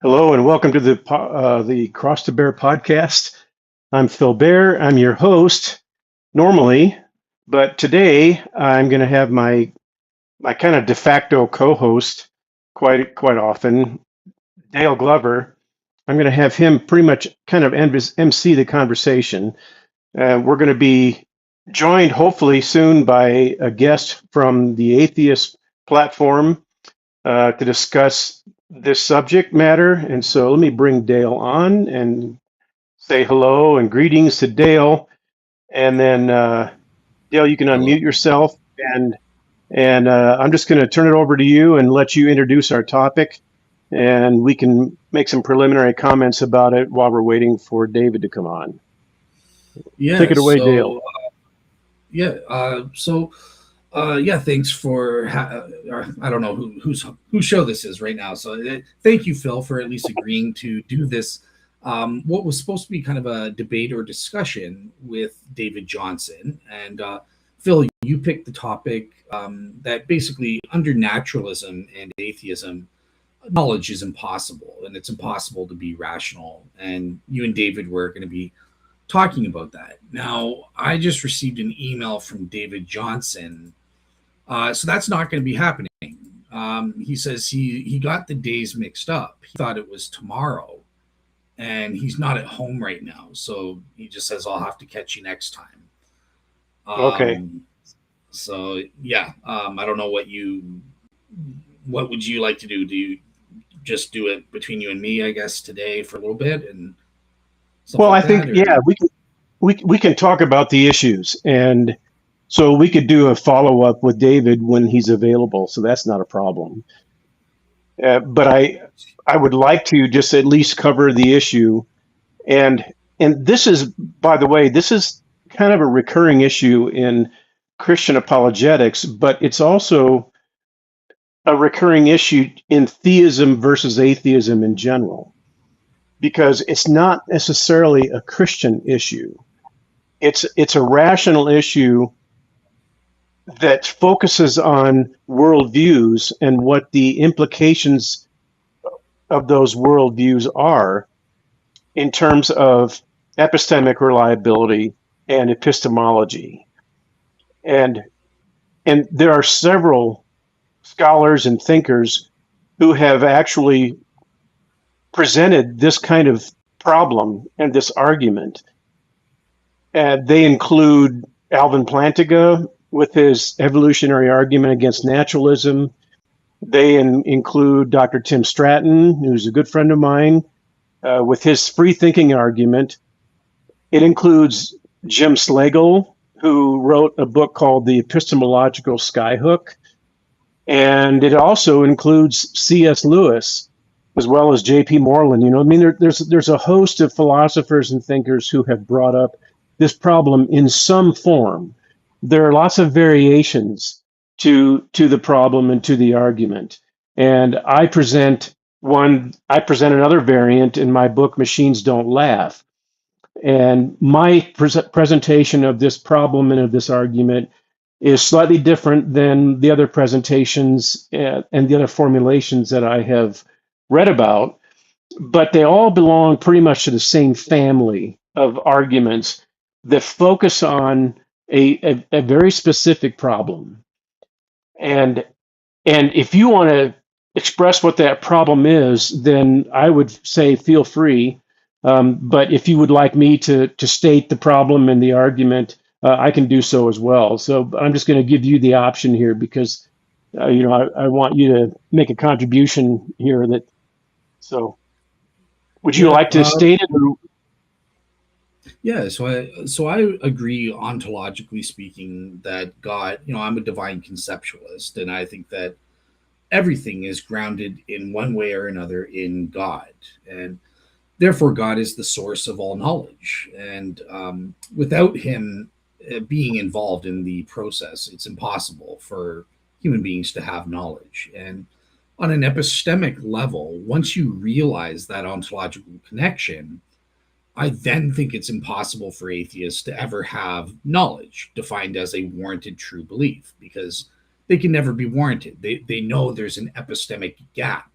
Hello and welcome to the Cross to Bear podcast. I'm Phil Bear. I'm your host normally, but today I'm going to have my kind of de facto co-host quite often, Dale Glover. I'm going to have him pretty much kind of MC the conversation. We're going to be joined hopefully soon by a guest from the Atheist platform to discuss this subject matter. And so let me bring Dale on and say hello and greetings to Dale. And then Dale, you can Hello. unmute yourself and I'm just going to turn it over to you and let you introduce our topic. And we can make some preliminary comments about it while we're waiting for David to come on. Take Yeah. it away, Dale. Yeah. Thanks for. I don't know whose show this is right now. So thank you, Phil, for at least agreeing to do this. What was supposed to be kind of a debate or discussion with David Johnson, and Phil, you picked the topic that basically under naturalism and atheism, knowledge is impossible, and it's impossible to be rational. And you and David were going to be talking about that. Now, I just received an email from David Johnson. So that's not going to be happening. He says he got the days mixed up. He thought it was tomorrow, and he's not at home right now. So he just says, I'll have to catch you next time. Okay. I don't know what would you like to do? Do you just do it between you and me, I guess, today for a little bit and stuff Well, I like think, that? yeah, we can talk about the issues. And so we could do a follow-up with David when he's available. So that's not a problem. But I would like to just at least cover the issue. And this is, by the way, this is kind of a recurring issue in Christian apologetics, but it's also a recurring issue in theism versus atheism in general, because it's not necessarily a Christian issue. It's a rational issue that focuses on worldviews and what the implications of those worldviews are in terms of epistemic reliability and epistemology. And there are several scholars and thinkers who have actually presented this kind of problem and this argument. And they include Alvin Plantinga with his evolutionary argument against naturalism. They include Dr. Tim Stratton, who's a good friend of mine, with his free thinking argument. It includes Jim Slagle, who wrote a book called The Epistemological Skyhook. And it also includes C.S. Lewis, as well as J.P. Moreland. I mean, there's a host of philosophers and thinkers who have brought up this problem in some form. There are lots of variations to the problem and to the argument. And I present another variant in my book, Machines Don't Laugh. And my presentation of this problem and of this argument is slightly different than the other presentations and the other formulations that I have read about, but they all belong pretty much to the same family of arguments that focus on a very specific problem. And if you want to express what that problem is, then I would say feel free. But if you would like me to state the problem and the argument, I can do so as well. So I'm just going to give you the option here because, I want you to make a contribution here. So would you Yeah. like to state it? Yeah, so I agree ontologically speaking that God, I'm a divine conceptualist, and I think that everything is grounded in one way or another in God, and therefore God is the source of all knowledge. And without Him being involved in the process, it's impossible for human beings to have knowledge. And on an epistemic level, once you realize that ontological connection, I then think it's impossible for atheists to ever have knowledge defined as a warranted true belief, because they can never be warranted. They know there's an epistemic gap.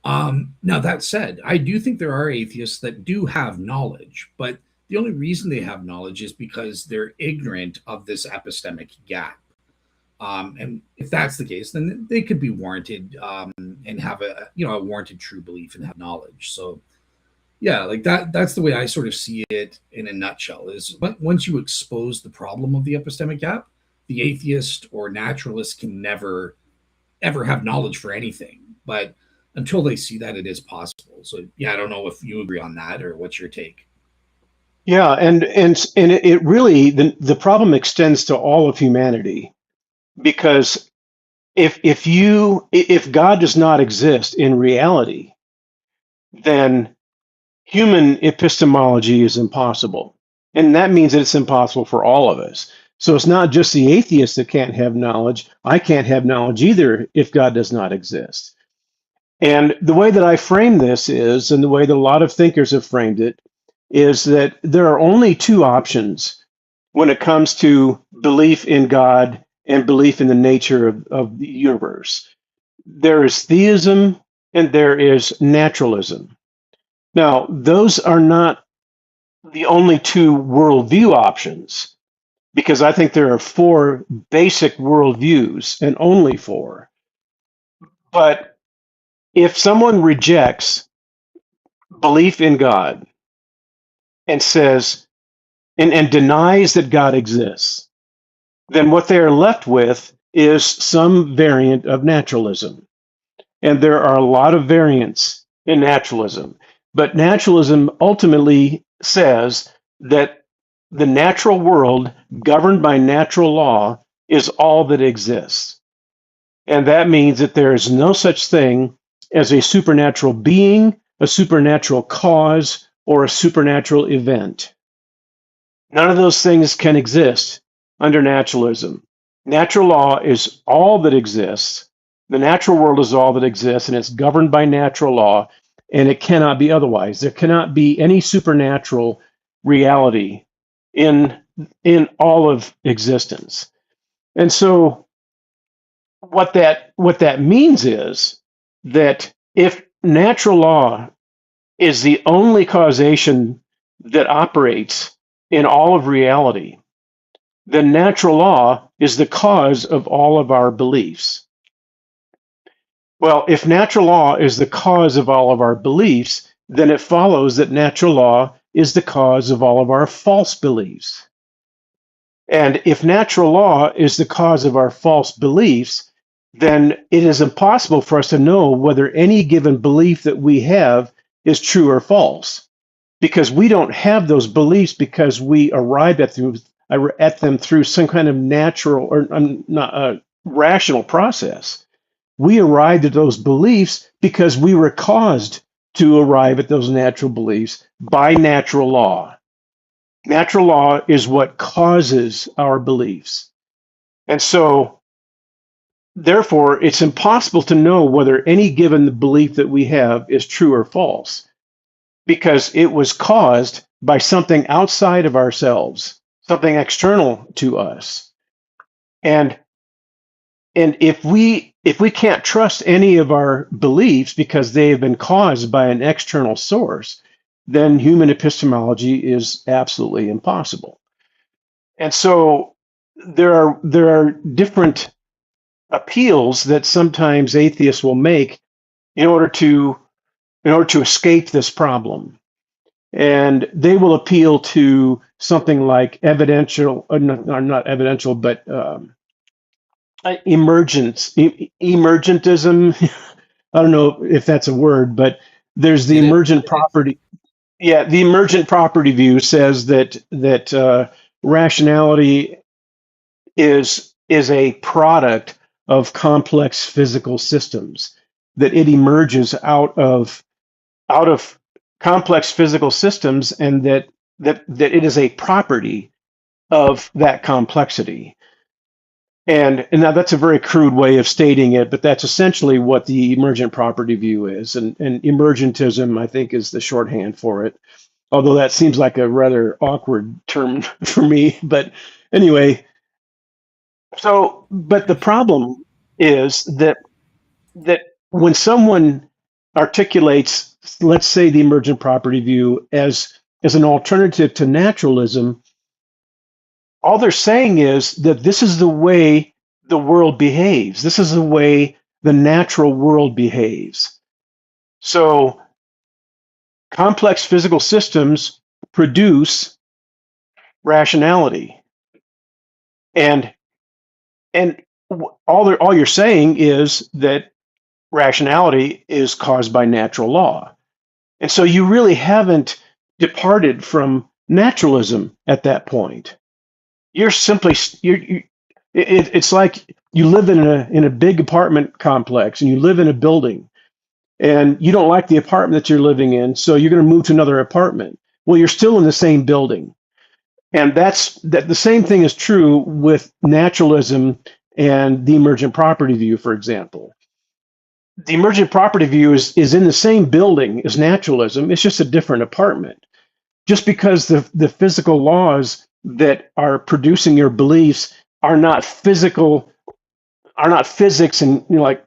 Now, that said, I do think there are atheists that do have knowledge, but the only reason they have knowledge is because they're ignorant of this epistemic gap. And if that's the case, then they could be warranted and have a warranted true belief and have knowledge. So yeah, like that's the way I sort of see it in a nutshell. Is once you expose the problem of the epistemic gap, the atheist or naturalist can never ever have knowledge for anything. But until they see that it is possible. So yeah, I don't know if you agree on that or what's your take. Yeah, and it really the problem extends to all of humanity because if God does not exist in reality, then human epistemology is impossible. And that means that it's impossible for all of us. So it's not just the atheist that can't have knowledge. I can't have knowledge either if God does not exist. And the way that I frame this is, and the way that a lot of thinkers have framed it, is that there are only two options when it comes to belief in God and belief in the nature of the universe. There is theism and there is naturalism. Now, those are not the only two worldview options, because I think there are four basic worldviews and only four. But if someone rejects belief in God and says, and denies that God exists, then what they are left with is some variant of naturalism. And there are a lot of variants in naturalism. But naturalism ultimately says that the natural world governed by natural law is all that exists. And that means that there is no such thing as a supernatural being, a supernatural cause, or a supernatural event. None of those things can exist under naturalism. Natural law is all that exists. The natural world is all that exists, and it's governed by natural law, and it cannot be otherwise. There cannot be any supernatural reality in all of existence. And so what that means is that if natural law is the only causation that operates in all of reality, then natural law is the cause of all of our beliefs. Well, if natural law is the cause of all of our beliefs, then it follows that natural law is the cause of all of our false beliefs. And if natural law is the cause of our false beliefs, then it is impossible for us to know whether any given belief that we have is true or false, because we don't have those beliefs because we arrived at them through some kind of natural or not rational process. We arrived at those beliefs because we were caused to arrive at those natural beliefs by natural law. Natural law is what causes our beliefs. And so, therefore, it's impossible to know whether any given belief that we have is true or false, because it was caused by something outside of ourselves, something external to us. And if we can't trust any of our beliefs because they have been caused by an external source, then human epistemology is absolutely impossible. And so there are different appeals that sometimes atheists will make in order to escape this problem. And they will appeal to something like evidential, not evidential, but emergentism. I don't know if that's a word, but there's the It is. emergent property. Yeah, the emergent property view says that rationality is a product of complex physical systems, that it emerges out of complex physical systems, and that it is a property of that complexity. And now that's a very crude way of stating it, but that's essentially what the emergent property view is. And emergentism, I think, is the shorthand for it. Although that seems like a rather awkward term for me. But anyway, but the problem is that when someone articulates, let's say, the emergent property view as an alternative to naturalism, all they're saying is that this is the way the world behaves. This is the way the natural world behaves. So complex physical systems produce rationality. And and all you're saying is that rationality is caused by natural law. And so you really haven't departed from naturalism at that point. You're simply it's like you live in a big apartment complex and you live in a building and you don't like the apartment that you're living in, so you're going to move to another apartment. Well, you're still in the same building. And that the same thing is true with naturalism and the emergent property view, for example. The emergent property view is in the same building as naturalism. It's just a different apartment. Just because the physical laws that are producing your beliefs are not physical, are not physics, and like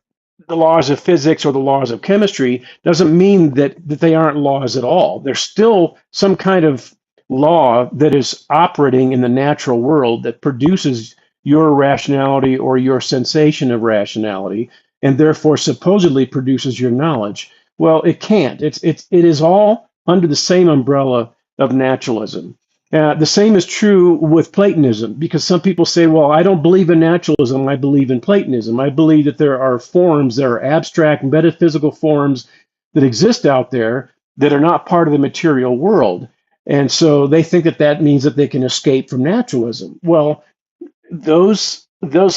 the laws of physics or the laws of chemistry, doesn't mean that they aren't laws at all. There's still some kind of law that is operating in the natural world that produces your rationality or your sensation of rationality, and therefore supposedly produces your knowledge. Well, it can't. It is all under the same umbrella of naturalism. The same is true with Platonism, because some people say, well, I don't believe in naturalism, I believe in Platonism. I believe that there are forms, there are abstract metaphysical forms that exist out there that are not part of the material world. And so they think that that means that they can escape from naturalism. Well, those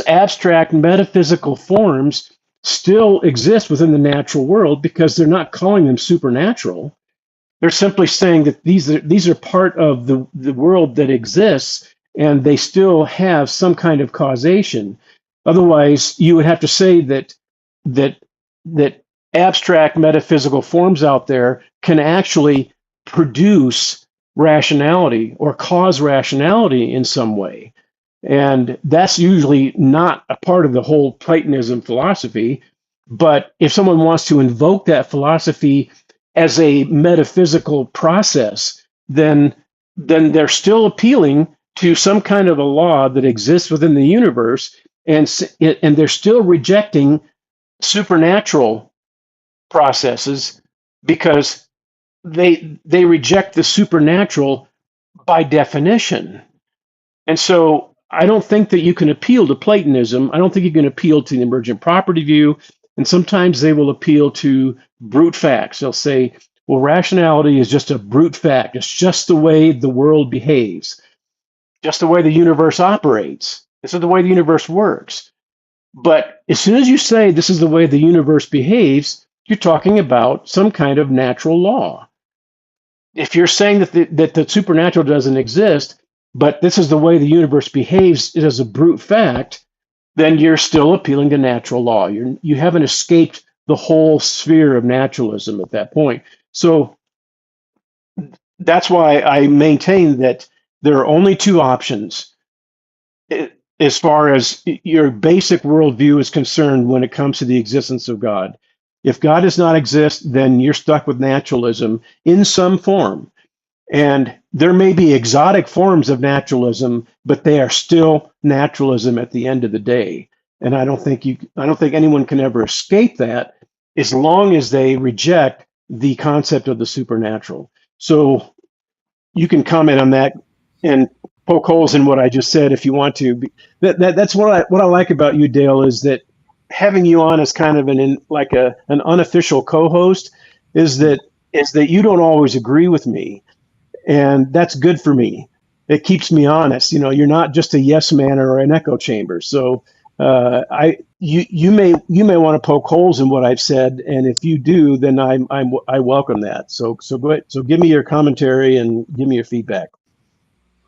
abstract metaphysical forms still exist within the natural world because they're not calling them supernatural. They're simply saying that these are part of the world that exists, and they still have some kind of causation. Otherwise, you would have to say that that abstract metaphysical forms out there can actually produce rationality or cause rationality in some way. And that's usually not a part of the whole Platonism philosophy. But if someone wants to invoke that philosophy as a metaphysical process, then they're still appealing to some kind of a law that exists within the universe, and they're still rejecting supernatural processes because they reject the supernatural by definition. And so I don't think that you can appeal to Platonism. I don't think you can appeal to the emergent property view. And sometimes they will appeal to brute facts. They'll say, well, rationality is just a brute fact. It's just the way the world behaves, just the way the universe operates. This is the way the universe works. But as soon as you say this is the way the universe behaves, you're talking about some kind of natural law. If you're saying that the supernatural doesn't exist, but this is the way the universe behaves as a brute fact, then you're still appealing to natural law. You haven't escaped the whole sphere of naturalism at that point. So that's why I maintain that there are only two options as far as your basic worldview is concerned when it comes to the existence of God. If God does not exist, then you're stuck with naturalism in some form. And there may be exotic forms of naturalism, but they are still naturalism at the end of the day. And I don't think anyone can ever escape that as long as they reject the concept of the supernatural. So you can comment on that and poke holes in what I just said if you want to. That's what I like about you, Dale, is that having you on as kind of an unofficial co-host is that you don't always agree with me. And that's good for me. It keeps me honest. You're not just a yes man or an echo chamber. So you may want to poke holes in what I've said, and if you do, then I welcome that. So go ahead. So give me your commentary and give me your feedback.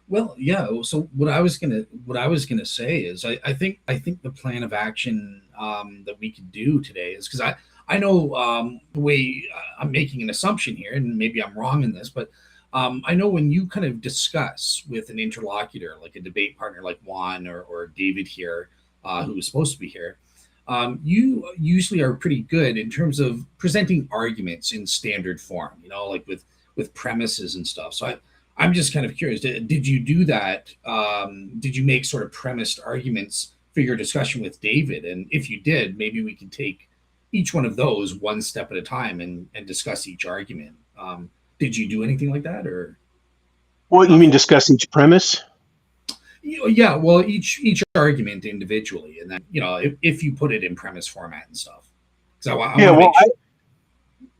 Well, yeah. So what I was gonna say is I think the plan of action that we could do today is because I know the way I'm making an assumption here, and maybe I'm wrong in this, but I know when you kind of discuss with an interlocutor, like a debate partner like Juan or David here, who was supposed to be here, You usually are pretty good in terms of presenting arguments in standard form, like with premises and stuff. So I'm just kind of curious, did you do that? Did you make sort of premised arguments for your discussion with David? And if you did, maybe we could take each one of those one step at a time and discuss each argument. Did you do anything like that, or What you not mean, fully? discuss each premise? Yeah, well, each argument individually, and then if you put it in premise format and stuff. Because I Yeah, want to well, make sure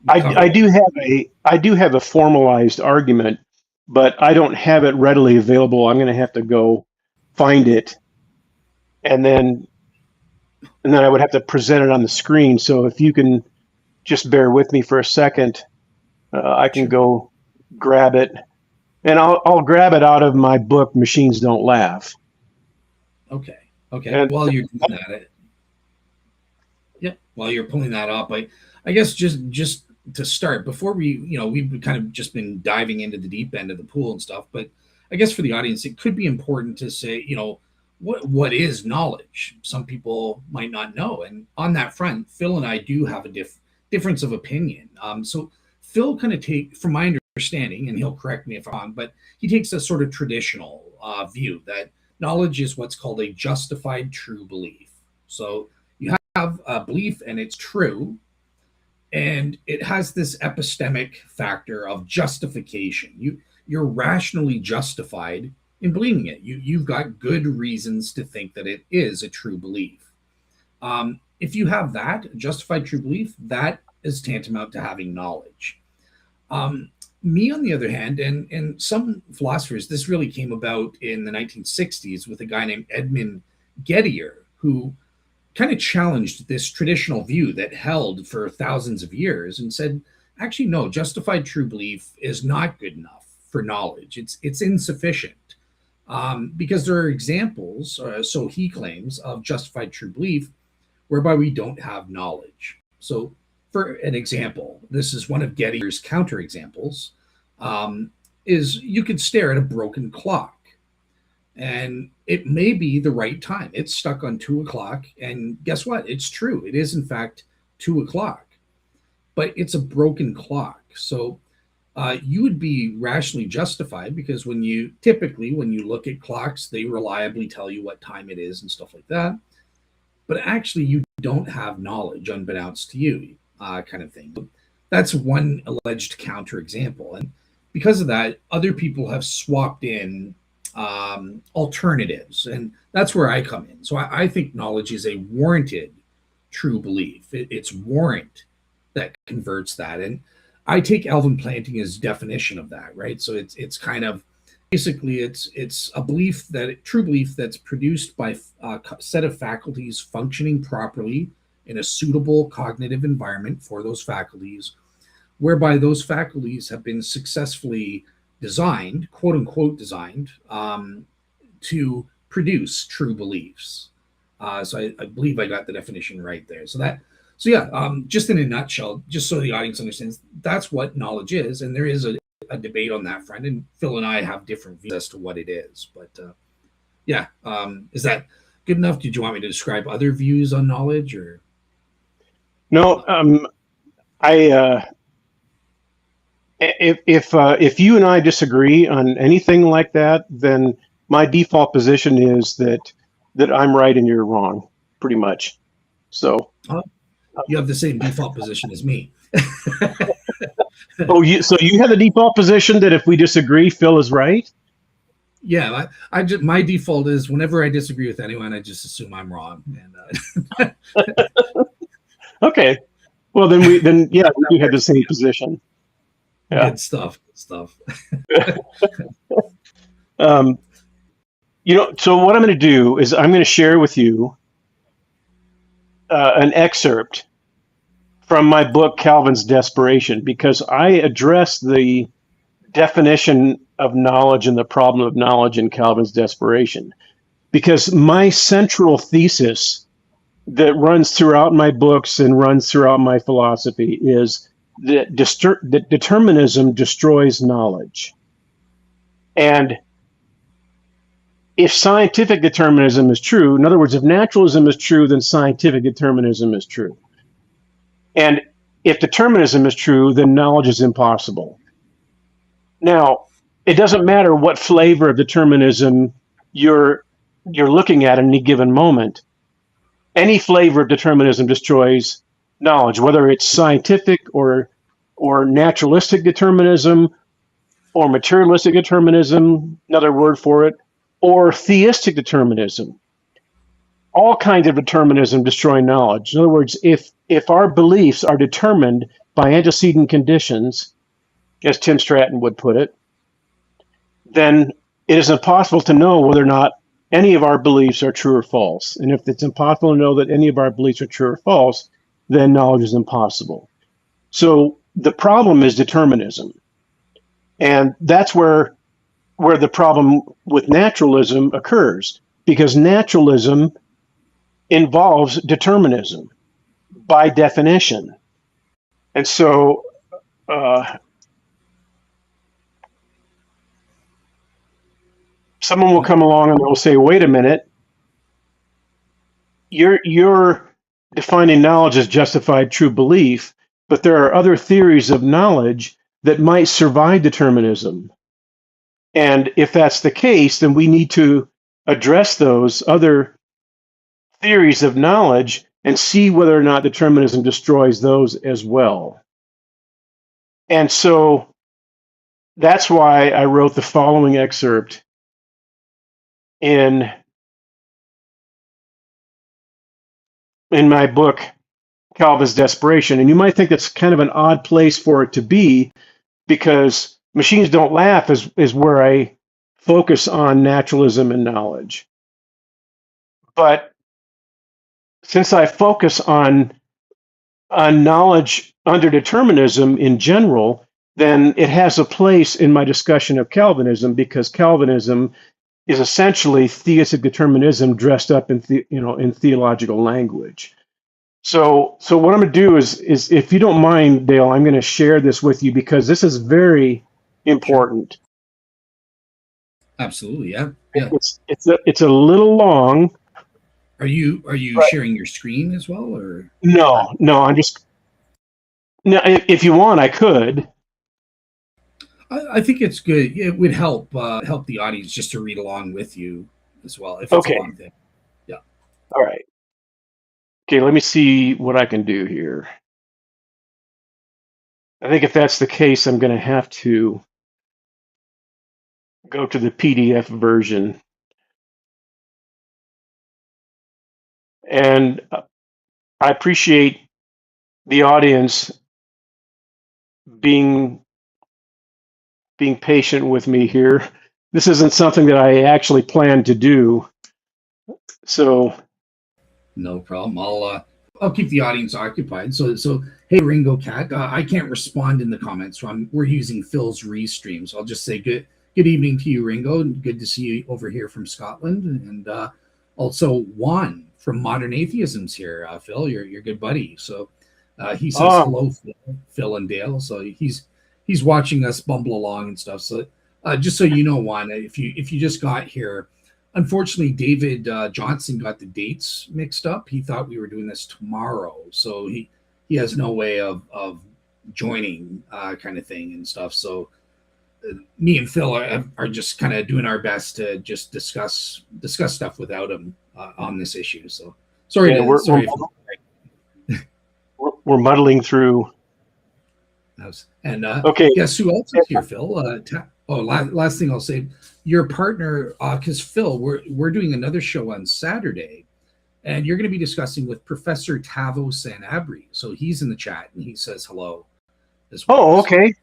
we cover I all. do have a formalized argument, but I don't have it readily available. I'm going to have to go find it, and then I would have to present it on the screen. So if you can just bear with me for a second, I can Sure. go grab it, and I'll grab it out of my book, Machines Don't Laugh. Okay. Okay. And While you're doing that, yeah. While you're pulling that up, I guess just to start before we've kind of just been diving into the deep end of the pool and stuff, but I guess for the audience, it could be important to say, what is knowledge? Some people might not know, and on that front, Phil and I do have a difference of opinion. So Phil kind of from my understanding, and he'll correct me if I'm wrong, but he takes a sort of traditional view that knowledge is what's called a justified true belief. So you have a belief and it's true, and it has this epistemic factor of justification. You're rationally justified in believing it. You've got good reasons to think that it is a true belief. If you have that justified true belief, that is tantamount to having knowledge. Me, on the other hand, and some philosophers, this really came about in the 1960s with a guy named Edmund Gettier, who kind of challenged this traditional view that held for thousands of years and said, actually, no, justified true belief is not good enough for knowledge. It's insufficient because there are examples, so he claims, of justified true belief whereby we don't have knowledge. So, for an example, this is one of Gettier's counterexamples, is you could stare at a broken clock and it may be the right time. It's stuck on 2 o'clock. And guess what? It's true. It is, in fact, 2 o'clock, but it's a broken clock. So you would be rationally justified because when you look at clocks, they reliably tell you what time it is and stuff like that. But actually, you don't have knowledge unbeknownst to you, kind of thing. That's one alleged counterexample. And because of that, other people have swapped in alternatives. And that's where I come in. So I think knowledge is a warranted true belief. It's warrant that converts that. And I take Alvin Plantinga's definition of that, right? So it's kind of basically it's a belief true belief that's produced by a set of faculties functioning properly in a suitable cognitive environment for those faculties, whereby those faculties have been successfully designed, quote unquote, designed to produce true beliefs. So I believe I got the definition right there. So yeah, just in a nutshell, just so the audience understands, that's what knowledge is, and there is a debate on that front, and Phil and I have different views as to what it is. But yeah, is that good enough? Did you want me to describe other views on knowledge, or no, I if you and I disagree on anything like that, then my default position is that I'm right and you're wrong, pretty much. So. You have the same default position as me? Oh, so you have the default position that if we disagree, Phil is right? Yeah, my default is whenever I disagree with anyone, I just assume I'm wrong. And Okay. Well, then yeah, we do have the same position. Yeah. Good stuff. Good stuff. So what I'm going to do is I'm going to share with you an excerpt from my book, Calvin's Desperation, because I address the definition of knowledge and the problem of knowledge in Calvin's Desperation. Because my central thesis that runs throughout my books and runs throughout my philosophy is that determinism destroys knowledge. And if scientific determinism is true, in other words, if naturalism is true, then scientific determinism is true. And if determinism is true, then knowledge is impossible. Now, it doesn't matter what flavor of determinism you're looking at any given moment. Any flavor of determinism destroys knowledge, whether it's scientific or naturalistic determinism or materialistic determinism, another word for it, or theistic determinism. All kinds of determinism destroy knowledge. In other words, if our beliefs are determined by antecedent conditions, as Tim Stratton would put it, then it is impossible to know whether or not any of our beliefs are true or false. And if it's impossible to know that any of our beliefs are true or false, then knowledge is impossible. So the problem is determinism. And that's where the problem with naturalism occurs, because naturalism involves determinism by definition. And so someone will come along and they'll say, wait a minute, you're defining knowledge as justified true belief, but there are other theories of knowledge that might survive determinism. And if that's the case, then we need to address those other theories of knowledge and see whether or not determinism destroys those as well. And so that's why I wrote the following excerpt in my book, Calvin's Desperation. And you might think that's kind of an odd place for it to be, because Machines Don't Laugh is where I focus on naturalism and knowledge. But since I focus on knowledge under determinism in general, then it has a place in my discussion of Calvinism, because Calvinism is essentially theistic determinism dressed up in theological language. So what I'm going to do is, if you don't mind, Dale, I'm going to share this with you because this is very important. Absolutely, yeah. It's a little long. Are you sharing your screen as well, or no? I'm just. No, if you want, I could. I think it's good. It would help the audience just to read along with you as well. If it's Okay. a long thing. Yeah. All right. Okay, let me see what I can do here. I think if that's the case, I'm going to have to go to the PDF version. And I appreciate the audience being patient with me here. This isn't something that I actually planned to do. So no problem. I'll keep the audience occupied. So hey, Ringo Cat, I can't respond in the comments, so we're using Phil's restream. So I'll just say good evening to you, Ringo, and good to see you over here from Scotland, and also Juan from Modern Atheism's here. Phil, your good buddy. So he says hello, Phil and Dale. So he's watching us bumble along and stuff. So just so you know, Juan, if you just got here, unfortunately, David Johnson got the dates mixed up. He thought we were doing this tomorrow, so he has no way of joining, kind of thing and stuff. So me and Phil are just kind of doing our best to just discuss stuff without him on this issue. So sorry. Yeah, we're muddling through. And okay, guess who else is here, Phil? Last thing I'll say, your partner, because Phil, we're doing another show on Saturday, and you're going to be discussing with Professor Tavo Sanabri. So he's in the chat and he says hello as well. Oh, okay.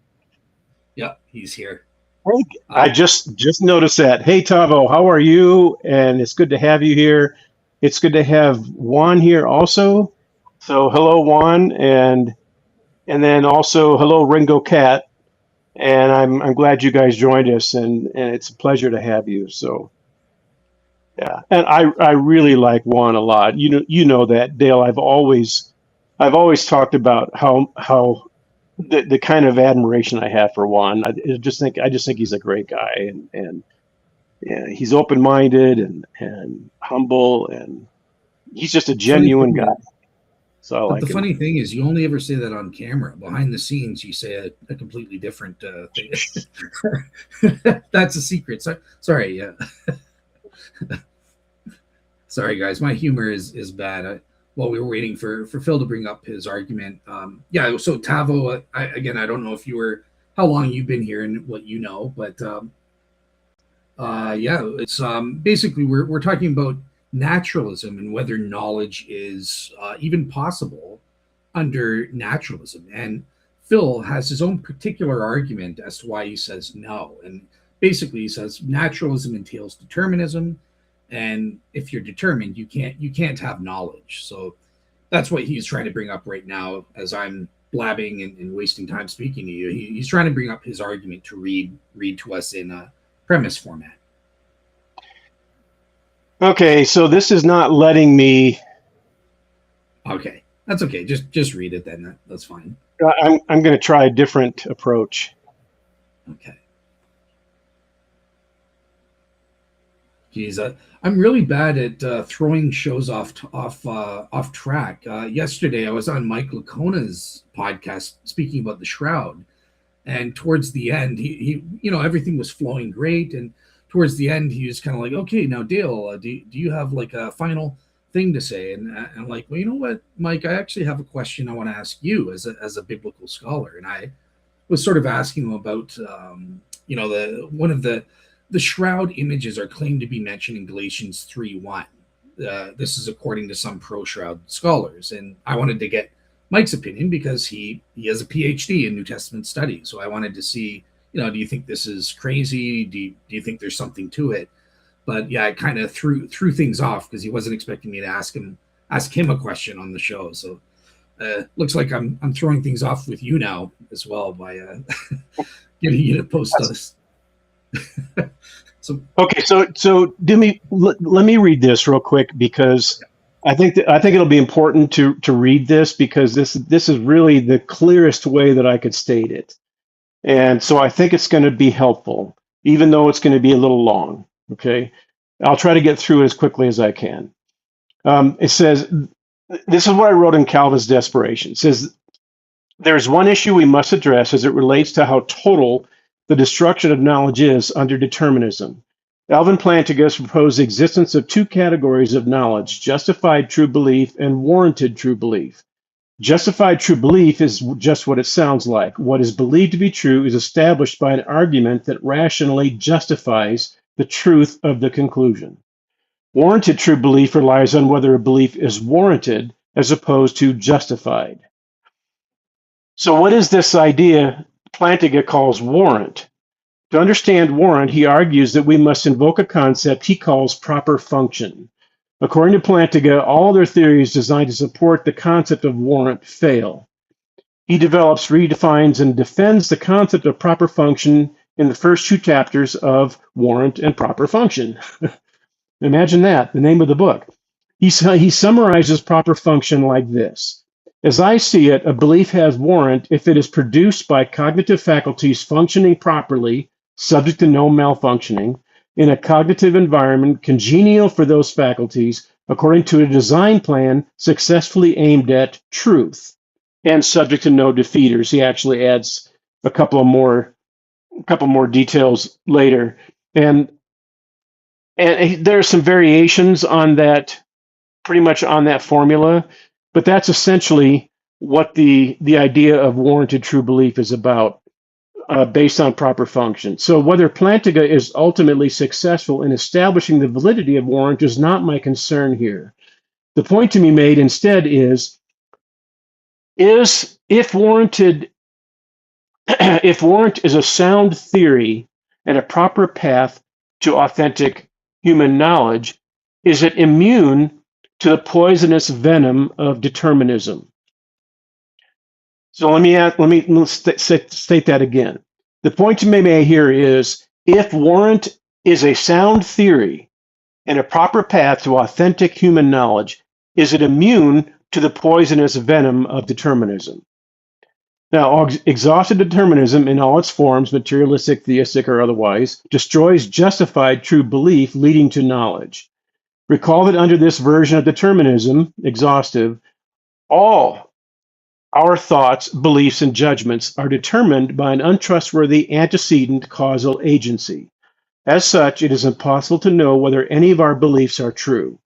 Yeah, he's here. Hey, I just noticed that. Hey, Tavo, how are you? And it's good to have you here. It's good to have Juan here also. So hello, Juan, and then also hello, Ringo Cat. And I'm glad you guys joined us, and it's a pleasure to have you. So, yeah, and I really like Juan a lot. You know that, Dale. I've always talked about how the kind of admiration I have for Juan. I just think he's a great guy, and Yeah, he's open-minded and humble, and he's just a Funny genuine thing guy. is, So I but the like him. funny thing is, you only ever say that on camera. Behind the scenes, you say a completely different thing. That's a secret. Sorry, sorry, guys. My humor is bad. While we were waiting for Phil to bring up his argument, yeah. So Tavo, again, I don't know if you were how long you've been here and what you know, but yeah, it's basically we're talking about naturalism and whether knowledge is even possible under naturalism. And Phil has his own particular argument as to why he says no. And basically, he says naturalism entails determinism, and if you're determined, you can't have knowledge. So that's what he's trying to bring up right now. As I'm blabbing and wasting time speaking to you, he's trying to bring up his argument to read to us in a premise format. Okay, so this is not letting me. Okay, that's okay. Just read it then. That's fine. I'm going to try a different approach. Okay. Geez, I'm really bad at throwing shows off track. Yesterday, I was on Mike Lacona's podcast speaking about the Shroud, and towards the end, he everything was flowing great, and towards the end, he was kind of like, "Okay, now Dale, do you have like a final thing to say?" And I'm like, "Well, you know what, Mike, I actually have a question I want to ask you as a biblical scholar," and I was sort of asking him about the one of the shroud images are claimed to be mentioned in Galatians 3:1. This is according to some pro-shroud scholars, and I wanted to get Mike's opinion because he has a PhD in New Testament studies. So I wanted to see, do you think this is crazy? Do you think there's something to it? But yeah, I kind of threw things off because he wasn't expecting me to ask him a question on the show. So looks like I'm throwing things off with you now as well by getting you to post us. Okay, so let me read this real quick because I think it'll be important to read this because this is really the clearest way that I could state it, and so I think it's going to be helpful, even though it's going to be a little long. Okay, I'll try to get through it as quickly as I can. It says, this is what I wrote in Calvin's Desperation. It says, there's one issue we must address as it relates to how total the destruction of knowledge is under determinism. Alvin Plantinga proposed the existence of two categories of knowledge, justified true belief and warranted true belief. Justified true belief is just what it sounds like. What is believed to be true is established by an argument that rationally justifies the truth of the conclusion. Warranted true belief relies on whether a belief is warranted as opposed to justified. So what is this idea Plantinga calls warrant? To understand warrant, he argues that we must invoke a concept he calls proper function. According to Plantinga, all other theories designed to support the concept of warrant fail. He develops, redefines, and defends the concept of proper function in the first two chapters of Warrant and Proper Function. Imagine that, the name of the book. He summarizes proper function like this. As I see it, a belief has warrant if it is produced by cognitive faculties functioning properly, subject to no malfunctioning, in a cognitive environment congenial for those faculties, according to a design plan successfully aimed at truth, and subject to no defeaters. He actually adds a couple more details later, and there are some variations on that, pretty much on that formula, but that's essentially what the idea of warranted true belief is about, based on proper function. So whether Plantinga is ultimately successful in establishing the validity of warrant is not my concern here. The point to be made instead is if warrant is a sound theory and a proper path to authentic human knowledge, is it immune to the poisonous venom of determinism? So let me state that again. The point to be made here is if warrant is a sound theory and a proper path to authentic human knowledge, is it immune to the poisonous venom of determinism? Now, exhaustive determinism in all its forms, materialistic, theistic, or otherwise, destroys justified true belief leading to knowledge. Recall that under this version of determinism, exhaustive, all our thoughts, beliefs, and judgments are determined by an untrustworthy antecedent causal agency. As such, it is impossible to know whether any of our beliefs are true.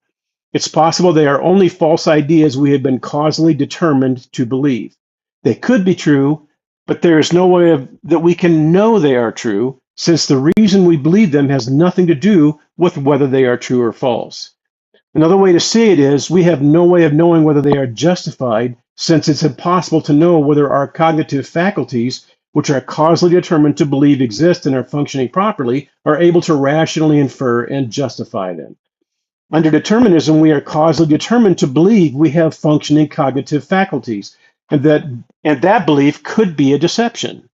It's possible they are only false ideas we have been causally determined to believe. They could be true, but there is no way that we can know they are true, since the reason we believe them has nothing to do with whether they are true or false. Another way to say it is, we have no way of knowing whether they are justified, since it's impossible to know whether our cognitive faculties, which are causally determined to believe exist and are functioning properly, are able to rationally infer and justify them. Under determinism, we are causally determined to believe we have functioning cognitive faculties, and that belief could be a deception.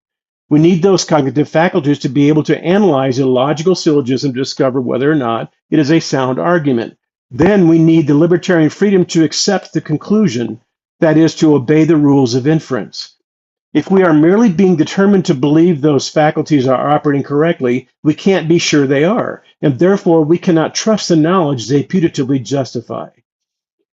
We need those cognitive faculties to be able to analyze a logical syllogism to discover whether or not it is a sound argument. Then we need the libertarian freedom to accept the conclusion, that is, to obey the rules of inference. If we are merely being determined to believe those faculties are operating correctly, we can't be sure they are, and therefore we cannot trust the knowledge they putatively justify.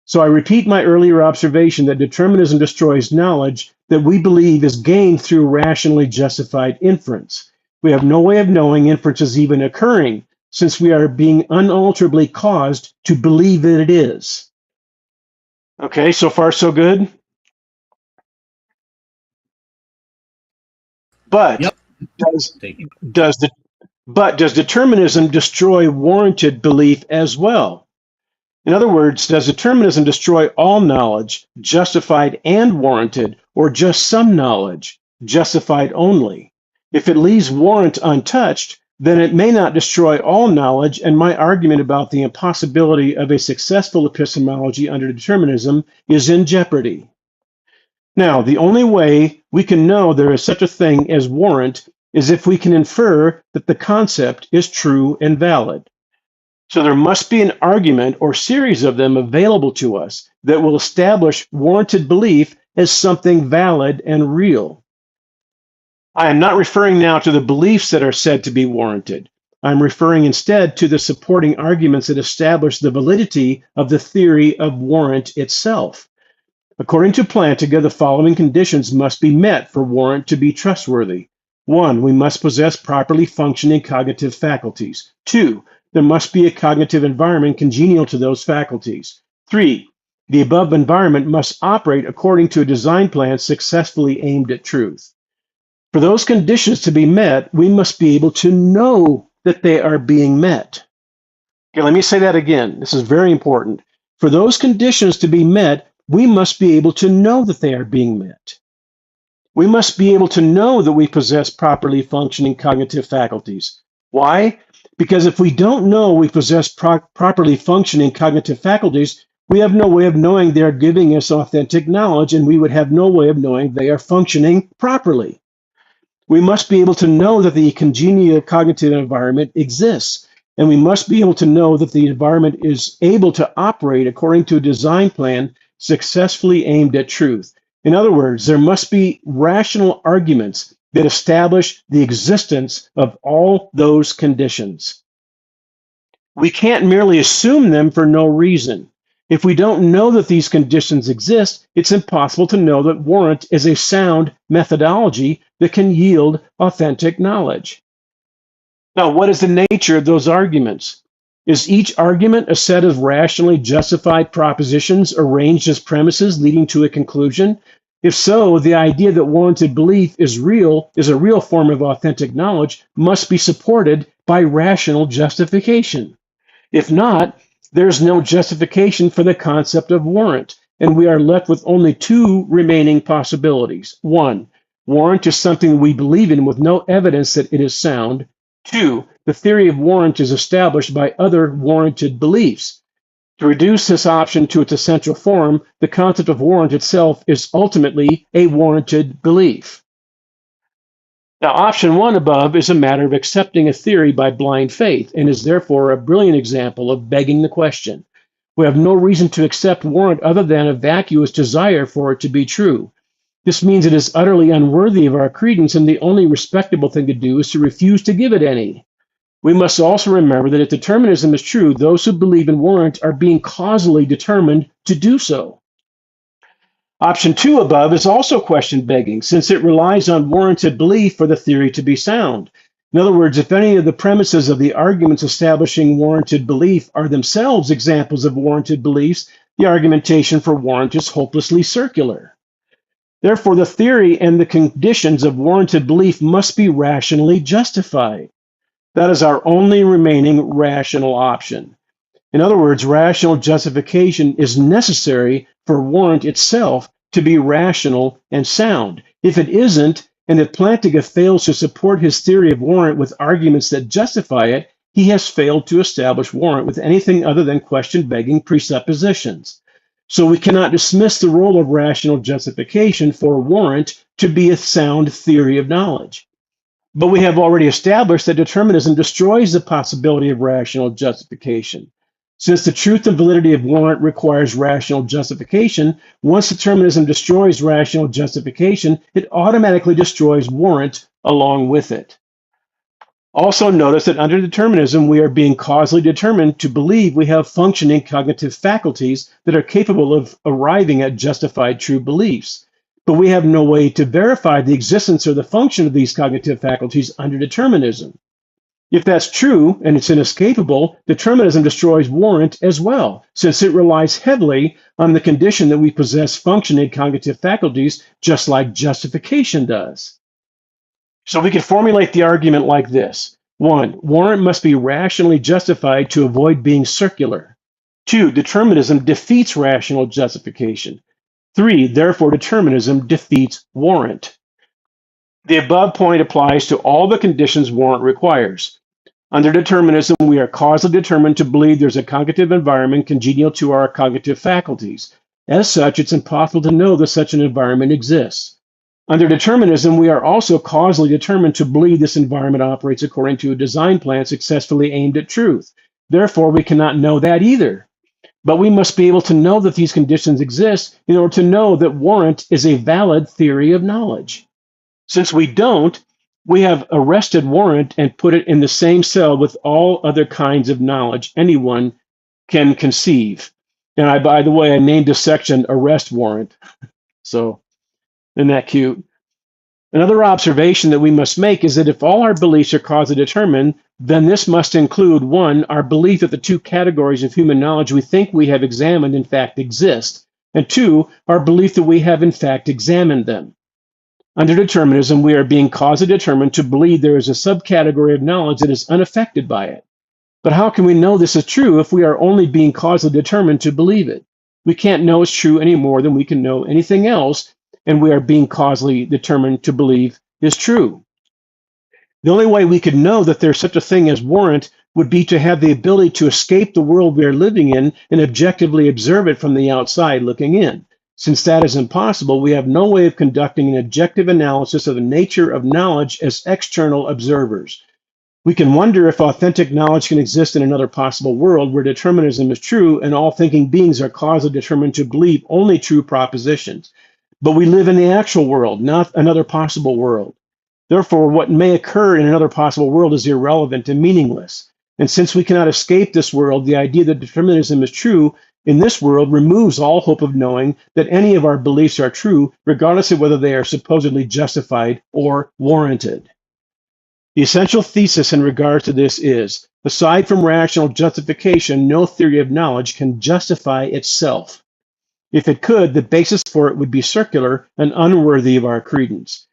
So I repeat my earlier observation that determinism destroys knowledge that we believe is gained through rationally justified inference. We have no way of knowing inference is even occurring, since we are being unalterably caused to believe that it is. Okay, so far so good? But Yep. does determinism destroy warranted belief as well? In other words, does determinism destroy all knowledge, justified and warranted, or just some knowledge, justified only? If it leaves warrant untouched, then it may not destroy all knowledge, and my argument about the impossibility of a successful epistemology under determinism is in jeopardy. Now, the only way we can know there is such a thing as warrant is if we can infer that the concept is true and valid. So there must be an argument or series of them available to us that will establish warranted belief as something valid and real. I am not referring now to the beliefs that are said to be warranted. I'm referring instead to the supporting arguments that establish the validity of the theory of warrant itself. According to Plantinga, the following conditions must be met for warrant to be trustworthy. 1, we must possess properly functioning cognitive faculties. 2, there must be a cognitive environment congenial to those faculties. 3, the above environment must operate according to a design plan successfully aimed at truth. For those conditions to be met, we must be able to know that they are being met. Okay, let me say that again. This is very important. For those conditions to be met, we must be able to know that they are being met. We must be able to know that we possess properly functioning cognitive faculties. Why? Because if we don't know we possess properly functioning cognitive faculties, we have no way of knowing they are giving us authentic knowledge, and we would have no way of knowing they are functioning properly. We must be able to know that the congenial cognitive environment exists, and we must be able to know that the environment is able to operate according to a design plan successfully aimed at truth. In other words, there must be rational arguments that establish the existence of all those conditions. We can't merely assume them for no reason. If we don't know that these conditions exist, it's impossible to know that warrant is a sound methodology that can yield authentic knowledge. Now, what is the nature of those arguments? Is each argument a set of rationally justified propositions arranged as premises leading to a conclusion? If so, the idea that warranted belief is a real form of authentic knowledge must be supported by rational justification. If not, there's no justification for the concept of warrant, and we are left with only two remaining possibilities. 1, warrant is something we believe in with no evidence that it is sound. 2, the theory of warrant is established by other warranted beliefs. To reduce this option to its essential form, the concept of warrant itself is ultimately a warranted belief. Now, option 1 above is a matter of accepting a theory by blind faith and is therefore a brilliant example of begging the question. We have no reason to accept warrant other than a vacuous desire for it to be true. This means it is utterly unworthy of our credence, and the only respectable thing to do is to refuse to give it any. We must also remember that if determinism is true, those who believe in warrant are being causally determined to do so. Option 2 above is also question begging, since it relies on warranted belief for the theory to be sound. In other words, if any of the premises of the arguments establishing warranted belief are themselves examples of warranted beliefs, the argumentation for warrant is hopelessly circular. Therefore, the theory and the conditions of warranted belief must be rationally justified. That is our only remaining rational option. In other words, rational justification is necessary for warrant itself to be rational and sound. If it isn't, and if Plantinga fails to support his theory of warrant with arguments that justify it, he has failed to establish warrant with anything other than question-begging presuppositions. So we cannot dismiss the role of rational justification for warrant to be a sound theory of knowledge. But we have already established that determinism destroys the possibility of rational justification. Since the truth and validity of warrant requires rational justification, once determinism destroys rational justification, it automatically destroys warrant along with it. Also notice that under determinism, we are being causally determined to believe we have functioning cognitive faculties that are capable of arriving at justified true beliefs. But we have no way to verify the existence or the function of these cognitive faculties under determinism. If that's true, and it's inescapable, determinism destroys warrant as well, since it relies heavily on the condition that we possess functioning cognitive faculties, just like justification does. So we can formulate the argument like this. 1. Warrant must be rationally justified to avoid being circular. 2. Determinism defeats rational justification. 3. Therefore, determinism defeats warrant. The above point applies to all the conditions warrant requires. Under determinism, we are causally determined to believe there's a cognitive environment congenial to our cognitive faculties. As such, it's impossible to know that such an environment exists. Under determinism, we are also causally determined to believe this environment operates according to a design plan successfully aimed at truth. Therefore, we cannot know that either. But we must be able to know that these conditions exist in order to know that warrant is a valid theory of knowledge. Since we don't, we have arrested warrant and put it in the same cell with all other kinds of knowledge anyone can conceive. And by the way, I named this section Arrest Warrant. So, isn't that cute? Another observation that we must make is that if all our beliefs are causally determined, then this must include 1, our belief that the two categories of human knowledge we think we have examined in fact exist, and 2, our belief that we have in fact examined them. Under determinism, we are being causally determined to believe there is a subcategory of knowledge that is unaffected by it. But how can we know this is true if we are only being causally determined to believe it? We can't know it's true any more than we can know anything else, and we are being causally determined to believe is true. The only way we could know that there's such a thing as warrant would be to have the ability to escape the world we are living in and objectively observe it from the outside looking in. Since that is impossible, we have no way of conducting an objective analysis of the nature of knowledge as external observers. We can wonder if authentic knowledge can exist in another possible world where determinism is true and all thinking beings are causally determined to believe only true propositions. But we live in the actual world, not another possible world. Therefore, what may occur in another possible world is irrelevant and meaningless. And since we cannot escape this world, the idea that determinism is true in this world removes all hope of knowing that any of our beliefs are true, regardless of whether they are supposedly justified or warranted. The essential thesis in regard to this is, aside from rational justification, no theory of knowledge can justify itself. If it could, the basis for it would be circular and unworthy of our credence.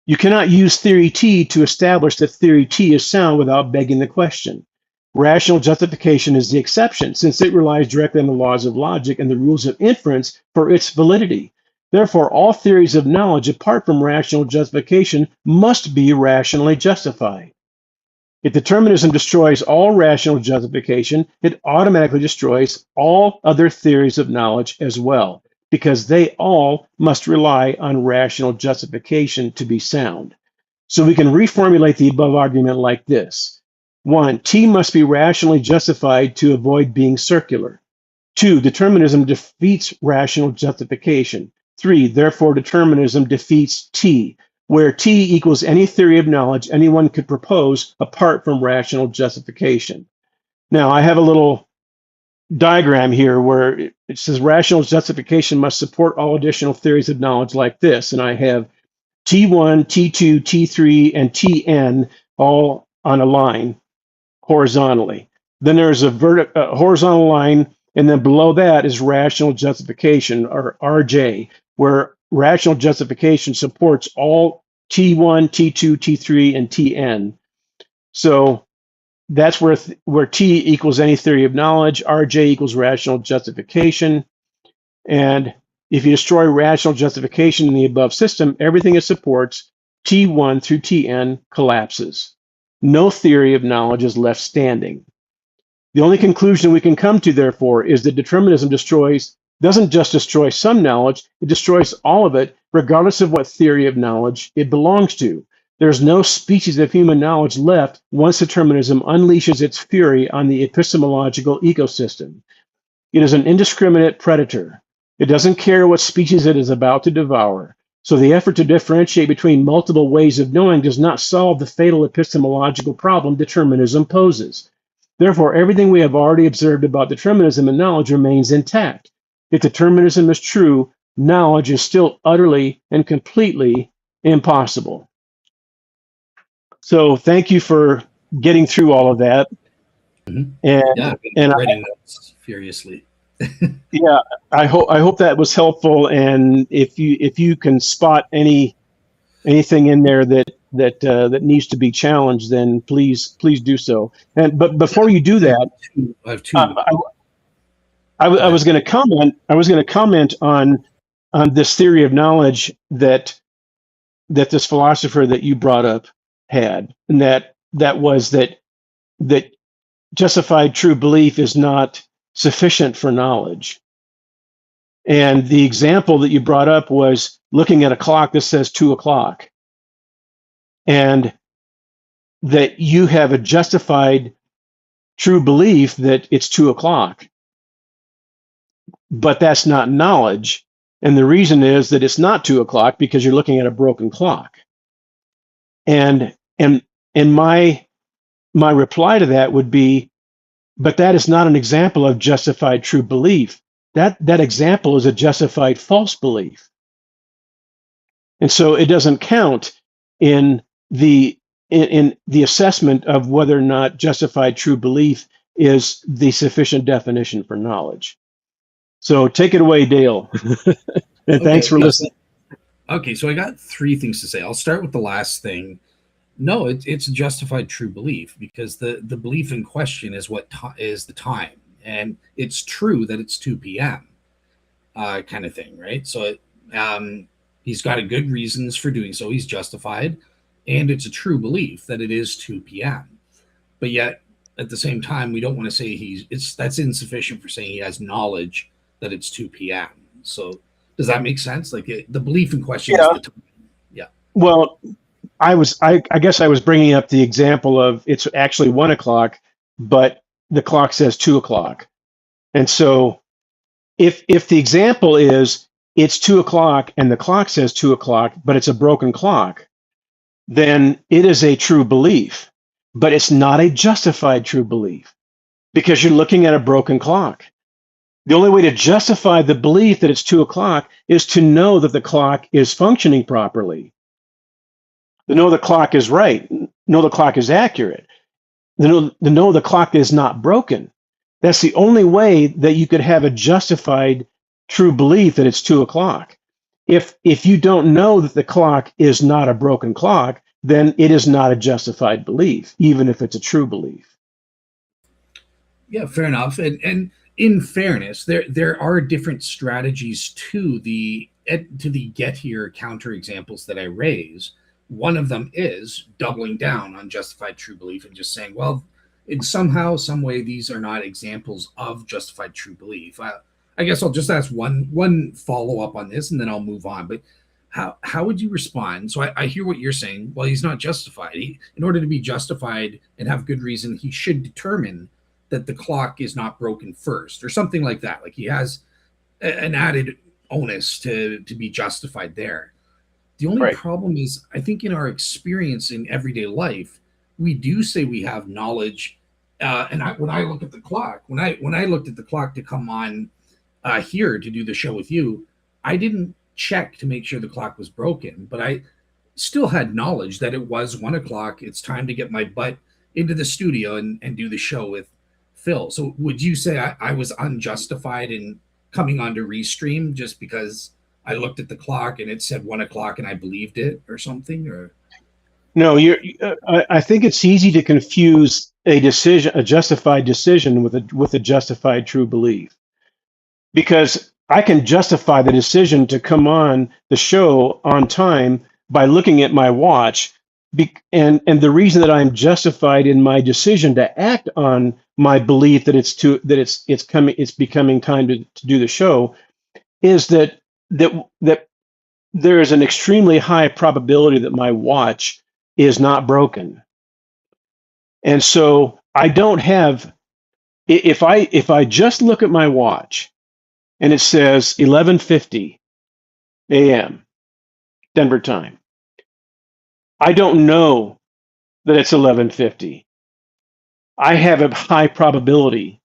You cannot use theory T to establish that theory T is sound without begging the question. Rational justification is the exception, since it relies directly on the laws of logic and the rules of inference for its validity. Therefore, all theories of knowledge apart from rational justification must be rationally justified. If determinism destroys all rational justification, it automatically destroys all other theories of knowledge as well, because they all must rely on rational justification to be sound. So we can reformulate the above argument like this. 1. T must be rationally justified to avoid being circular. 2. Determinism defeats rational justification. 3. Therefore, determinism defeats T, where T equals any theory of knowledge anyone could propose apart from rational justification. Now, I have a little diagram here where it says rational justification must support all additional theories of knowledge like this. And I have T1, T2, T3, and Tn all on a line horizontally. Then there's a horizontal line, and then below that is rational justification, or RJ, where rational justification supports all T1, T2, T3, and Tn. So that's where T equals any theory of knowledge, RJ equals rational justification. And if you destroy rational justification in the above system, everything it supports, T1 through Tn, collapses. No theory of knowledge is left standing. The only conclusion we can come to, therefore, is that determinism doesn't just destroy some knowledge, it destroys all of it, regardless of what theory of knowledge it belongs to. There's no species of human knowledge left once determinism unleashes its fury on the epistemological ecosystem. It is an indiscriminate predator. It doesn't care what species it is about to devour. So the effort to differentiate between multiple ways of knowing does not solve the fatal epistemological problem determinism poses. Therefore, everything we have already observed about determinism and knowledge remains intact. If determinism is true, knowledge is still utterly and completely impossible. So thank you for getting through all of that. Mm-hmm. And, yeah, I've been writing notes furiously. Yeah, I hope that was helpful. And if you can spot anything in there that needs to be challenged, then please do so. But before you do that, I have two. I was going to comment on this theory of knowledge that this philosopher that you brought up had, and that was that justified true belief is not sufficient for knowledge. And the example that you brought up was looking at a clock that says 2 o'clock, and that you have a justified true belief that it's 2 o'clock. But that's not knowledge. And the reason is that it's not 2 o'clock because you're looking at a broken clock. And my reply to that would be, but that is not an example of justified true belief. That example is a justified false belief. And so it doesn't count in the assessment of whether or not justified true belief is the sufficient definition for knowledge. So take it away, Dale. And thanks for listening. Okay, so I got 3 things to say. I'll start with the last thing. No, it's a justified true belief because the belief in question is what is the time. And it's true that it's 2 p.m. Kind of thing, right? So he's got a good reasons for doing so. He's justified. And it's a true belief that it is 2 p.m. But yet, at the same time, we don't want to say that's insufficient for saying he has knowledge that it's 2 p.m. So does that make sense? Like the belief in question is the time. Yeah. Well, I guess I was bringing up the example of it's actually 1 o'clock, but the clock says 2 o'clock. And so if the example is it's 2 o'clock and the clock says 2 o'clock, but it's a broken clock, then it is a true belief, but it's not a justified true belief because you're looking at a broken clock. The only way to justify the belief that it's 2 o'clock is to know that the clock is functioning properly. To know the clock is right, know the clock is accurate, to know the clock is not broken. That's the only way that you could have a justified true belief that it's 2 o'clock. If you don't know that the clock is not a broken clock, then it is not a justified belief, even if it's a true belief. Yeah, fair enough. And in fairness, there are different strategies to the get here counterexamples that I raise. One of them is doubling down on justified true belief and just saying, well, in somehow, some way, these are not examples of justified true belief. I guess I'll just ask one follow-up on this, and then I'll move on. But how would you respond? So I hear what you're saying. Well, he's not justified. In order to be justified and have good reason, he should determine that the clock is not broken first, or something like that. Like he has an added onus to be justified there. The only Right. problem is, I think, in our experience in everyday life, we do say we have knowledge. When I look at the clock, when I looked at the clock to come on here to do the show with you, I didn't check to make sure the clock was broken, but I still had knowledge that it was 1 o'clock. It's time to get my butt into the studio and do the show with Phil. So would you say I was unjustified in coming on to Restream just because I looked at the clock and it said 1 o'clock and I believed it or something? Or No, I think it's easy to confuse a justified decision with a justified true belief, because I can justify the decision to come on the show on time by looking at my watch, and the reason that I'm justified in my decision to act on my belief that it's becoming time to do the show is that there is an extremely high probability that my watch is not broken. And so I don't have, if I just look at my watch and it says 11:50 a.m. Denver time, I don't know that it's 11:50. I have a high probability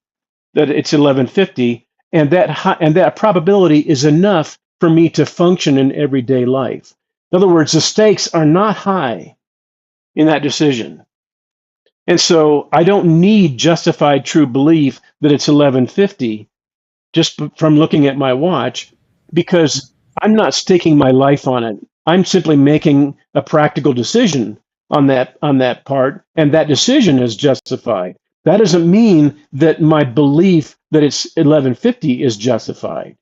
that it's 11:50, and that probability is enough for me to function in everyday life. In other words, the stakes are not high in that decision. And so I don't need justified true belief that it's 11:50 just from looking at my watch, because I'm not staking my life on it. I'm simply making a practical decision on that part, and that decision is justified. That doesn't mean that my belief that it's 11:50 is justified.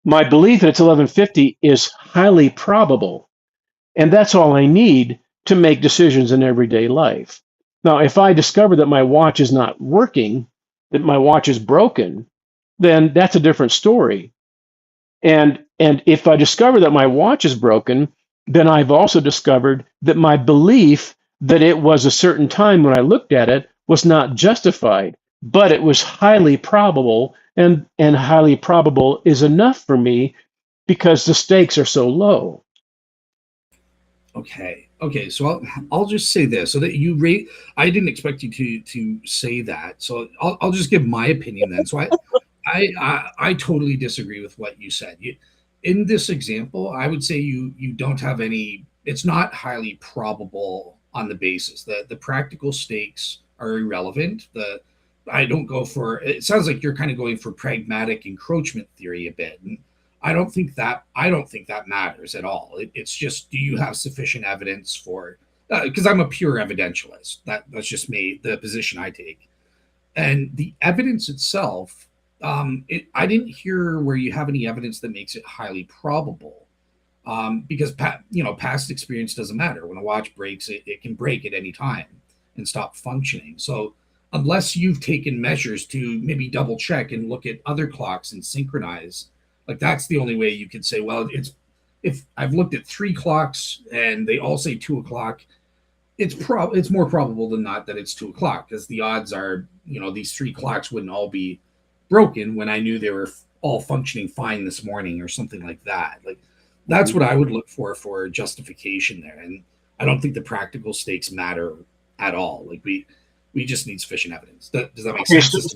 My belief that it's 11:50 is highly probable, and that's all I need to make decisions in everyday life. Now, if I discover that my watch is not working, that my watch is broken, then that's a different story. And if I discover that my watch is broken, then I've also discovered that my belief that it was a certain time when I looked at it was not justified, but it was highly probable, and highly probable is enough for me because the stakes are so low. okay, so I'll just say this so that you rate. I didn't expect you to say that, so I'll just give my opinion then. So I totally disagree with what you said. In this example, I would say you don't have any. It's not highly probable on the basis that the practical stakes are irrelevant. The I don't go for. It sounds like you're kind of going for pragmatic encroachment theory a bit, and I don't think that matters at all. It's just, do you have sufficient evidence for? Because I'm a pure evidentialist. That's just me, the position I take, and the evidence itself. I didn't hear where you have any evidence that makes it highly probable, because past experience doesn't matter. When a watch breaks, it can break at any time and stop functioning. So unless you've taken measures to maybe double check and look at other clocks and synchronize, like that's the only way you could say, well, it's if I've looked at three clocks and they all say 2 o'clock, it's more probable than not that it's 2 o'clock, because the odds are, these three clocks wouldn't all be broken when I knew they were all functioning fine this morning or something like that. Like that's what I would look for justification there. And I don't think the practical stakes matter at all. Like we just need sufficient evidence. Does that make Okay, sense?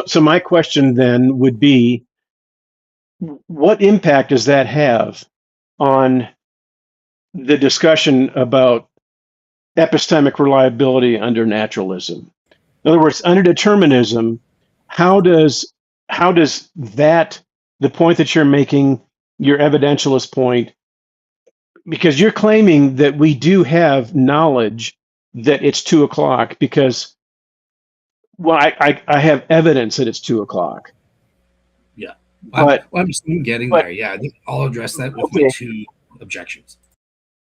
so my question then would be, what impact does that have on the discussion about epistemic reliability under naturalism? In other words, under determinism, how does that, the point that you're making, your evidentialist point, because you're claiming that we do have knowledge that it's 2 o'clock because, well, I have evidence that it's 2 o'clock. Yeah. But I'm just getting but there. Yeah, I think I'll address that with my okay, two objections.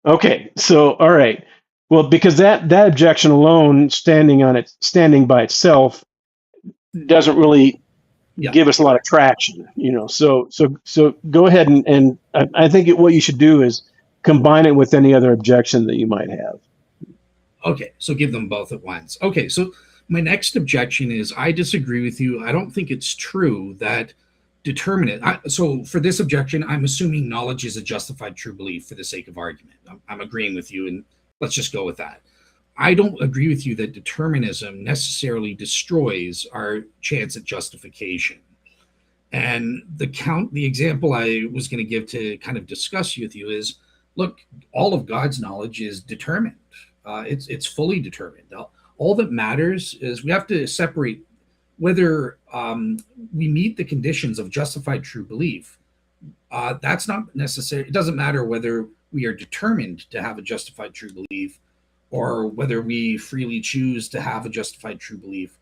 okay, so all right, well, because that objection alone, standing by itself, doesn't really Yeah. give us a lot of traction, So go ahead, and I think what you should do is combine it with any other objection that you might have. Okay, so give them both at once. Okay, so my next objection is, I disagree with you. I don't think it's true that determinate. So for this objection, I'm assuming knowledge is a justified true belief for the sake of argument. I'm agreeing with you, and let's just go with that. I don't agree with you that determinism necessarily destroys our chance at justification. And the example I was going to give to kind of discuss with you is, look, all of God's knowledge is determined. It's fully determined. All that matters is we have to separate whether we meet the conditions of justified true belief. That's not necessary. It doesn't matter whether we are determined to have a justified true belief or whether we freely choose to have a justified true belief.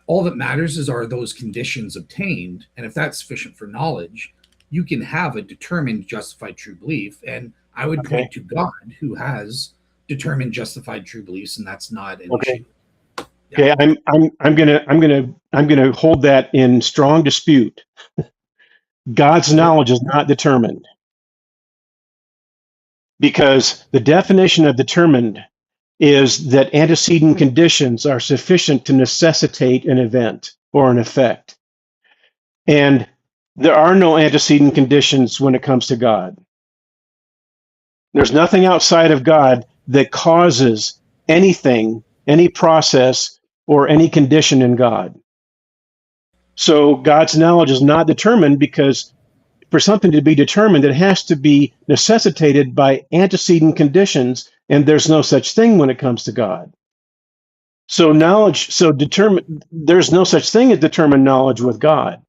All that matters is, are those conditions obtained? And if that's sufficient for knowledge, you can have a determined justified true belief. And I would point to God, who has determined justified true beliefs, and that's not an issue. Yeah. Okay, I'm gonna hold that in strong dispute. God's knowledge is not determined, because the definition of determined is that antecedent conditions are sufficient to necessitate an event or an effect. And there are no antecedent conditions when it comes to God. There's nothing outside of God that causes anything, any process, or any condition in God. So God's knowledge is not determined, because for something to be determined, it has to be necessitated by antecedent conditions, and there's no such thing when it comes to God. So there's no such thing as determined knowledge with God,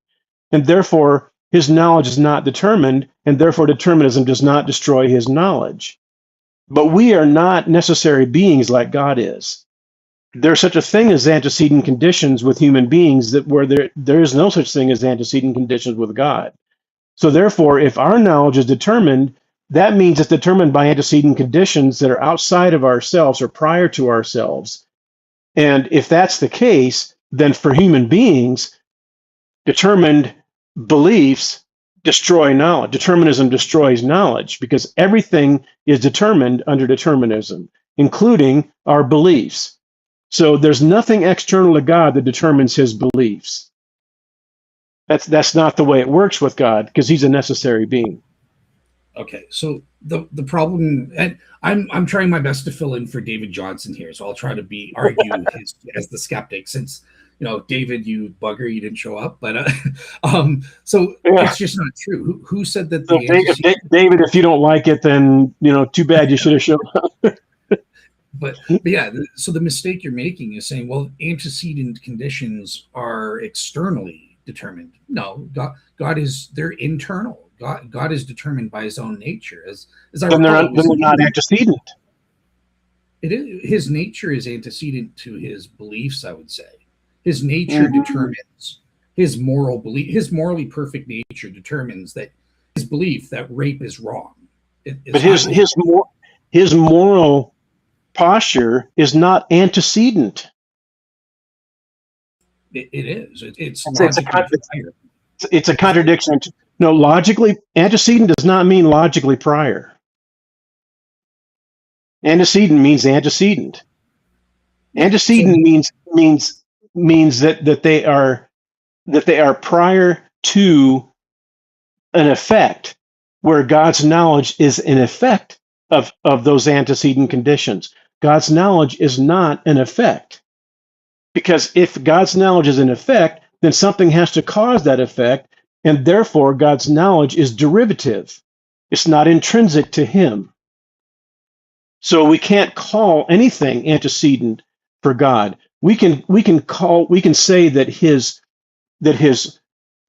and therefore his knowledge is not determined, and therefore determinism does not destroy his knowledge. But we are not necessary beings like God is. There's such a thing as antecedent conditions with human beings, that where there is no such thing as antecedent conditions with God. So therefore, if our knowledge is determined, that means it's determined by antecedent conditions that are outside of ourselves or prior to ourselves. And if that's the case, then for human beings, determined beliefs destroy knowledge. Determinism destroys knowledge, because everything is determined under determinism, including our beliefs. So there's nothing external to God that determines his beliefs. That's not the way it works with God, because he's a necessary being. Okay, so the problem, and I'm trying my best to fill in for David Johnson here, so I'll try to argue as the skeptic, since David, you bugger, you didn't show up, but so it's just not true. Who said that? So David, if you don't like it, then too bad, you should have shown up. But yeah, so the mistake you're making is saying, well, antecedent conditions are externally determined. No, God is, they're internal. God is determined by his own nature. As I then they're not antecedent. It is, his nature is antecedent to his beliefs, I would say. His nature determines his moral belief. His morally perfect nature determines that his belief that rape is wrong. But his moral posture is not antecedent. It is. It's a contradiction. No, logically, antecedent does not mean logically prior. Antecedent means antecedent. Antecedent means that they are prior to an effect, where God's knowledge is an effect of those antecedent conditions. God's knowledge is not an effect, because if God's knowledge is an effect, then something has to cause that effect, and therefore God's knowledge is derivative. It's not intrinsic to him. So we can't call anything antecedent for God. We can say that his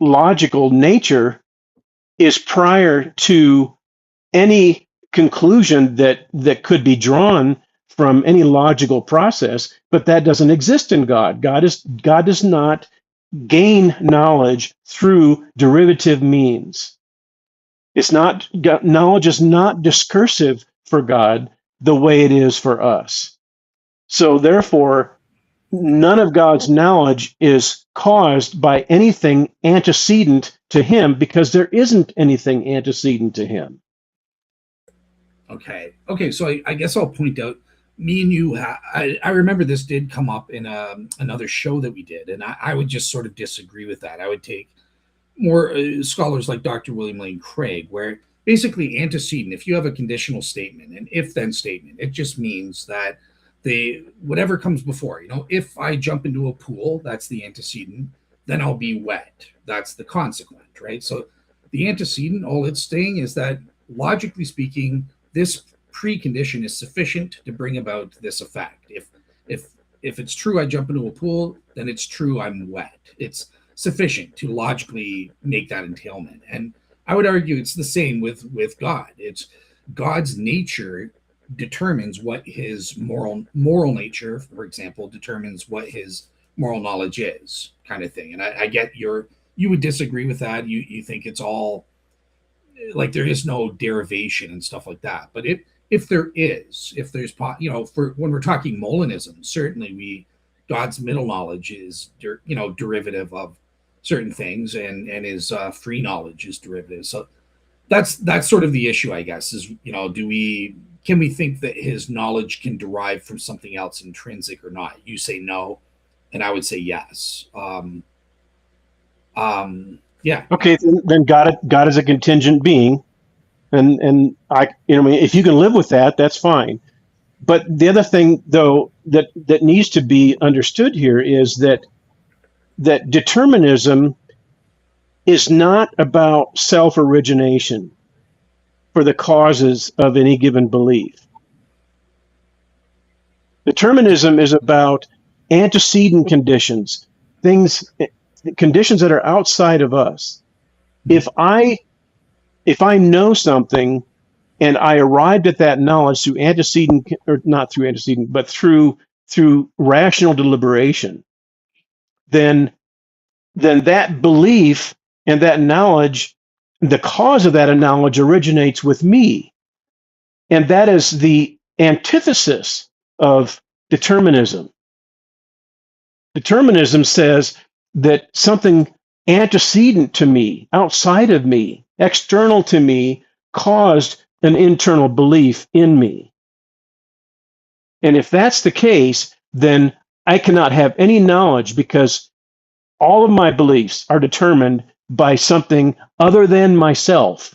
logical nature is prior to any conclusion that could be drawn from any logical process, but that doesn't exist in God. God does not gain knowledge through derivative means. Knowledge is not discursive for God the way it is for us. So therefore, none of God's knowledge is caused by anything antecedent to him, because there isn't anything antecedent to him. Okay. So I guess I'll point out, me and you, I remember this did come up in another show that we did, and I would just sort of disagree with that. I would take more scholars like Dr. William Lane Craig, where basically antecedent, if you have a conditional statement, an if then statement, it just means that the whatever comes before, if I jump into a pool, that's the antecedent, then I'll be wet. That's the consequent, right? So the antecedent, all it's saying is that logically speaking, this precondition is sufficient to bring about this effect. If if it's true I jump into a pool, then it's true I'm wet. It's sufficient to logically make that entailment. And I would argue it's the same with God. It's God's nature determines what his moral nature, for example, determines what his moral knowledge is, kind of thing. And I get you would disagree with that. You think it's all like there is no derivation and stuff like that. But if there is, if there's for when we're talking Molinism, certainly God's middle knowledge is derivative of certain things, and his free knowledge is derivative. So that's sort of the issue, I guess, is can we think that his knowledge can derive from something else intrinsic or not? You say no, and I would say yes. Yeah. Okay, then God is a contingent being, and if you can live with that, that's fine. But the other thing, though, that needs to be understood here is that determinism is not about self-origination for the causes of any given belief. Determinism is about antecedent conditions, conditions that are outside of us. If I know something and I arrived at that knowledge through antecedent, or not through antecedent, but through rational deliberation, then that belief and that knowledge, the cause of that knowledge originates with me. And that is the antithesis of determinism. Determinism says that something antecedent to me, outside of me, external to me, caused an internal belief in me. And if that's the case, then I cannot have any knowledge, because all of my beliefs are determined by something other than myself.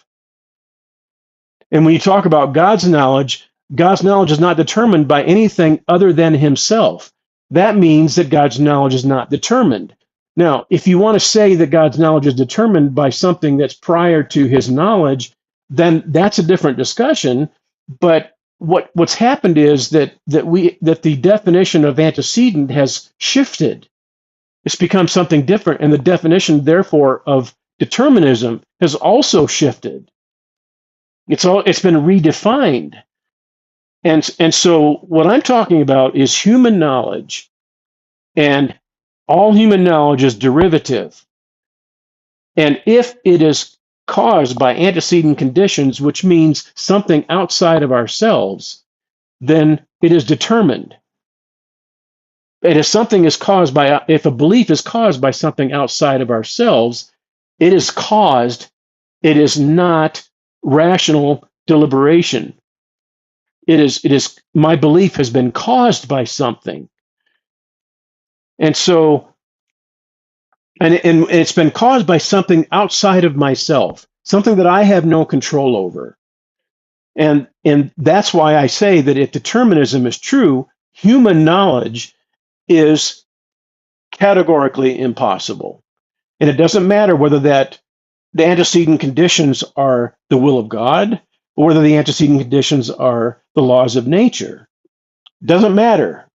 And when you talk about God's knowledge is not determined by anything other than himself. That means that God's knowledge is not determined. Now, if you want to say that God's knowledge is determined by something that's prior to his knowledge, then that's a different discussion. But what's happened is that the definition of antecedent has shifted. It's become something different, and the definition, therefore, of determinism has also shifted. It's been redefined. And so what I'm talking about is human knowledge, and all human knowledge is derivative. And if it is caused by antecedent conditions, which means something outside of ourselves, then it is determined. And if a belief is caused by something outside of ourselves, it is caused. It is not rational deliberation. It is my belief has been caused by something. And so, and it's been caused by something outside of myself, something that I have no control over. And that's why I say that if determinism is true, human knowledge is categorically impossible. And it doesn't matter whether the antecedent conditions are the will of God, or whether the antecedent conditions are the laws of nature. Doesn't matter.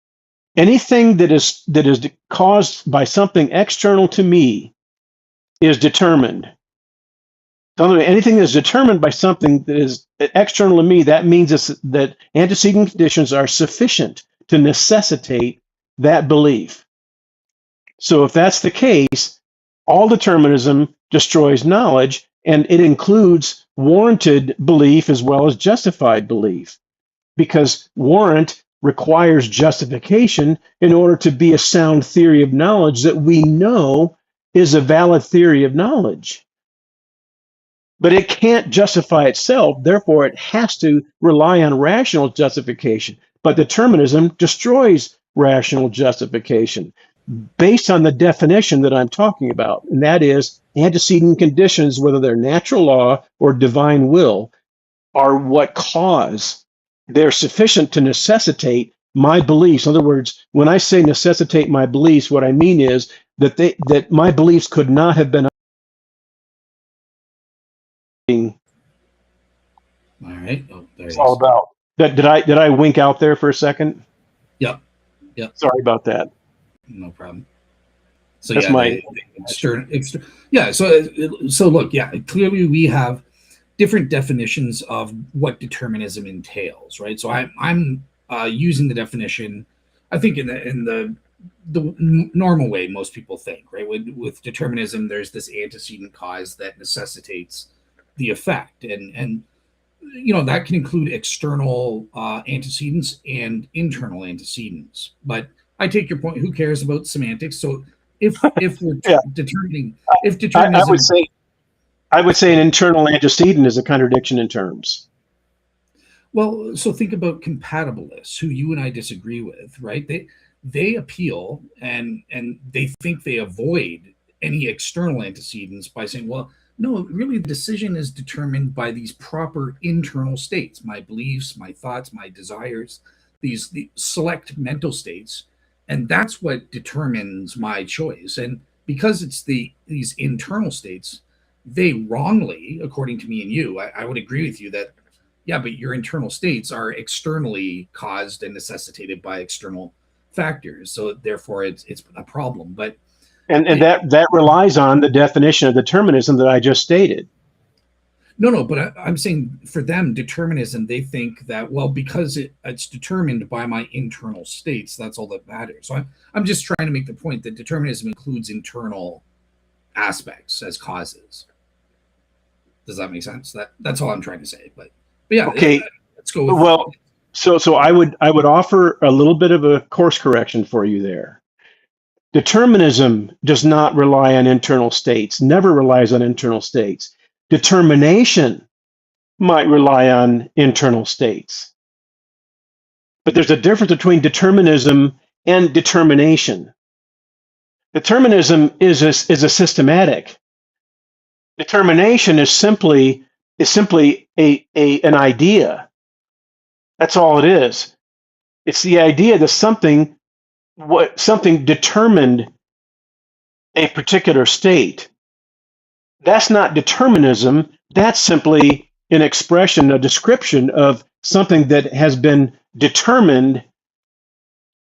Anything that is caused by something external to me is determined. Anything that is determined by something that is external to me, that means that antecedent conditions are sufficient to necessitate that belief. So if that's the case, all determinism destroys knowledge, and it includes warranted belief as well as justified belief, because warrant requires justification in order to be a sound theory of knowledge that we know is a valid theory of knowledge. But it can't justify itself, therefore it has to rely on rational justification. But determinism destroys rational justification. based on the definition that I'm talking about, and that is antecedent conditions, whether they're natural law or divine will, are what cause. They're sufficient to necessitate my beliefs. In other words, when I say necessitate my beliefs, what I mean is that my beliefs could not have been. All right. Oh, there It's he all is. about. Did I wink out there for a second? Yep. Yep. Sorry about that. No problem. So That's yeah, my. yeah. So look, yeah. Clearly, we have different definitions of what determinism entails, right? So I'm using the definition, I think in the normal way most people think, right? With determinism, there's this antecedent cause that necessitates the effect, and that can include external antecedents and internal antecedents. But I take your point. Who cares about semantics? So if we're Yeah. determining if I determinism, would say an internal antecedent is a contradiction in terms. well, so think about compatibilists who you and I disagree with, right? They appeal and they think they avoid any external antecedents by saying, well, no, really the decision is determined by these proper internal states, my beliefs, my thoughts, my desires, the select mental states, and that's what determines my choice. And because it's these internal states, they wrongly, according to me and you, I would agree with you that yeah, but your internal states are externally caused and necessitated by external factors. So therefore it's a problem. But And that relies on the definition of determinism that I just stated. no, but I'm saying for them, determinism, they think that, well, because it's determined by my internal states, that's all that matters. So I'm just trying to make the point that determinism includes internal aspects as causes. Does that make sense? That's all I'm trying to say. But yeah, Okay. let's go with. Well, so I would offer a little bit of a course correction for you there. Determinism does not rely on internal states, never relies on internal states. Determination might rely on internal states. But there's a difference between determinism and determination. Determinism is a systematic. Determination is simply an idea. That's all it is. It's the idea that something determined a particular state. That's not determinism. That's simply an expression, a description of something that has been determined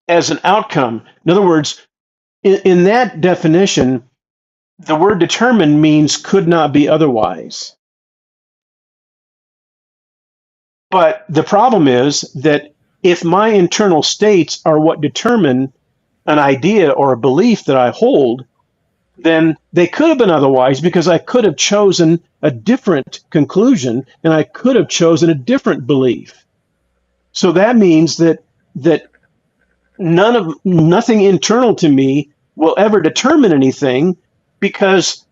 as an outcome. In other words, in that definition, the word determined means could not be otherwise. But the problem is that if my internal states are what determine an idea or a belief that I hold, then they could have been otherwise, because I could have chosen a different conclusion and I could have chosen a different belief. So that means that nothing internal to me will ever determine anything, because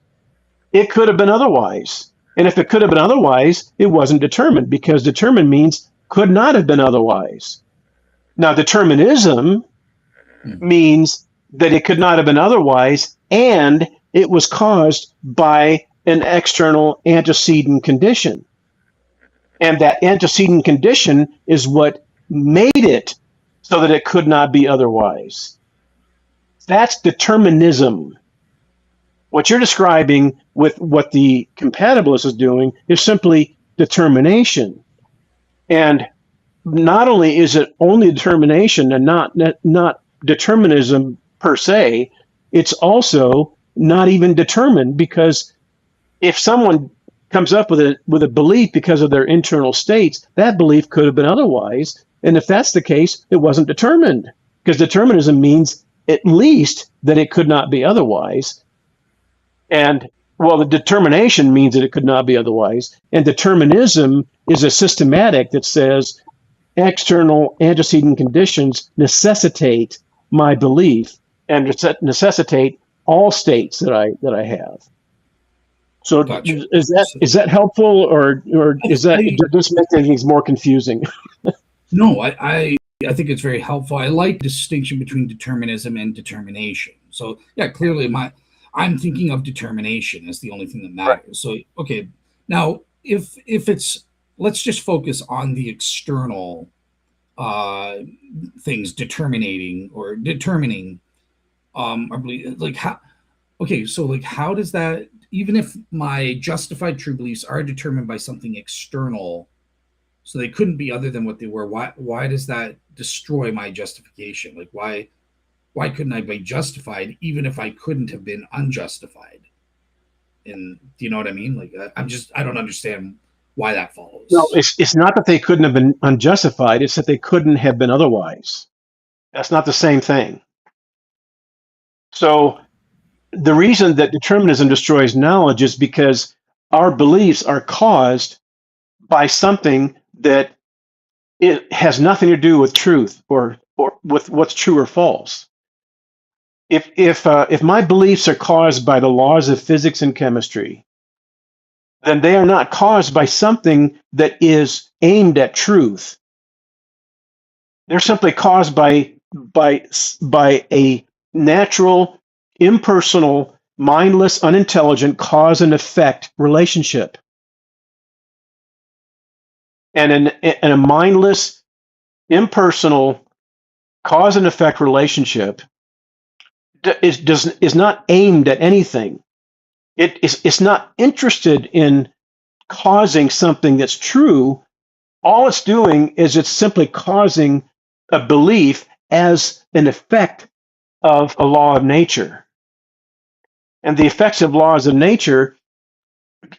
it could have been otherwise. And if it could have been otherwise, it wasn't determined, because determined means could not have been otherwise. Now, determinism means that it could not have been otherwise, and it was caused by an external antecedent condition. And that antecedent condition is what made it so that it could not be otherwise. That's determinism. What you're describing with what the compatibilist is doing is simply determination. And not only is it only determination and not determinism per se, it's also not even determined, because if someone comes up with a belief because of their internal states, that belief could have been otherwise. And if that's the case, it wasn't determined, because determinism means at least that it could not be otherwise. And well, the determination means that it could not be otherwise. And determinism is a systematic that says external antecedent conditions necessitate my belief and necessitate all states that I have. So Gotcha. is that helpful, or is that does this make things more confusing? No, I I think it's very helpful. I like the distinction between determinism and determination. So yeah, clearly I'm thinking of determination as the only thing that Right. matters. So okay, now if it's, let's just focus on the external uh things determining I believe, like how, okay, so like how does that, even if my justified true beliefs are determined by something external, so they couldn't be other than what they were, why does that destroy my justification? Like why couldn't I be justified even if I couldn't have been unjustified? And do you know what I mean? Like I don't understand why that No, follows. it's not that they couldn't have been unjustified. It's that they couldn't have been otherwise. That's not the same thing. So the reason that determinism destroys knowledge is because our beliefs are caused by something that it has nothing to do with truth or with what's true or false. If my beliefs are caused by the laws of physics and chemistry, then they are not caused by something that is aimed at truth. They're simply caused by a natural, impersonal, mindless, unintelligent cause and effect relationship. And in a mindless, impersonal cause and effect relationship is not aimed at anything. It's not interested in causing something that's true. All it's doing is it's simply causing a belief as an effect of a law of nature. And the effects of laws of nature,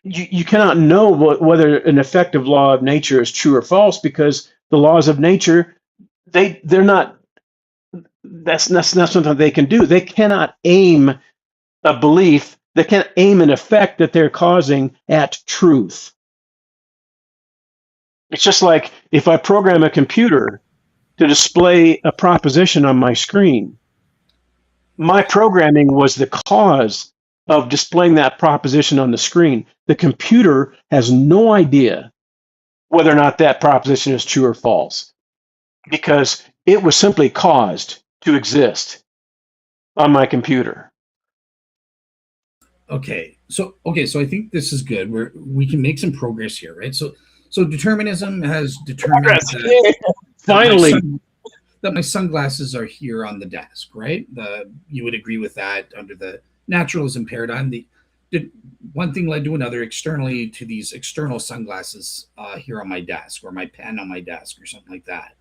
you cannot know whether an effective law of nature is true or false, because the laws of nature, they're not, that's not something they can do. They cannot aim a belief, they can't aim an effect that they're causing at truth. It's just like if I program a computer to display a proposition on my screen, my programming was the cause of displaying that proposition on the screen. The computer has no idea whether or not that proposition is true or false, because it was simply caused to exist on my computer. So I think this is good. We can make some progress here, right? So determinism has determined that my Finally. sunglasses are here on the desk, right? You would agree with that under the naturalism paradigm. One thing led to another externally to these external sunglasses here on my desk, or my pen on my desk, or something like that.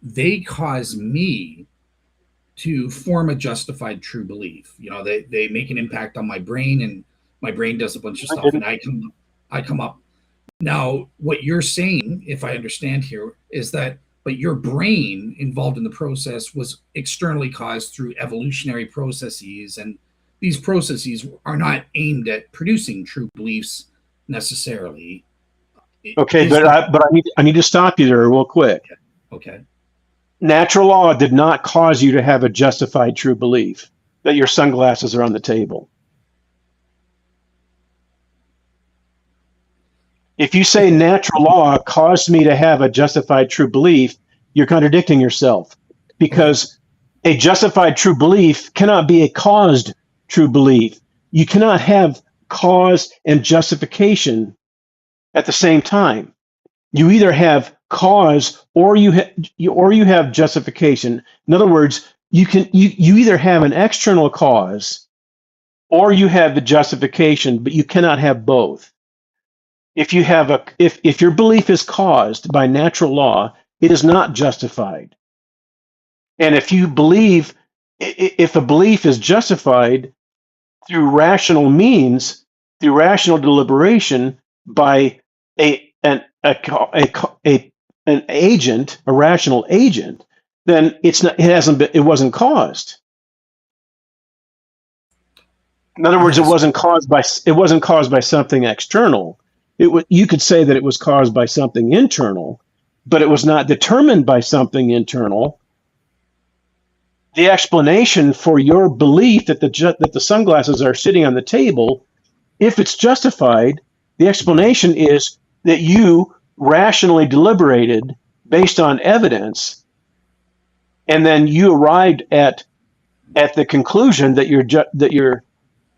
They cause me to form a justified true belief. You know, they make an impact on my brain, and my brain does a bunch of I stuff, and didn't. I come up. Now, what you're saying, if I understand here, is that but your brain involved in the process was externally caused through evolutionary processes, and these processes are not aimed at producing true beliefs necessarily. Okay, Is but the I need to stop you there real quick. okay? Okay. Natural law did not cause you to have a justified true belief that your sunglasses are on the table. If you say natural law caused me to have a justified true belief, you're contradicting yourself, Okay. because a justified true belief cannot be a caused true belief. You cannot have cause and justification at the same time. You either have cause or you have justification. In other words, you either have an external cause or you have the justification, but you cannot have both. If your belief is caused by natural law, it is not justified. And if a belief is justified through rational means, through rational deliberation by a an a an agent, a rational agent, then it wasn't caused. In other words, Yes. it wasn't caused by something external. You could say that it was caused by something internal, but it was not determined by something internal. The explanation for your belief that the sunglasses are sitting on the table, if it's justified, the explanation is that you rationally deliberated based on evidence and then you arrived at the conclusion that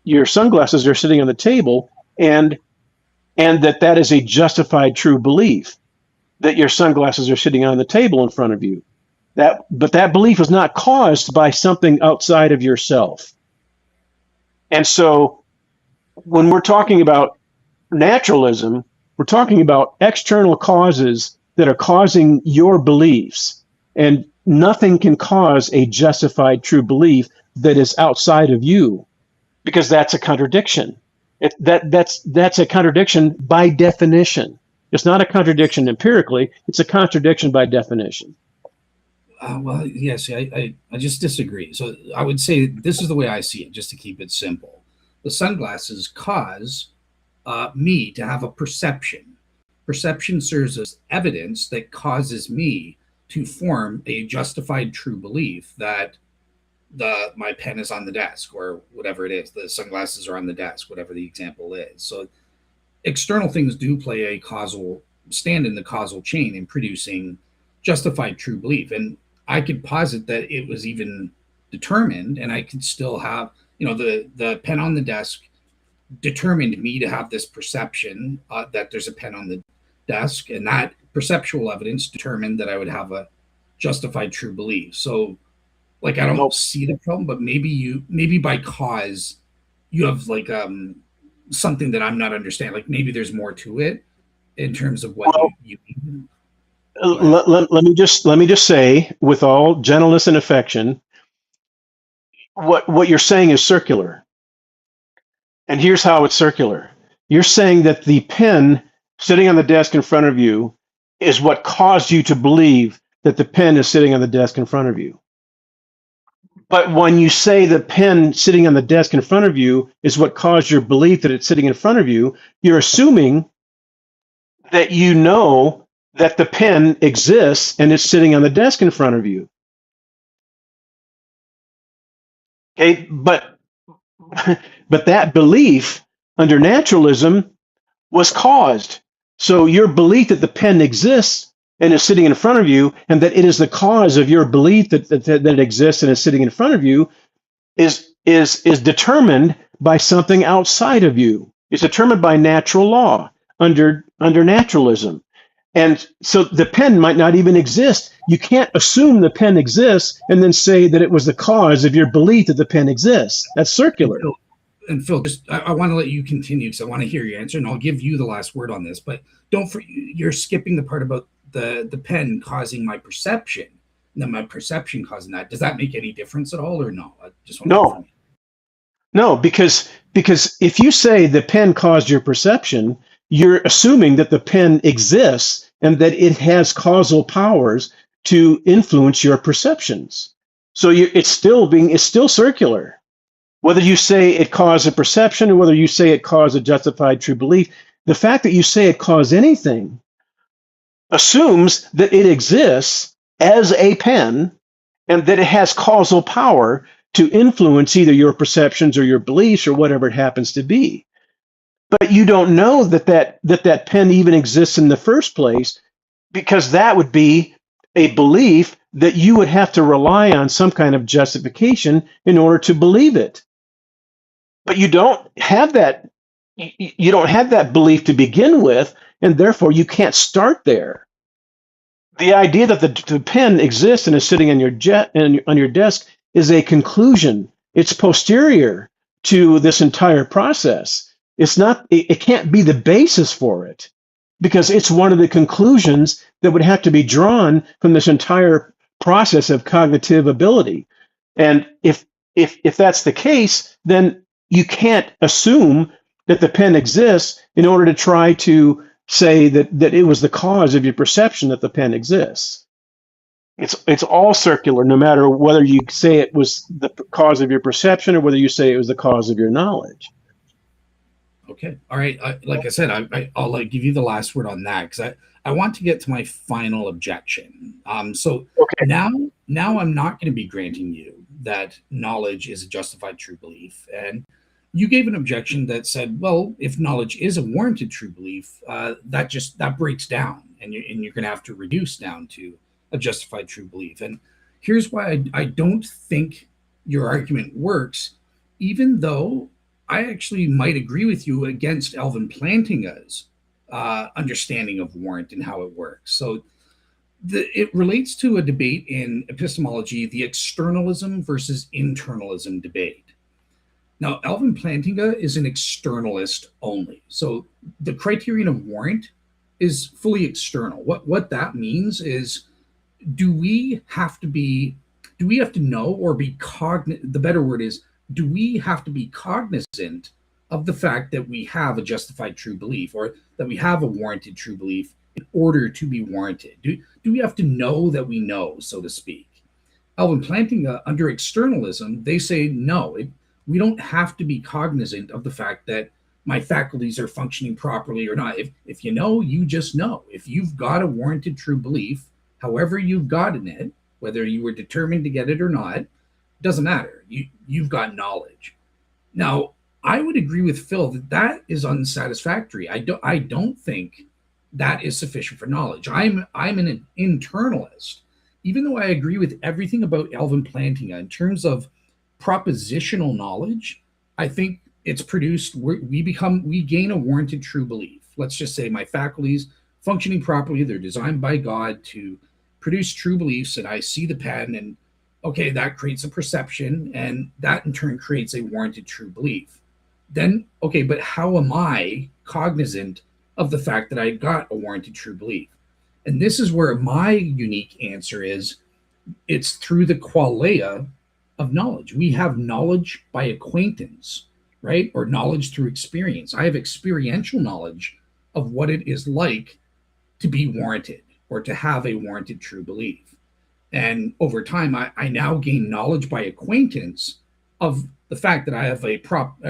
your sunglasses are sitting on the table, and that is a justified true belief that your sunglasses are sitting on the table in front of you. But that belief is not caused by something outside of yourself. And so when we're talking about naturalism, we're talking about external causes that are causing your beliefs. And nothing can cause a justified true belief that is outside of you, because that's a contradiction. That's a contradiction by definition. It's not a contradiction empirically, it's a contradiction by definition. Well, yes, I just disagree. So I would say this is the way I see it, just to keep it simple. The sunglasses cause me to have a perception. Perception serves as evidence that causes me to form a justified true belief that my pen is on the desk, or whatever it is. The sunglasses are on the desk, whatever the example is. So external things do stand in the causal chain in producing justified true belief. And I could posit that it was even determined, and I could still have, the pen on the desk determined me to have this perception that there's a pen on the desk, and that perceptual evidence determined that I would have a justified true belief. So, like, I don't see the problem, but maybe by cause you have like something that I'm not understanding. Like, maybe there's more to it in terms of what you mean. Let me just say, with all gentleness and affection, what you're saying is circular. And here's how it's circular. You're saying that the pen sitting on the desk in front of you is what caused you to believe that the pen is sitting on the desk in front of you. But when you say the pen sitting on the desk in front of you is what caused your belief that it's sitting in front of you, you're assuming that you know that the pen exists and it's sitting on the desk in front of you. Okay, but that belief under naturalism was caused. So your belief that the pen exists and is sitting in front of you, and that it is the cause of your belief that it exists and is sitting in front of you, is determined by something outside of you. It's determined by natural law under naturalism. And so the pen might not even exist. You can't assume the pen exists and then say that it was the cause of your belief that the pen exists. That's circular. And Phil, I want to let you continue because I want to hear your answer, and I'll give you the last word on this. But you're skipping the part about the pen causing my perception, and then my perception causing that. Does that make any difference at all, or no? I just want No, because if you say the pen caused your perception, you're assuming that the pen exists and that it has causal powers to influence your perceptions. So it's still circular. Whether you say it caused a perception or whether you say it caused a justified true belief, the fact that you say it caused anything assumes that it exists as a pen and that it has causal power to influence either your perceptions or your beliefs or whatever it happens to be. But you don't know that pen even exists in the first place, because that would be a belief that you would have to rely on some kind of justification in order to believe it. But you don't have that. You don't have that belief to begin with, and therefore you can't start there. The idea that the pen exists and is sitting on your desk is a conclusion. It's posterior to this entire process. It's not. It can't be the basis for it, because it's one of the conclusions that would have to be drawn from this entire process of cognitive ability. And if that's the case, then you can't assume that the pen exists in order to try to say that it was the cause of your perception that the pen exists. It's all circular, no matter whether you say it was the cause of your perception or whether you say it was the cause of your knowledge. Okay. All right. Like I said, I'll give you the last word on that, because I want to get to my final objection. So okay. Now I'm not going to be granting you that knowledge is a justified true belief. And you gave an objection that said, well, if knowledge is a warranted true belief, that breaks down, and you're going to have to reduce down to a justified true belief. And here's why I don't think your argument works, even though I actually might agree with you against Alvin Plantinga's understanding of warrant and how it works. So it relates to a debate in epistemology, the externalism versus internalism debate. Now, Alvin Plantinga is an externalist only. So the criterion of warrant is fully external. What that means is, do we have to know or be cognizant? The better word is, do we have to be cognizant of the fact that we have a justified true belief, or that we have a warranted true belief in order to be warranted? Do we have to know that we know, so to speak? Alvin Plantinga, under externalism, they say no, we don't have to be cognizant of the fact that my faculties are functioning properly or not. If you know, you just know. If you've got a warranted true belief, however you've gotten it, whether you were determined to get it or not, doesn't matter. You've got knowledge. Now, I would agree with Phil that is unsatisfactory. I don't think that is sufficient for knowledge. I'm an internalist, even though I agree with everything about Alvin Plantinga in terms of propositional knowledge. I think it's produced. We gain a warranted true belief. Let's just say my faculties functioning properly. They're designed by God to produce true beliefs, and I see the pen, and okay, that creates a perception, and that in turn creates a warranted true belief. Then, okay, but how am I cognizant of the fact that I got a warranted true belief? And this is where my unique answer is, it's through the qualia of knowledge. We have knowledge by acquaintance, right? Or knowledge through experience. I have experiential knowledge of what it is like to be warranted or to have a warranted true belief. And over time, I now gain knowledge by acquaintance of the fact that I have a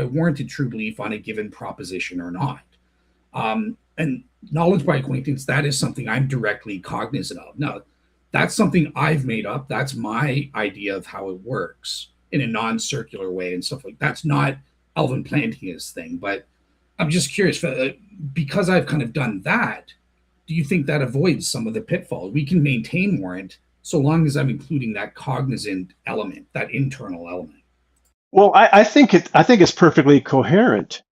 warranted true belief on a given proposition or not. And knowledge by acquaintance, that is something I'm directly cognizant of. Now, that's something I've made up. That's my idea of how it works in a non-circular way and stuff like that. That's not Alvin Plantinga's thing. But I'm just curious, because I've kind of done that, do you think that avoids some of the pitfalls? We can maintain warrant so long as I'm including that cognizant element, that internal element. Well, I think it's perfectly coherent,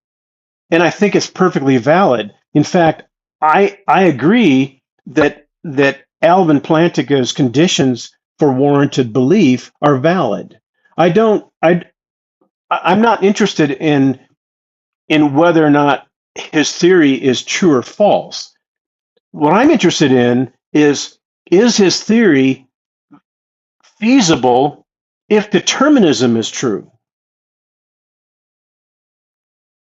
and I think it's perfectly valid. In fact, I agree that Alvin Plantinga's conditions for warranted belief are valid. I'm not interested in whether or not his theory is true or false. What I'm interested in is his theory feasible if determinism is true?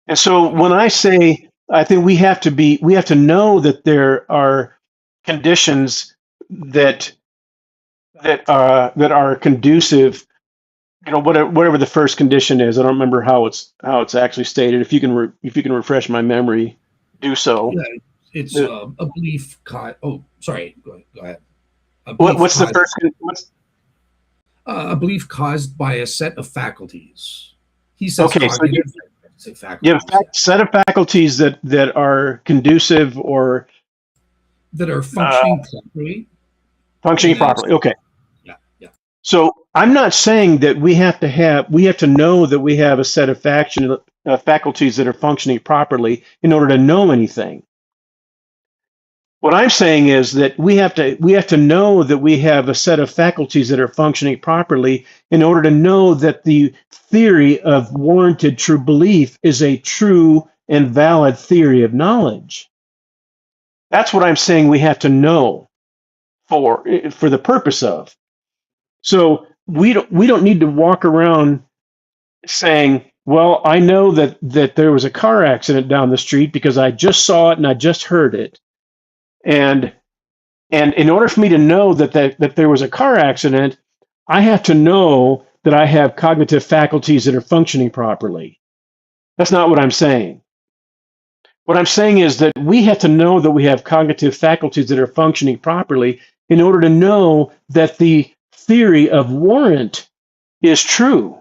And so when I say, I think we have to know that there are conditions that are conducive, whatever the first condition is. I don't remember how it's actually stated. If you can refresh my memory, do so. Yeah, it's a belief. Oh, sorry. Go ahead. What's the first? A belief caused by a set of faculties. He says okay, so you have a set of faculties that are conducive or that are functioning properly. Functioning properly. Okay. Yeah. So I'm not saying that we have to know that we have a set of faculties that are functioning properly in order to know anything. What I'm saying is that we have to know that we have a set of faculties that are functioning properly in order to know that the theory of warranted true belief is a true and valid theory of knowledge. That's what I'm saying we have to know for the purpose of. So we don't need to walk around saying, well, I know that there was a car accident down the street because I just saw it and I just heard it. And in order for me to know that there was a car accident, I have to know that I have cognitive faculties that are functioning properly. That's not what I'm saying. What I'm saying is that we have to know that we have cognitive faculties that are functioning properly in order to know that the theory of warrant is true.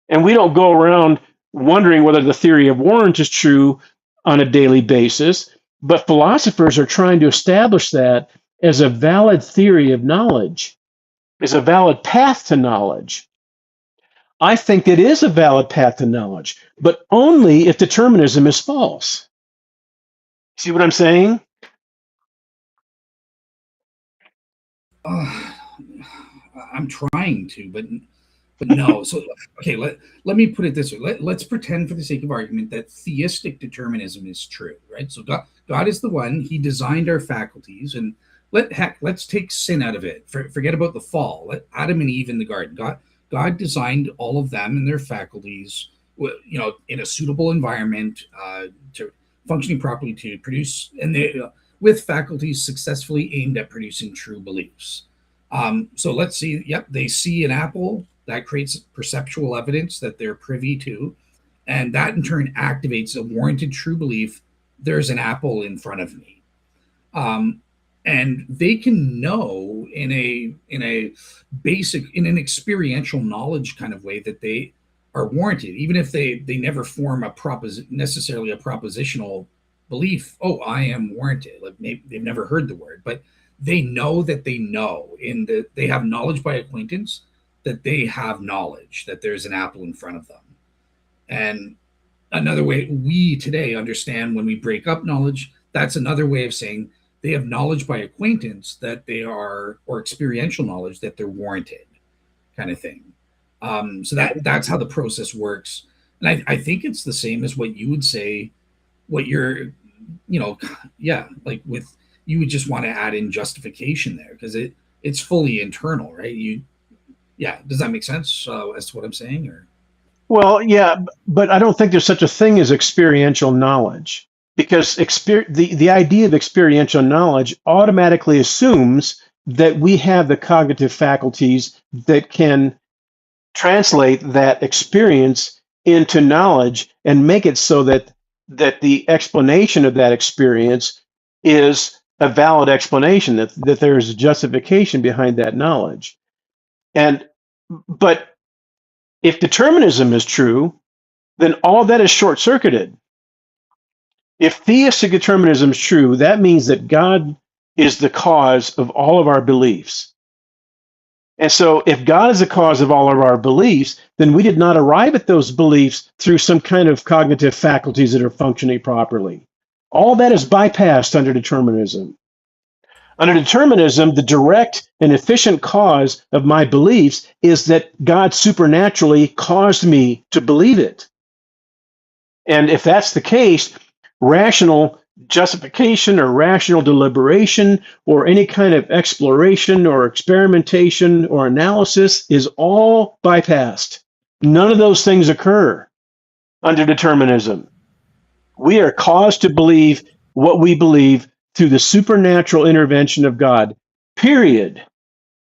And we don't go around wondering whether the theory of warrant is true on a daily basis, but philosophers are trying to establish that, as a valid theory of knowledge, as a valid path to knowledge. I think it is a valid path to knowledge, but only if determinism is false. See what I'm saying? I'm trying to, but no. So okay, let me put it this way. Let's pretend for the sake of argument that theistic determinism is true, right? So God is the one. He designed our faculties, and let's take sin out of it. Forget about the fall. Let Adam and Eve in the garden. God designed all of them and their faculties, in a suitable environment to functioning properly to produce, and they with faculties successfully aimed at producing true beliefs. So let's see. Yep, they see an apple that creates perceptual evidence that they're privy to, and that in turn activates a warranted true belief. There's an apple in front of me. And they can know in an experiential knowledge kind of way that they are warranted, even if they never form necessarily a propositional belief. Oh, I am warranted. Like maybe they've never heard the word, but they know that they know they have knowledge by acquaintance, that they have knowledge that there's an apple in front of them. And another way we today understand when we break up knowledge, that's another way of saying they have knowledge by acquaintance that they are, or experiential knowledge that they're warranted, kind of thing. So that's how the process works. And I think it's the same as what you would say, what you're, like with, you would just want to add in justification there because it's fully internal, right? Does that make sense as to what I'm saying? Or Well, yeah, but I don't think there's such a thing as experiential knowledge because the idea of experiential knowledge automatically assumes that we have the cognitive faculties that can translate that experience into knowledge and make it so that the explanation of that experience is a valid explanation, that there's a justification behind that knowledge. But if determinism is true, then all that is short-circuited. If theistic determinism is true, that means that God is the cause of all of our beliefs. And so if God is the cause of all of our beliefs, then we did not arrive at those beliefs through some kind of cognitive faculties that are functioning properly. All that is bypassed under determinism. Under determinism, the direct and efficient cause of my beliefs is that God supernaturally caused me to believe it. And if that's the case, rational justification or rational deliberation or any kind of exploration or experimentation or analysis is all bypassed. None of those things occur under determinism. We are caused to believe what we believe through the supernatural intervention of God, period.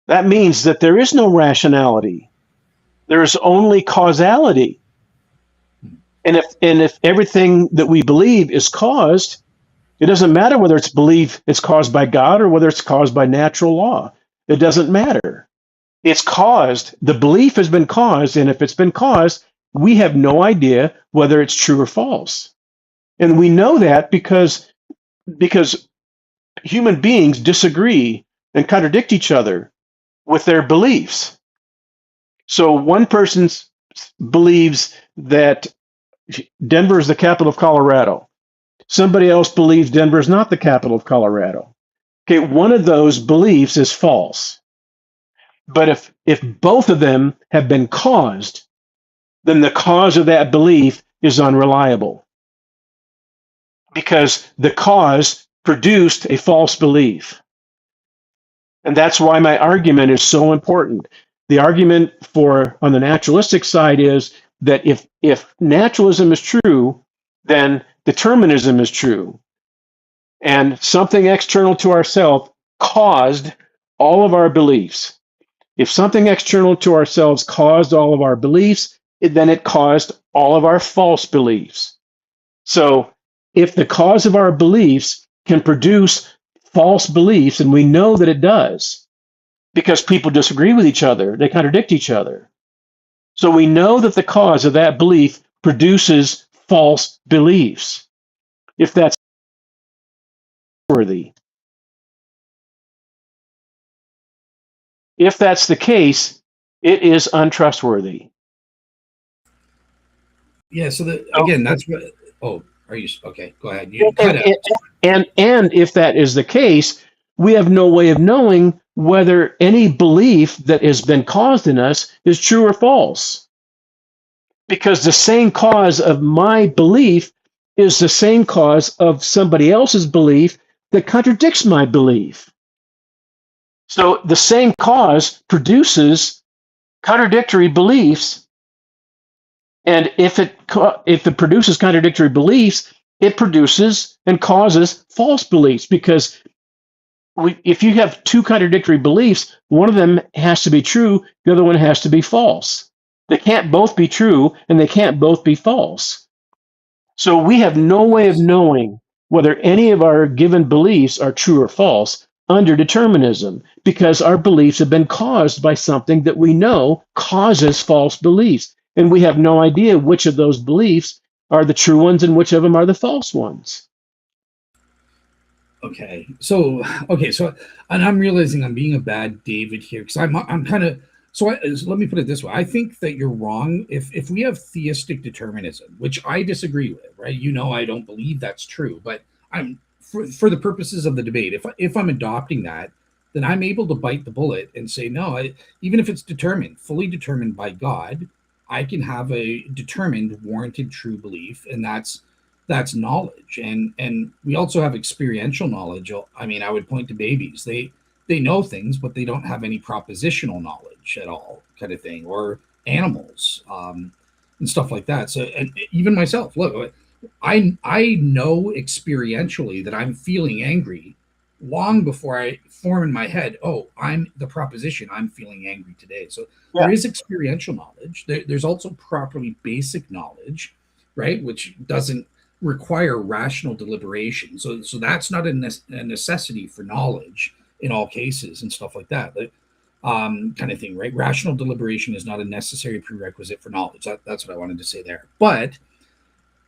That means that there is no rationality. There is only causality. And if everything that we believe is caused, it doesn't matter whether it's believed it's caused by God or whether it's caused by natural law. It doesn't matter. It's caused. The belief has been caused, and if it's been caused, we have no idea whether it's true or false. And we know that because human beings disagree and contradict each other with their beliefs. So one person believes that Denver is the capital of Colorado. Somebody else believes Denver is not the capital of Colorado. Okay, one of those beliefs is false. But if both of them have been caused, then the cause of that belief is unreliable because the cause produced a false belief. And that's why my argument is so important. The argument on the naturalistic side is that if naturalism is true, then determinism is true. And something external to ourselves caused all of our beliefs. If something external to ourselves caused all of our beliefs, then it caused all of our false beliefs. So if the cause of our beliefs can produce false beliefs, and we know that it does, because people disagree with each other, they contradict each other. So we know that the cause of that belief produces false beliefs. If that's worthy. if that's the case, it is untrustworthy. Yeah. So Oh, again, that's what. Oh, are you okay? Go ahead. You and, cut out. and if that is the case, we have no way of knowing whether any belief that has been caused in us is true or false. Because the same cause of my belief is the same cause of somebody else's belief that contradicts my belief. So the same cause produces contradictory beliefs, and if it produces contradictory beliefs, it produces and causes false beliefs. Because if you have two contradictory beliefs, one of them has to be true, the other one has to be false. They can't both be true, and they can't both be false. So we have no way of knowing whether any of our given beliefs are true or false under determinism, because our beliefs have been caused by something that we know causes false beliefs. And we have no idea which of those beliefs are the true ones and which of them are the false ones. So and I'm realizing I'm being a bad David here because I'm kind of so let me put it this way. I think that you're wrong if we have theistic determinism, which I disagree with, right? I don't believe that's true, but I'm for the purposes of the debate, if I'm adopting that, then I'm able to bite the bullet and say no, even if it's fully determined by God, I can have a determined warranted true belief, and that's knowledge. And we also have experiential knowledge. I mean, I would point to babies. They know things, but they don't have any propositional knowledge at all, kind of thing, or animals, and stuff like that. So, and even myself, look, I know experientially that I'm feeling angry long before I form in my head, oh, I'm the proposition, I'm feeling angry today. So Yeah. there is experiential knowledge. There's also properly basic knowledge, right, which doesn't require rational deliberation. So that's not a necessity for knowledge in all cases and stuff like that. Kind of thing, right? Rational deliberation is not a necessary prerequisite for knowledge. That's what I wanted to say there. But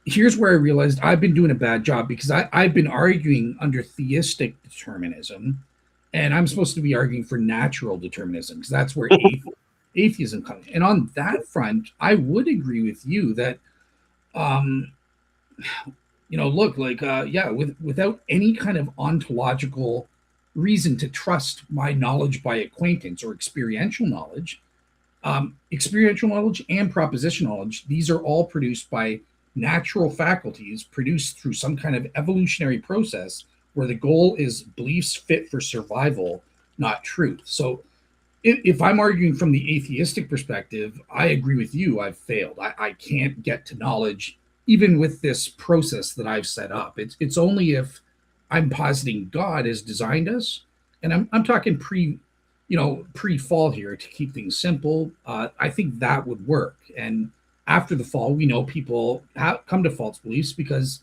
here's where I realized I've been doing a bad job because I've been arguing under theistic determinism, and I'm supposed to be arguing for natural determinism because that's where atheism comes. And on that front, I would agree with you that, look, like, without any kind of ontological reason to trust my knowledge by acquaintance or experiential knowledge and propositional knowledge, these are all produced by natural faculties produced through some kind of evolutionary process where the goal is beliefs fit for survival, not truth. So if I'm arguing from the atheistic perspective, I agree with you. I've failed. I can't get to knowledge even with this process that I've set up. It's only if I'm positing God has designed us, and I'm talking pre-fall here to keep things simple. I think that would work. And after the fall, we know people come to false beliefs because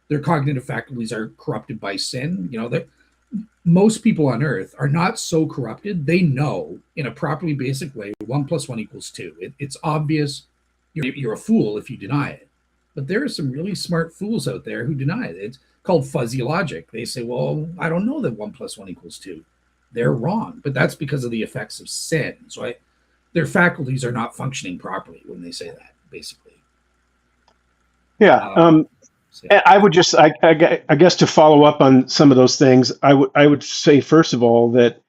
their cognitive faculties are corrupted by sin. Most people on earth are not so corrupted. They know in a properly basic way, 1 + 1 = 2. It's obvious. You're a fool if you deny it. But there are some really smart fools out there who deny it. It's called fuzzy logic. They say, well, I don't know that 1 + 1 = 2. They're wrong, but that's because of the effects of sin. So their faculties are not functioning properly when they say that, basically. Yeah. I would just, I guess, to follow up on some of those things, I would say first of all that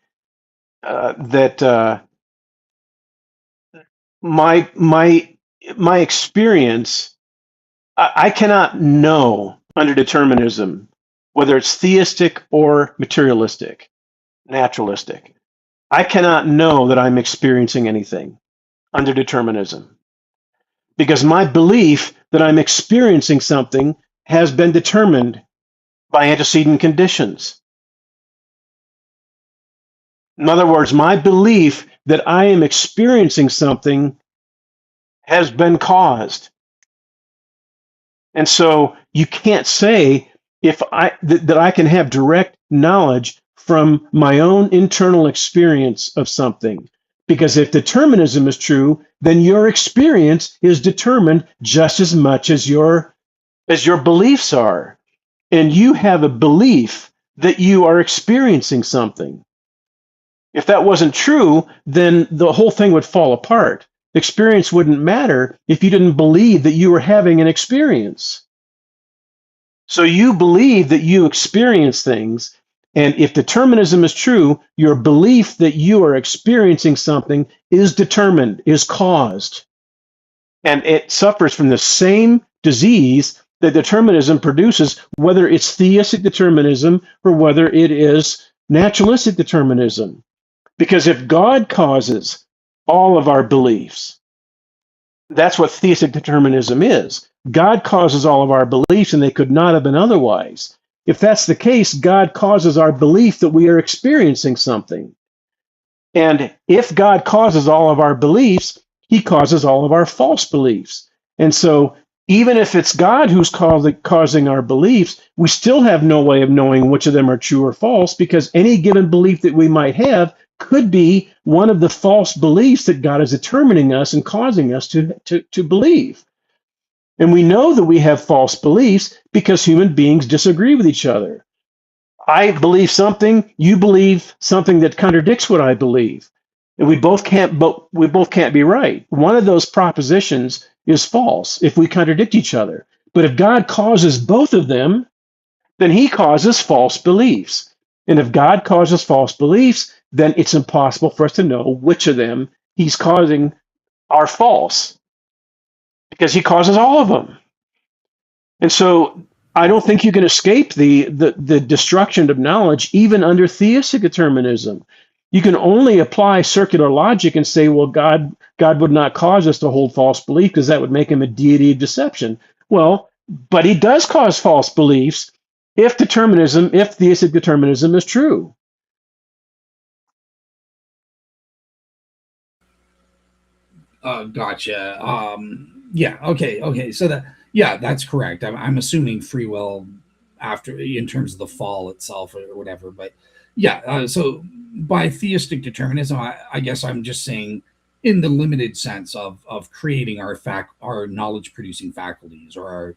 my experience, I cannot know under determinism whether it's theistic or materialistic, naturalistic. I cannot know that I'm experiencing anything under determinism because my belief that I'm experiencing something has been determined by antecedent conditions. In other words, my belief that I am experiencing something has been caused. And so you can't say that I can have direct knowledge from my own internal experience of something. Because if determinism is true, then your experience is determined just as much as your beliefs are. And you have a belief that you are experiencing something. If that wasn't true, then the whole thing would fall apart. Experience wouldn't matter if you didn't believe that you were having an experience. So you believe that you experience things, and if determinism is true, your belief that you are experiencing something is determined, is caused. And it suffers from the same disease that determinism produces, whether it's theistic determinism or whether it is naturalistic determinism. Because if God causes all of our beliefs, that's what theistic determinism is. God causes all of our beliefs, and they could not have been otherwise. If that's the case, God causes our belief that we are experiencing something. And if God causes all of our beliefs, he causes all of our false beliefs. And so even if it's God who's causing our beliefs, we still have no way of knowing which of them are true or false, because any given belief that we might have could be one of the false beliefs that God is determining us and causing us to believe. And we know that we have false beliefs because human beings disagree with each other. I believe something, you believe something that contradicts what I believe. And we both can't be right. One of those propositions is false if we contradict each other. But if God causes both of them, then he causes false beliefs. And if God causes false beliefs, then it's impossible for us to know which of them he's causing are false, because he causes all of them. And so I don't think you can escape the destruction of knowledge, even under theistic determinism. You can only apply circular logic and say, well, God would not cause us to hold false belief because that would make him a deity of deception. Well, but he does cause false beliefs if theistic determinism is true. Gotcha. Yeah. Okay. So that's correct. I'm assuming free will after, in terms of the fall itself or whatever. But yeah. So by theistic determinism, I guess I'm just saying, in the limited sense of creating our knowledge producing faculties, or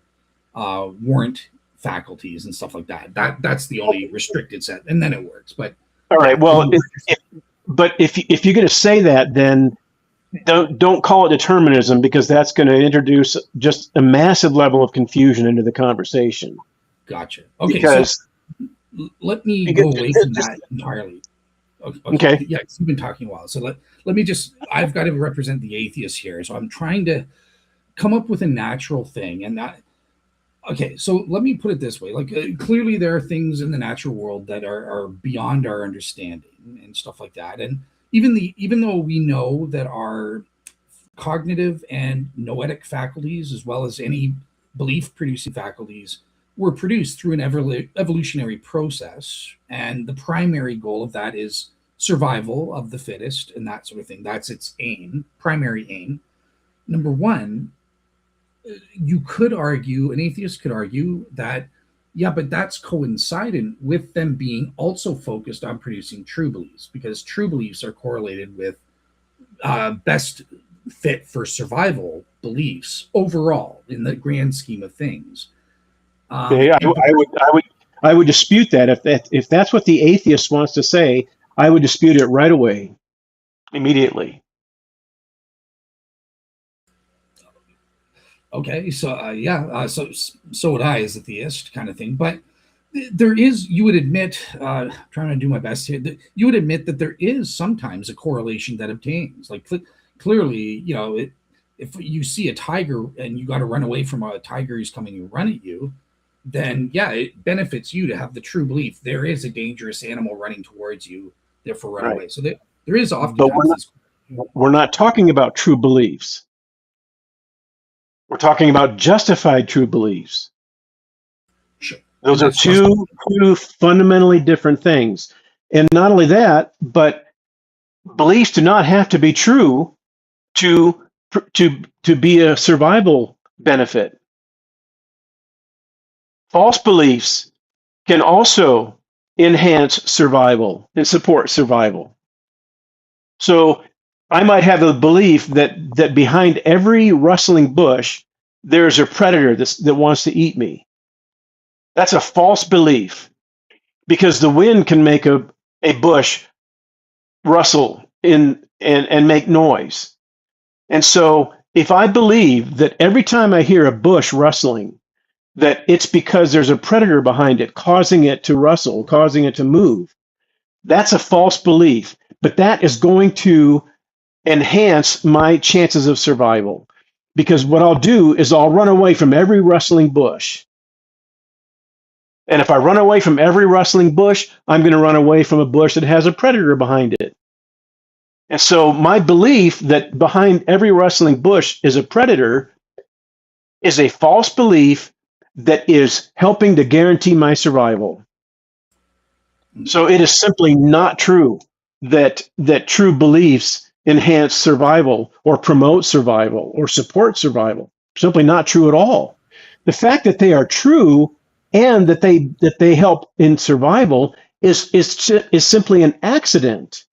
our warrant faculties and stuff like that. That's the only restricted set, and then it works. But all right. yeah, Well, if you're going to say that, then don't call it determinism, because that's going to introduce just a massive level of confusion into the conversation. Gotcha. Okay, because so let me go away from that entirely. Okay. Yeah, you've been talking a while. So let me just, I've got to represent the atheist here. So I'm trying to come up with a natural thing. And okay, so let me put it this way. Clearly there are things in the natural world that are beyond our understanding and stuff like that. And even though we know that our cognitive and noetic faculties, as well as any belief producing faculties, were produced through an evolutionary process, and the primary goal of that is survival of the fittest and that sort of thing. That's its primary aim. Number one, you could argue, an atheist could argue that, yeah, but that's coincident with them being also focused on producing true beliefs, because true beliefs are correlated with best fit for survival beliefs overall in the grand scheme of things. Okay, I would dispute that. If that's what the atheist wants to say, I would dispute it right away, immediately. Okay, so so would I, as a theist, kind of thing. But there is, you would admit, trying to do my best here, that you would admit that there is sometimes a correlation that obtains. Like clearly, if you see a tiger and you got to run away from a tiger who's coming to run at you, then yeah, it benefits you to have the true belief there is a dangerous animal running towards you, therefore run away. So there is oftentimes. But we're not talking about true beliefs. We're talking about justified true beliefs. Sure. Those are two fundamentally different things. And not only that, but beliefs do not have to be true to be a survival benefit. False beliefs can also enhance survival and support survival. So I might have a belief that behind every rustling bush, there's a predator that wants to eat me. That's a false belief, because the wind can make a bush rustle and make noise. And so if I believe that every time I hear a bush rustling, that it's because there's a predator behind it, causing it to rustle, causing it to move, that's a false belief. But that is going to enhance my chances of survival. Because what I'll do is I'll run away from every rustling bush. And if I run away from every rustling bush, I'm going to run away from a bush that has a predator behind it. And so my belief that behind every rustling bush is a predator is a false belief that is helping to guarantee my survival. So it is simply not true that true beliefs enhance survival or promote survival or support survival. Simply not true at all. The fact that they are true and that they help in survival is simply an accident.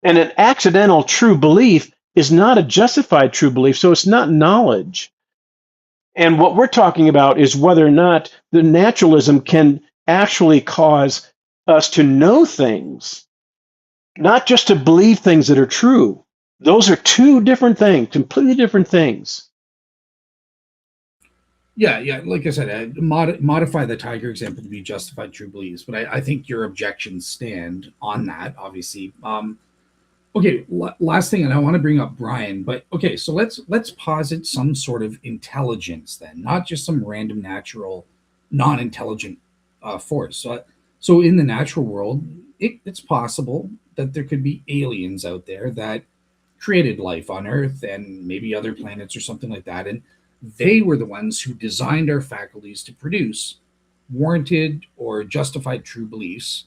And an accidental true belief is not a justified true belief, so it's not knowledge. And what we're talking about is whether or not the naturalism can actually cause us to know things, not just to believe things that are true. Those are two different things, completely different things. Yeah. Like I said, modify the tiger example to be justified true beliefs, but I think your objections stand on that, obviously. Okay, last thing, and I want to bring up Brian, but okay, so let's posit some sort of intelligence then, not just some random natural, non-intelligent force. So in the natural world, it's possible that there could be aliens out there that created life on Earth and maybe other planets or something like that, and they were the ones who designed our faculties to produce warranted or justified true beliefs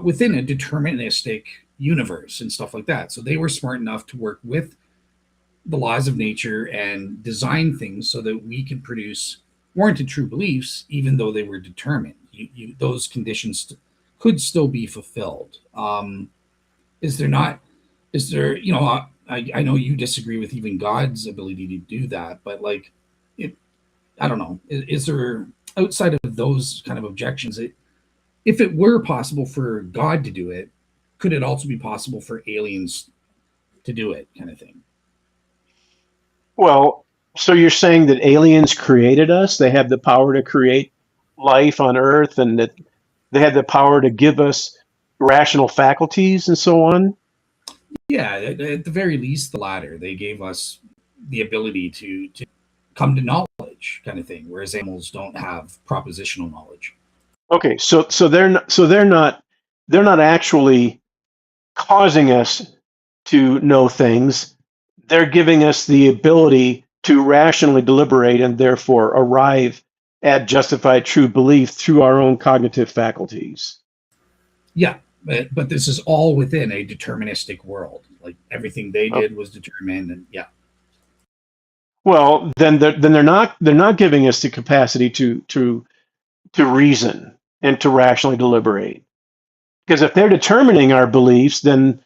within a deterministic universe and stuff like that. So they were smart enough to work with the laws of nature and design things so that we could produce warranted true beliefs, even though they were determined. Those conditions could still be fulfilled. Is there not? Is there? I know you disagree with even God's ability to do that, but like, I don't know. Is there, outside of those kind of objections, if it were possible for God to do it, could it also be possible for aliens to do it, kind of thing? Well, so you're saying that aliens created us? They have the power to create life on Earth, and that they have the power to give us rational faculties and so on? Yeah, at the very least, the latter. They gave us the ability to come to knowledge, kind of thing, whereas animals don't have propositional knowledge. Okay, so they're not actually causing us to know things. They're giving us the ability to rationally deliberate and therefore arrive at justified true belief through our own cognitive faculties. Yeah, but this is all within a deterministic world. Like everything they did was determined, and yeah. Well, then they're not giving us the capacity to reason and to rationally deliberate. Because if they're determining our beliefs, then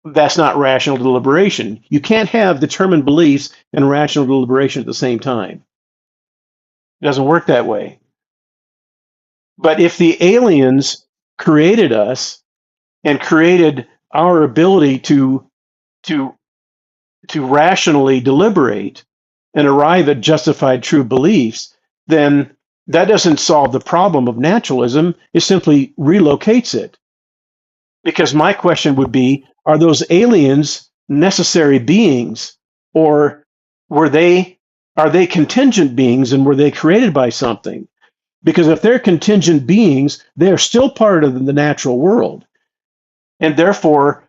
that's not rational deliberation. You can't have determined beliefs and rational deliberation at the same time. It doesn't work that way. But if the aliens created us and created our ability to rationally deliberate and arrive at justified true beliefs, then that doesn't solve the problem of naturalism. It simply relocates it. Because my question would be, are those aliens necessary beings, or are they contingent beings, and were they created by something? Because if they're contingent beings, they're still part of the natural world. And therefore,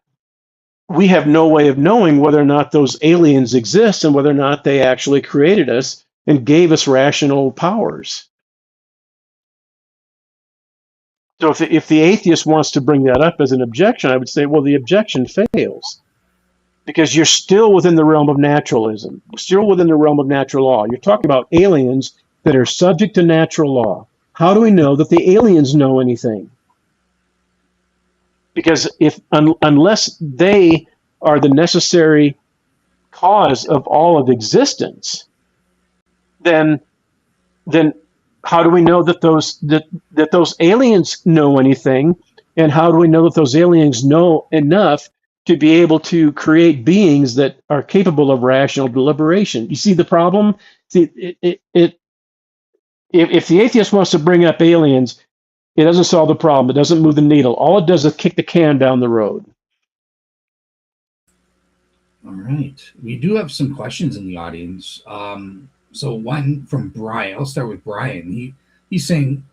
we have no way of knowing whether or not those aliens exist and whether or not they actually created us and gave us rational powers. So if the atheist wants to bring that up as an objection, I would say, well, the objection fails because you're still within the realm of naturalism, still within the realm of natural law. You're talking about aliens that are subject to natural law. How do we know that the aliens know anything? Because unless they are the necessary cause of all of existence, then how do we know that those aliens know anything And how do we know that those aliens know enough to be able to create beings that are capable of rational deliberation? You see the problem? See, if the atheist wants to bring up aliens, it doesn't solve the problem. It doesn't move the needle. All it does is kick the can down the road. All right. We do have some questions in the audience. So one from Brian. I'll start with Brian. He's saying,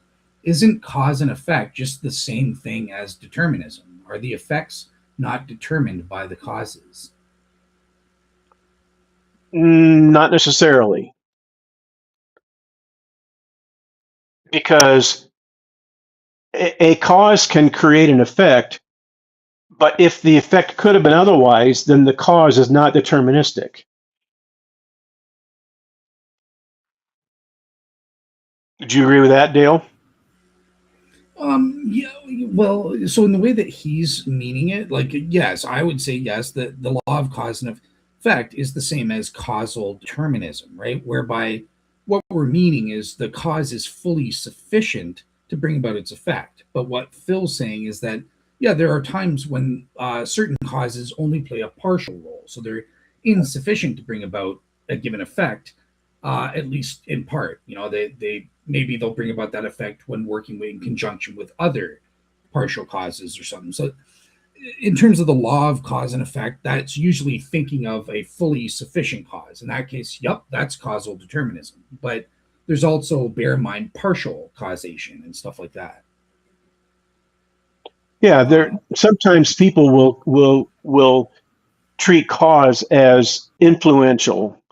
isn't cause and effect just the same thing as determinism? Are the effects not determined by the causes? Not necessarily. Because a cause can create an effect, but if the effect could have been otherwise, then the cause is not deterministic. Would you agree with that, Dale? Yeah, well, so in the way that he's meaning it, like, yes, I would say yes, that the law of cause and effect is the same as causal determinism, right? Whereby what we're meaning is the cause is fully sufficient to bring about its effect. But what Phil's saying is that, yeah, there are times when certain causes only play a partial role. So they're insufficient to bring about a given effect, at least in part. You know, they maybe they'll bring about that effect when working in conjunction with other partial causes or something. So in terms of the law of cause and effect, that's usually thinking of a fully sufficient cause. In that case, yep, that's causal determinism. But there's also, bear in mind, partial causation and stuff like that. Yeah, there sometimes people will treat cause as influential,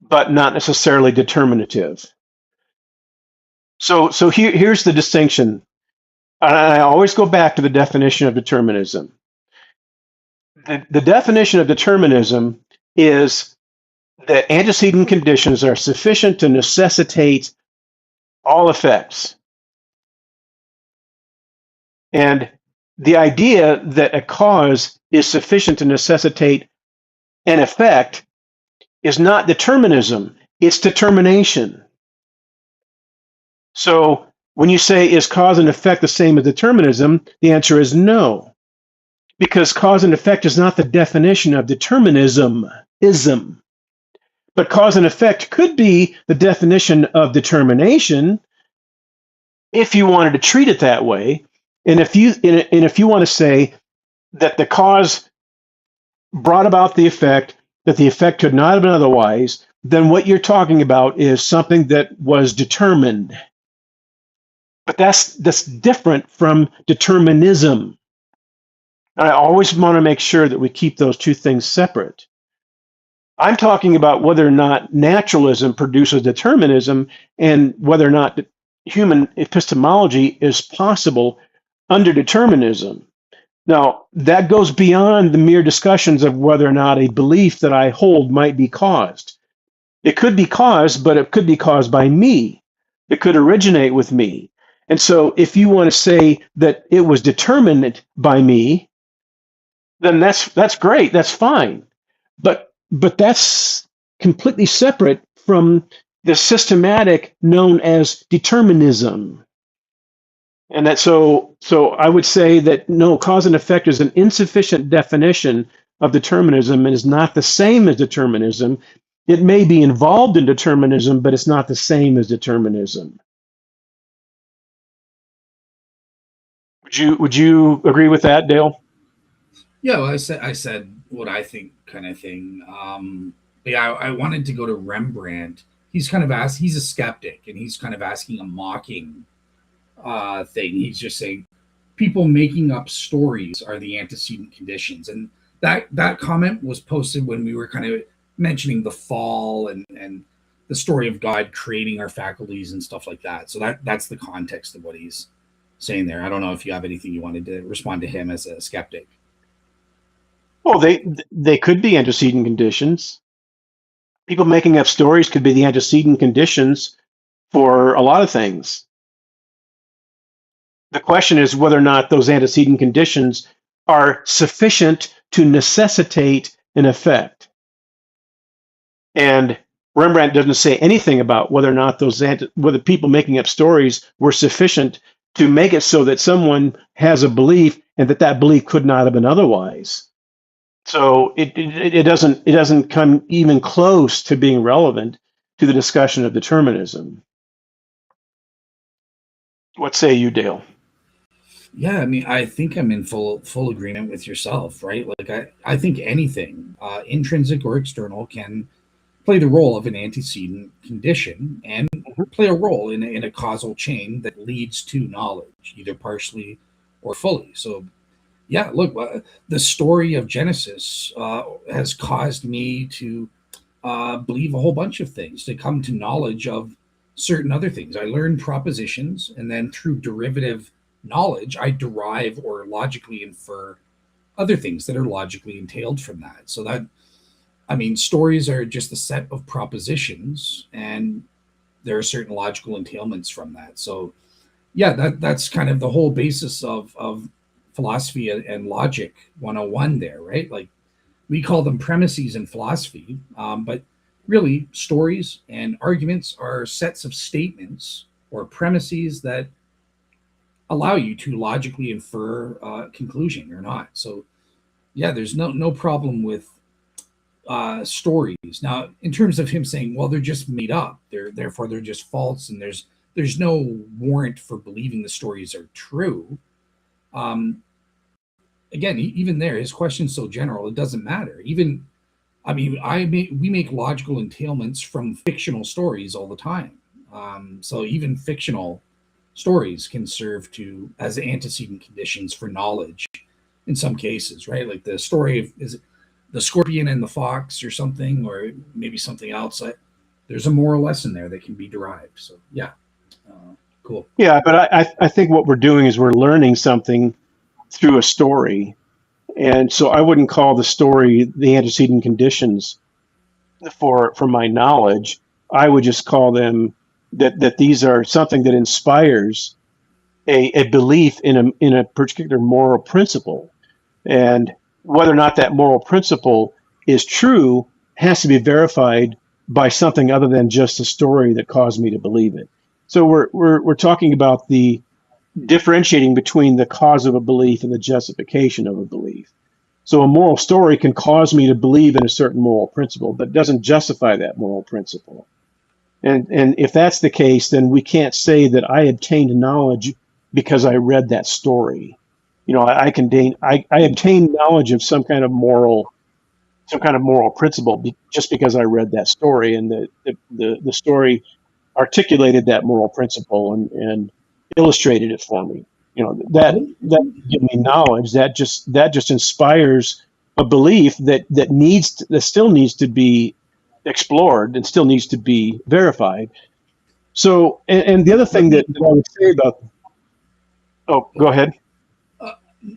but not necessarily determinative. So here's the distinction. And I always go back to the definition of determinism. The definition of determinism is that antecedent conditions are sufficient to necessitate all effects. And the idea that a cause is sufficient to necessitate an effect is not determinism, it's determination. So when you say, is cause and effect the same as determinism? The answer is no, because cause and effect is not the definition of determinism. But cause and effect could be the definition of determination if you wanted to treat it that way. And if you want to say that the cause brought about the effect, that the effect could not have been otherwise, then what you're talking about is something that was determined. But that's different from determinism. And I always want to make sure that we keep those two things separate. I'm talking about whether or not naturalism produces determinism and whether or not human epistemology is possible under determinism. Now, that goes beyond the mere discussions of whether or not a belief that I hold might be caused. It could be caused, but it could be caused by me. It could originate with me. And so if you want to say that it was determined by me, then that's great, that's fine. But that's completely separate from the systematic known as determinism. And that so I would say that no, cause and effect is an insufficient definition of determinism and is not the same as determinism. It may be involved in determinism, but it's not the same as determinism. Would you agree with that, Dale? Yeah, well, I said what I think, kind of thing. Yeah, I wanted to go to Rembrandt. He's a skeptic, and he's kind of asking a mocking thing. He's just saying people making up stories are the antecedent conditions, and that comment was posted when we were kind of mentioning the fall and the story of God creating our faculties and stuff like that. So that's the context of what he's saying there. I don't know if you have anything you wanted to respond to him as a skeptic. Well, they could be antecedent conditions. People making up stories could be the antecedent conditions for a lot of things. The question is whether or not those antecedent conditions are sufficient to necessitate an effect. And Rembrandt doesn't say anything about whether or not whether people making up stories were sufficient to make it so that someone has a belief and that belief could not have been otherwise. So it doesn't come even close to being relevant to the discussion of determinism. What say you, Dale? Yeah, I mean, I think I'm in full agreement with yourself, right? Like, I think anything, intrinsic or external, can play the role of an antecedent condition and play a role in a causal chain that leads to knowledge, either partially or fully. So, yeah, look, the story of Genesis has caused me to believe a whole bunch of things, to come to knowledge of certain other things. I learned propositions, and then through derivative knowledge, I derive or logically infer other things that are logically entailed from that. So that, I mean, stories are just a set of propositions, and there are certain logical entailments from that. So, yeah, that's kind of the whole basis of philosophy and logic 101 there, right? Like, we call them premises in philosophy, but really stories and arguments are sets of statements or premises that allow you to logically infer a conclusion or not. So yeah, there's no problem with stories. Now, in terms of him saying, well, they're just made up, therefore they're just false, and there's no warrant for believing the stories are true. Again, even there, his question's so general, it doesn't matter. Even, I mean, we make logical entailments from fictional stories all the time. So even fictional stories can serve as antecedent conditions for knowledge in some cases, right? Like the story of, is it the scorpion and the fox or something, or maybe something else. There's a moral lesson there that can be derived. So yeah, cool. Yeah, but I think what we're doing is we're learning something through a story. And so I wouldn't call the story the antecedent conditions for my knowledge. I would just call them that these are something that inspires a belief in a particular moral principle. And whether or not that moral principle is true has to be verified by something other than just a story that caused me to believe it. So we're talking about the differentiating between the cause of a belief and the justification of a belief. So a moral story can cause me to believe in a certain moral principle, but doesn't justify that moral principle. And if that's the case, then we can't say that I obtained knowledge because I read that story. You know, I obtained knowledge of some kind of moral principle just because I read that story, and the story articulated that moral principle and illustrated it for me. You know, that give me knowledge that just inspires a belief that still needs to be explored and still needs to be verified. So, and the other thing that I would say about, go ahead.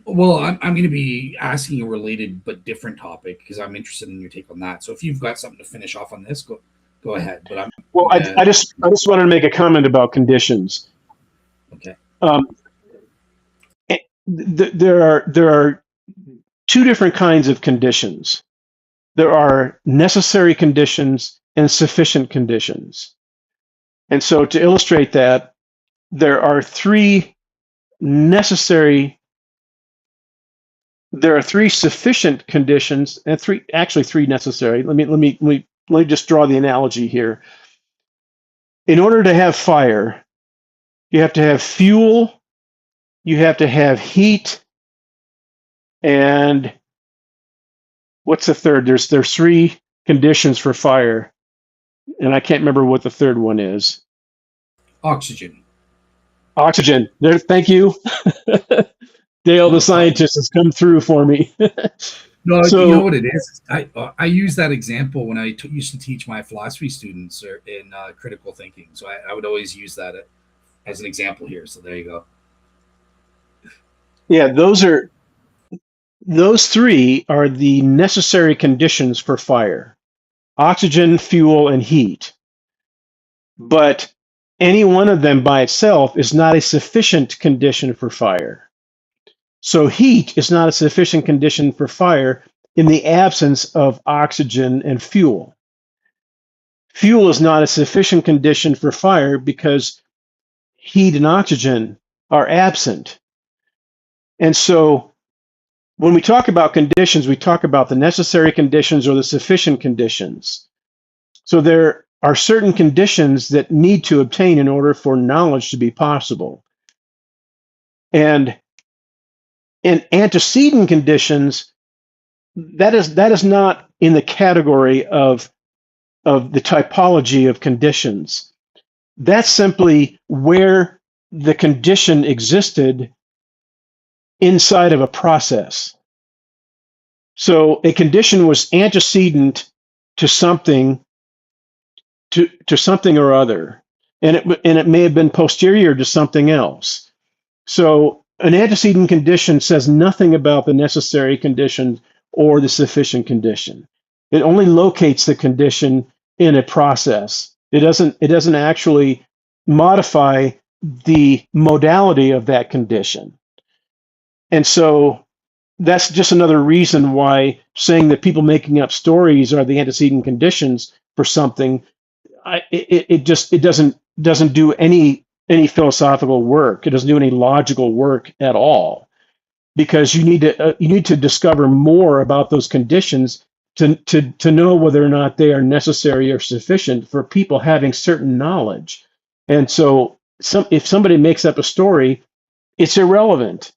Well, I'm going to be asking a related but different topic because I'm interested in your take on that. So if you've got something to finish off on this, go ahead. But I just wanted to make a comment about conditions. Okay. There are two different kinds of conditions. There are necessary conditions and sufficient conditions. And so to illustrate that, there are three sufficient conditions and three necessary. Let me just draw the analogy here. In order to have fire, you have to have fuel, you have to have heat, and what's the third? There's three conditions for fire, and I can't remember what the third one is. Oxygen. There, thank you. Dale, the scientist, has come through for me. No, so, you know what it is? I use that example when I used to teach my philosophy students in critical thinking. So I would always use that as an example here. So there you go. Yeah, those three are the necessary conditions for fire: oxygen, fuel, and heat. But any one of them by itself is not a sufficient condition for fire. So heat is not a sufficient condition for fire in the absence of oxygen and fuel. Fuel is not a sufficient condition for fire because heat and oxygen are absent. And so when we talk about conditions, we talk about the necessary conditions or the sufficient conditions. So there are certain conditions that need to obtain in order for knowledge to be possible. And in antecedent conditions, that is not in the category of the typology of conditions. That's simply where the condition existed inside of a process. So a condition was antecedent to something, to something or other, and it may have been posterior to something else. So an antecedent condition says nothing about the necessary condition or the sufficient condition. It only locates the condition in a process. It doesn't actually modify the modality of that condition. And so that's just another reason why saying that people making up stories are the antecedent conditions for something, it doesn't do any philosophical work. It doesn't do any logical work at all, because you need to discover more about those conditions to know whether or not they are necessary or sufficient for people having certain knowledge. And so if somebody makes up a story, it's irrelevant.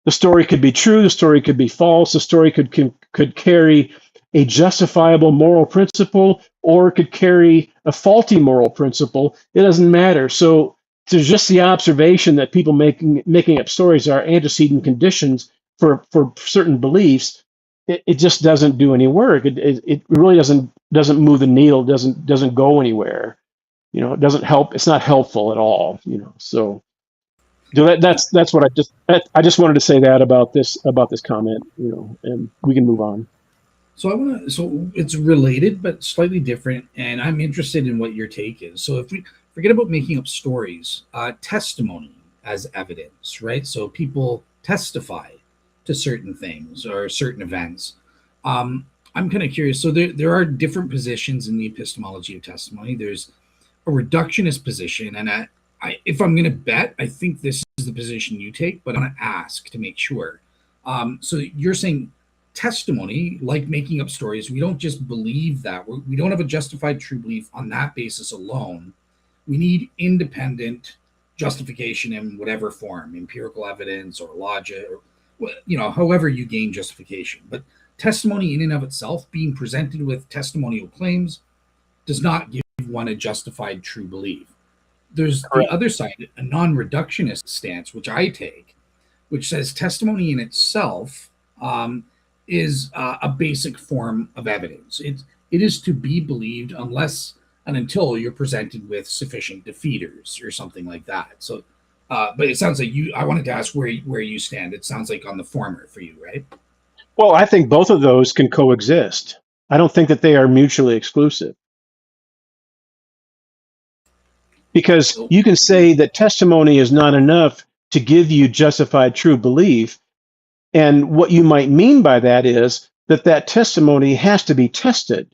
The story could be true, the story could be false, the story could carry a justifiable moral principle, or it could carry a faulty moral principle. It doesn't matter. So there's just the observation that people making up stories are antecedent conditions for certain beliefs. It just doesn't do any work. It really doesn't move the needle. Doesn't go anywhere. It doesn't help. It's not helpful at all. So that's what I just wanted to say that about this comment. And we can move on. So it's related but slightly different, and I'm interested in what your take is. So if we forget about making up stories, testimony as evidence, right? So people testify to certain things or certain events. I'm kind of curious. So there are different positions in the epistemology of testimony. There's a reductionist position, and if I'm going to bet, I think this is the position you take, but I'm going to ask to make sure. So you're saying testimony, like making up stories, we don't just believe that. We don't have a justified true belief on that basis alone. We need independent justification in whatever form, empirical evidence or logic, or however you gain justification. But testimony in and of itself, being presented with testimonial claims, does not give one a justified true belief. There's the other side, a non-reductionist stance, which I take, which says testimony in itself is a basic form of evidence. It is to be believed unless and until you're presented with sufficient defeaters or something like that. So, but it sounds like I wanted to ask where you stand. It sounds like on the former for you, right? Well, I think both of those can coexist. I don't think that they are mutually exclusive. Because you can say that testimony is not enough to give you justified true belief. And what you might mean by that is that testimony has to be tested.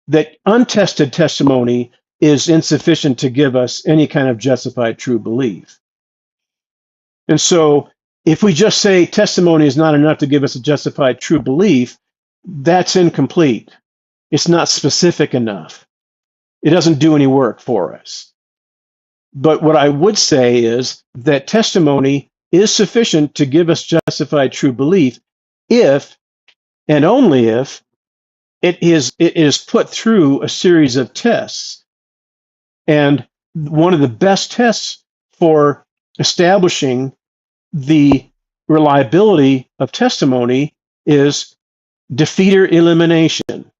That untested testimony is insufficient to give us any kind of justified true belief. And so if we just say testimony is not enough to give us a justified true belief, that's incomplete. It's not specific enough. It doesn't do any work for us. But what I would say is that testimony is sufficient to give us justified true belief if, and only if, it is put through a series of tests. And one of the best tests for establishing the reliability of testimony is defeater elimination.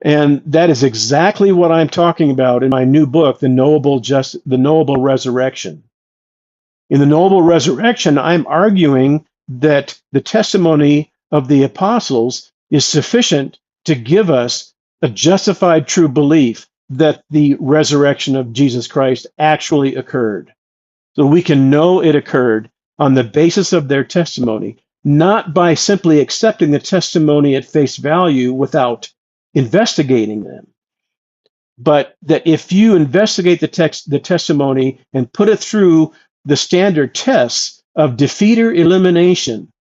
And that is exactly what I'm talking about in my new book, The Knowable Resurrection. In The Knowable Resurrection, I'm arguing that the testimony of the apostles is sufficient to give us a justified true belief that the resurrection of Jesus Christ actually occurred. So we can know it occurred on the basis of their testimony, not by simply accepting the testimony at face value without investigating them, but that if you investigate the testimony and put it through the standard tests of defeater elimination,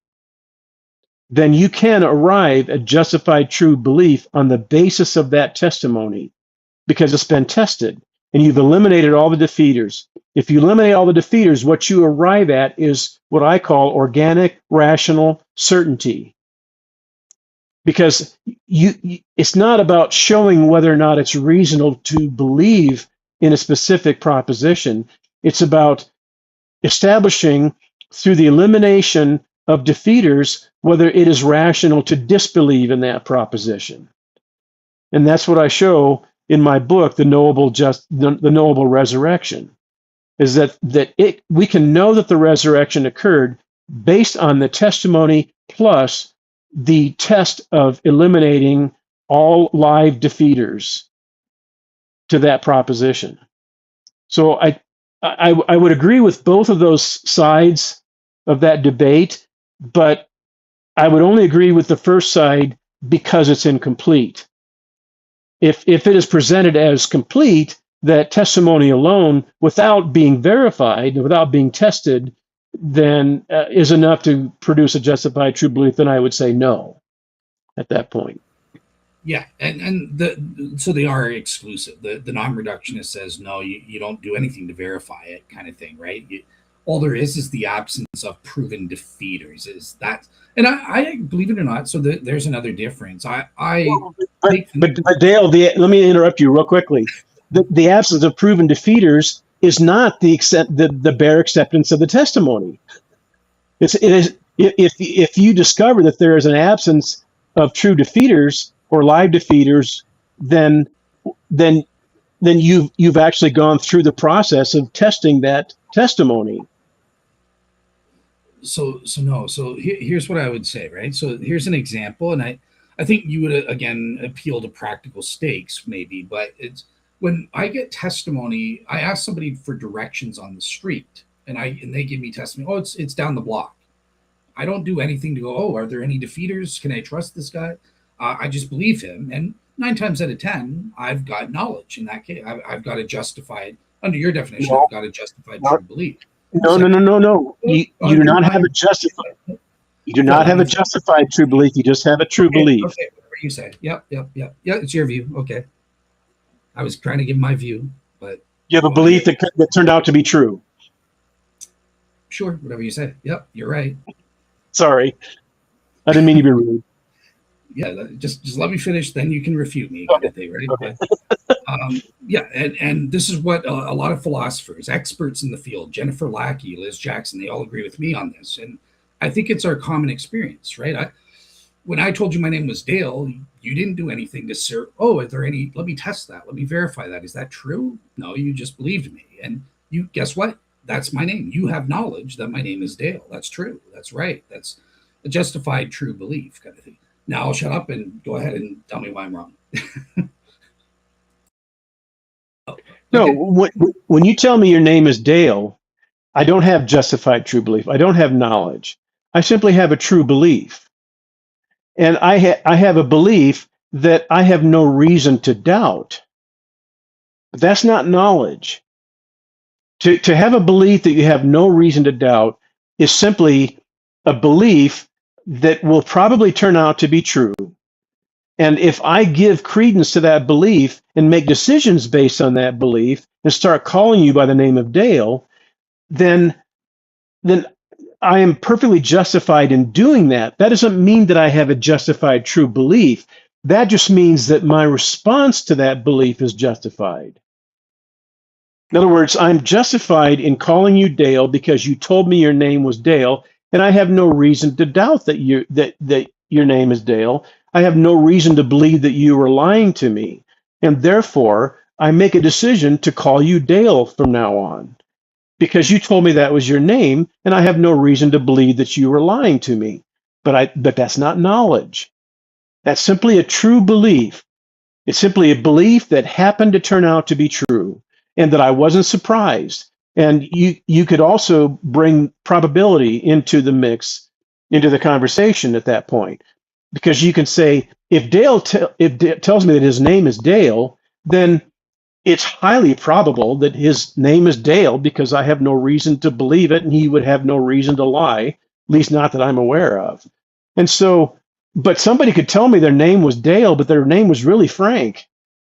then you can arrive at justified true belief on the basis of that testimony, because it's been tested and you've eliminated all the defeaters. If you eliminate all the defeaters, what you arrive at is what I call organic rational certainty. Because it's not about showing whether or not it's reasonable to believe in a specific proposition. It's about establishing through the elimination of defeaters whether it is rational to disbelieve in that proposition. And that's what I show in my book, the knowable resurrection, is that we can know that the resurrection occurred based on the testimony plus the test of eliminating all live defeaters to that proposition. So I would agree with both of those sides of that debate, but I would only agree with the first side because it's incomplete. If it is presented as complete, that testimony alone, without being verified, without being tested, then is enough to produce a justified true belief, then I would say no at that point. Yeah, so they are exclusive. The non-reductionist says, no, you don't do anything to verify it, kind of thing, right? All there is the absence of proven defeaters. Is that, and I believe it or not, so there's another difference. But Dale, let me interrupt you real quickly. The absence of proven defeaters is not the bare acceptance of the testimony. It is if you discover that there is an absence of true defeaters or live defeaters, then you've actually gone through the process of testing that testimony. So here's what I would say, right? So here's an example, and I think you would again appeal to practical stakes maybe, but it's when I get testimony, I ask somebody for directions on the street, and they give me testimony. Oh, it's down the block. I don't do anything to go, oh, are there any defeaters? Can I trust this guy? I just believe him, and 9 times out of 10, I've got knowledge in that case. I've got a justified, under your definition, I've got a justified true belief. No. You do not have a justified. You do not have a justified true belief. You just have a true belief. Okay, whatever you say. Yep. Yeah, it's your view. Okay. I was trying to give my view, but you have a belief that turned out to be true. Sure, whatever you say. Yep, you're right. Sorry, I didn't mean to be rude. Yeah, just let me finish, then you can refute me, kind of thing, right? Okay. Yeah, and this is what a lot of philosophers, experts in the field, Jennifer Lackey, Liz Jackson, they all agree with me on this, and I think it's our common experience, right? When I told you my name was Dale, you didn't do anything to say, oh, are there any, let me test that, let me verify that. Is that true? No, you just believed me, and you, guess what? That's my name. You have knowledge that my name is Dale. That's true. That's right. That's a justified true belief, kind of thing. Now I'll shut up and go ahead and tell me why I'm wrong. Okay. No, when you tell me your name is Dale, I don't have justified true belief. I don't have knowledge. I simply have a true belief. And I have a belief that I have no reason to doubt. But that's not knowledge. To have a belief that you have no reason to doubt is simply a belief that will probably turn out to be true. And if I give credence to that belief and make decisions based on that belief and start calling you by the name of Dale, then I am perfectly justified in doing that. That doesn't mean that I have a justified true belief. That just means that my response to that belief is justified. In other words, I'm justified in calling you Dale because you told me your name was Dale, and I have no reason to doubt that your name is Dale. I have no reason to believe that you were lying to me, and therefore I make a decision to call you Dale from now on because you told me that was your name, and I have no reason to believe that you were lying to me. But that's not knowledge. That's simply a true belief. It's simply a belief that happened to turn out to be true, and that I wasn't surprised. And you could also bring probability into the mix, into the conversation at that point, because you can say, if Dale tells me that his name is Dale, then it's highly probable that his name is Dale because I have no reason to believe it, and he would have no reason to lie, at least not that I'm aware of. And so, but somebody could tell me their name was Dale, but their name was really Frank.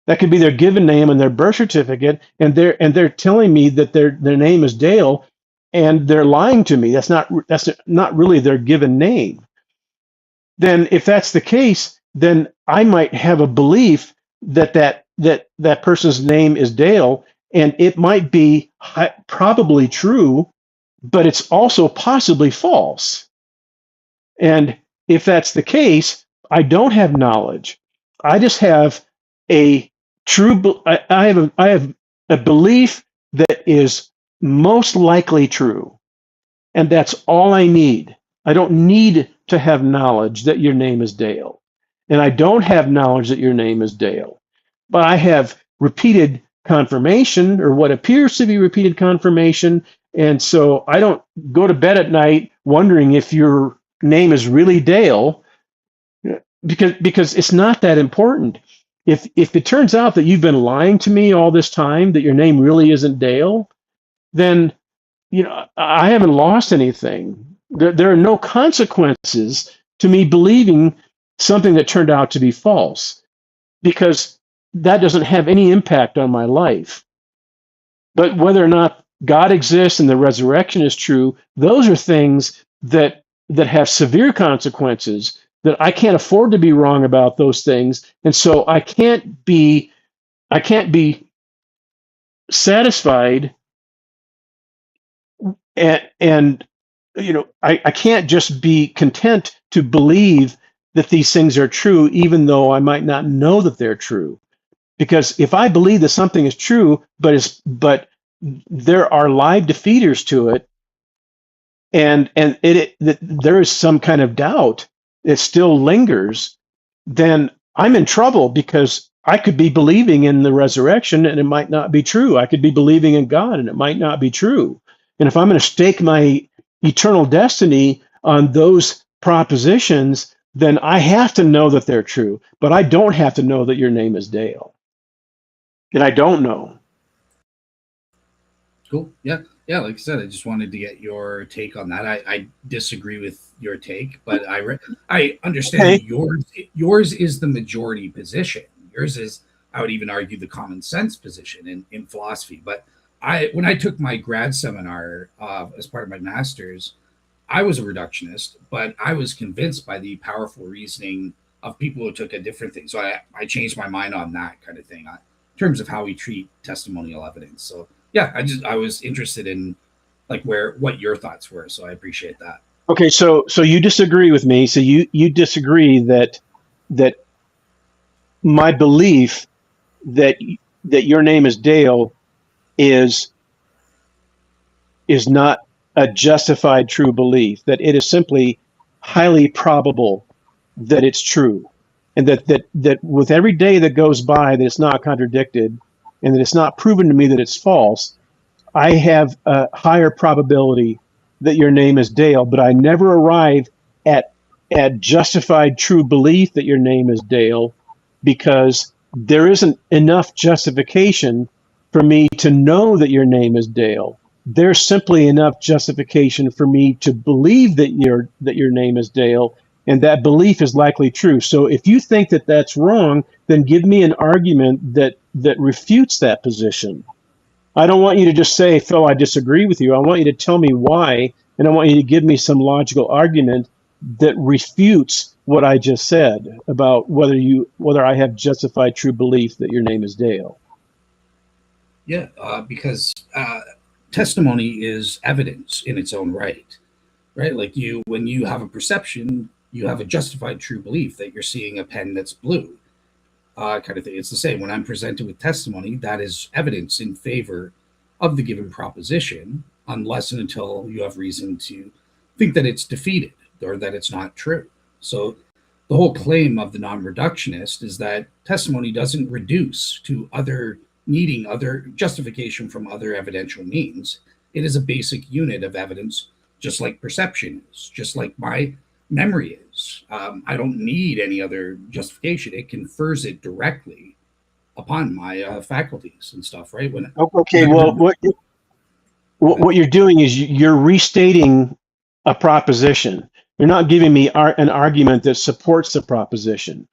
That could be their given name and their birth certificate, and they're telling me that their name is Dale, and they're lying to me. That's not really their given name. Then, if that's the case, then I might have a belief that person's name is Dale, and it might be probably true, but it's also possibly false. And if that's the case, I don't have knowledge. I just have a I have a belief that is most likely true, and that's all I need. I don't need to have knowledge that your name is Dale, and I don't have knowledge that your name is Dale, but I have repeated confirmation, or what appears to be repeated confirmation, and so I don't go to bed at night wondering if your name is really Dale, because it's not that important. If it turns out that you've been lying to me all this time, that your name really isn't Dale, then I haven't lost anything. There are no consequences to me believing something that turned out to be false, because that doesn't have any impact on my life. But whether or not God exists and the resurrection is true, those are things that have severe consequences, that I can't afford to be wrong about those things. And so I can't be satisfied, and I can't just be content to believe that these things are true, even though I might not know that they're true. Because if I believe that something is true, but there are live defeaters to it, and there is some kind of doubt that still lingers, then I'm in trouble, because I could be believing in the resurrection and it might not be true. I could be believing in God and it might not be true. And if I'm going to stake my eternal destiny on those propositions, then I have to know that they're true. But I don't have to know that your name is Dale. And I don't know. Cool. Yeah. Yeah. Like I said, I just wanted to get your take on that. I disagree with your take, but I understand Okay. yours is the majority position. Yours is, I would even argue, the common sense position in philosophy. But when I took my grad seminar as part of my master's, I was a reductionist, but I was convinced by the powerful reasoning of people who took a different thing. So I changed my mind on that kind of thing, in terms of how we treat testimonial evidence. So yeah, I was interested in like what your thoughts were. So I appreciate that. Okay, so you disagree with me. So you disagree that my belief that your name is Dale is not a justified true belief, that it is simply highly probable that it's true, and that with every day that goes by that it's not contradicted, and that it's not proven to me that it's false, I have a higher probability that your name is Dale, but I never arrive at justified true belief that your name is Dale, because there isn't enough justification for me to know that your name is Dale. There's simply enough justification for me to believe that your name is Dale, and that belief is likely true. So if you think that that's wrong, then give me an argument that refutes that position. I don't want you to just say, Phil, I disagree with you. I want you to tell me why, and I want you to give me some logical argument that refutes what I just said about whether I have justified true belief that your name is Dale. Yeah, because testimony is evidence in its own right? Like when you have a perception, you have a justified true belief that you're seeing a pen that's blue. Kind of thing. It's the same. When I'm presented with testimony, that is evidence in favor of the given proposition, unless and until you have reason to think that it's defeated or that it's not true. So the whole claim of the non-reductionist is that testimony doesn't reduce to needing other justification from other evidential means. It is a basic unit of evidence, just like perception is, just like my memory is. I don't need any other justification. It confers it directly upon my faculties and stuff, right? Okay, well, what you're doing is you're restating a proposition. You're not giving me an argument that supports the proposition.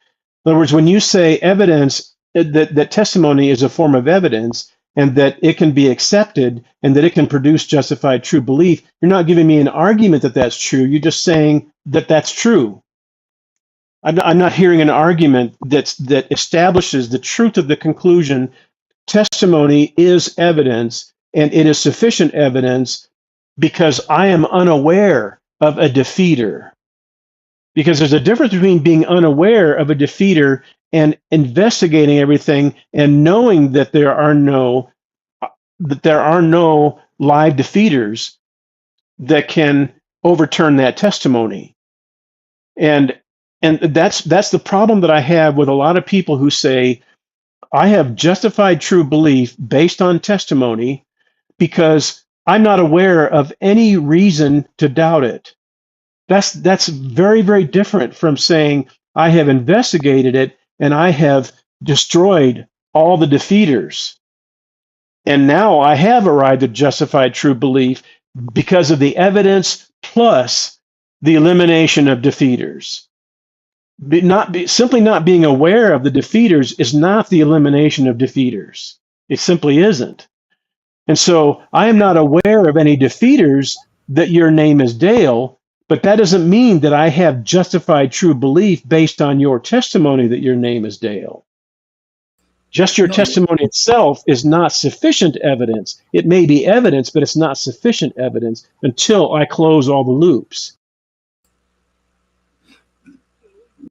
In other words, when you say evidence, that testimony is a form of evidence and that it can be accepted and that it can produce justified true belief, you're not giving me an argument that that's true. You're just saying that that's true. I'm not hearing an argument that establishes the truth of the conclusion. Testimony is evidence, and it is sufficient evidence because I am unaware of a defeater. Because there's a difference between being unaware of a defeater and investigating everything and knowing that there are no live defeaters that can overturn that testimony. And that's the problem that I have with a lot of people who say, I have justified true belief based on testimony because I'm not aware of any reason to doubt it. That's very, very different from saying I have investigated it and I have destroyed all the defeaters. And now I have arrived at justified true belief because of the evidence plus the elimination of defeaters. Simply not being aware of the defeaters is not the elimination of defeaters. It simply isn't. And so I am not aware of any defeaters that your name is Dale, but that doesn't mean that I have justified true belief based on your testimony that your name is Dale. Just your testimony itself is not sufficient evidence. It may be evidence, but it's not sufficient evidence until I close all the loops.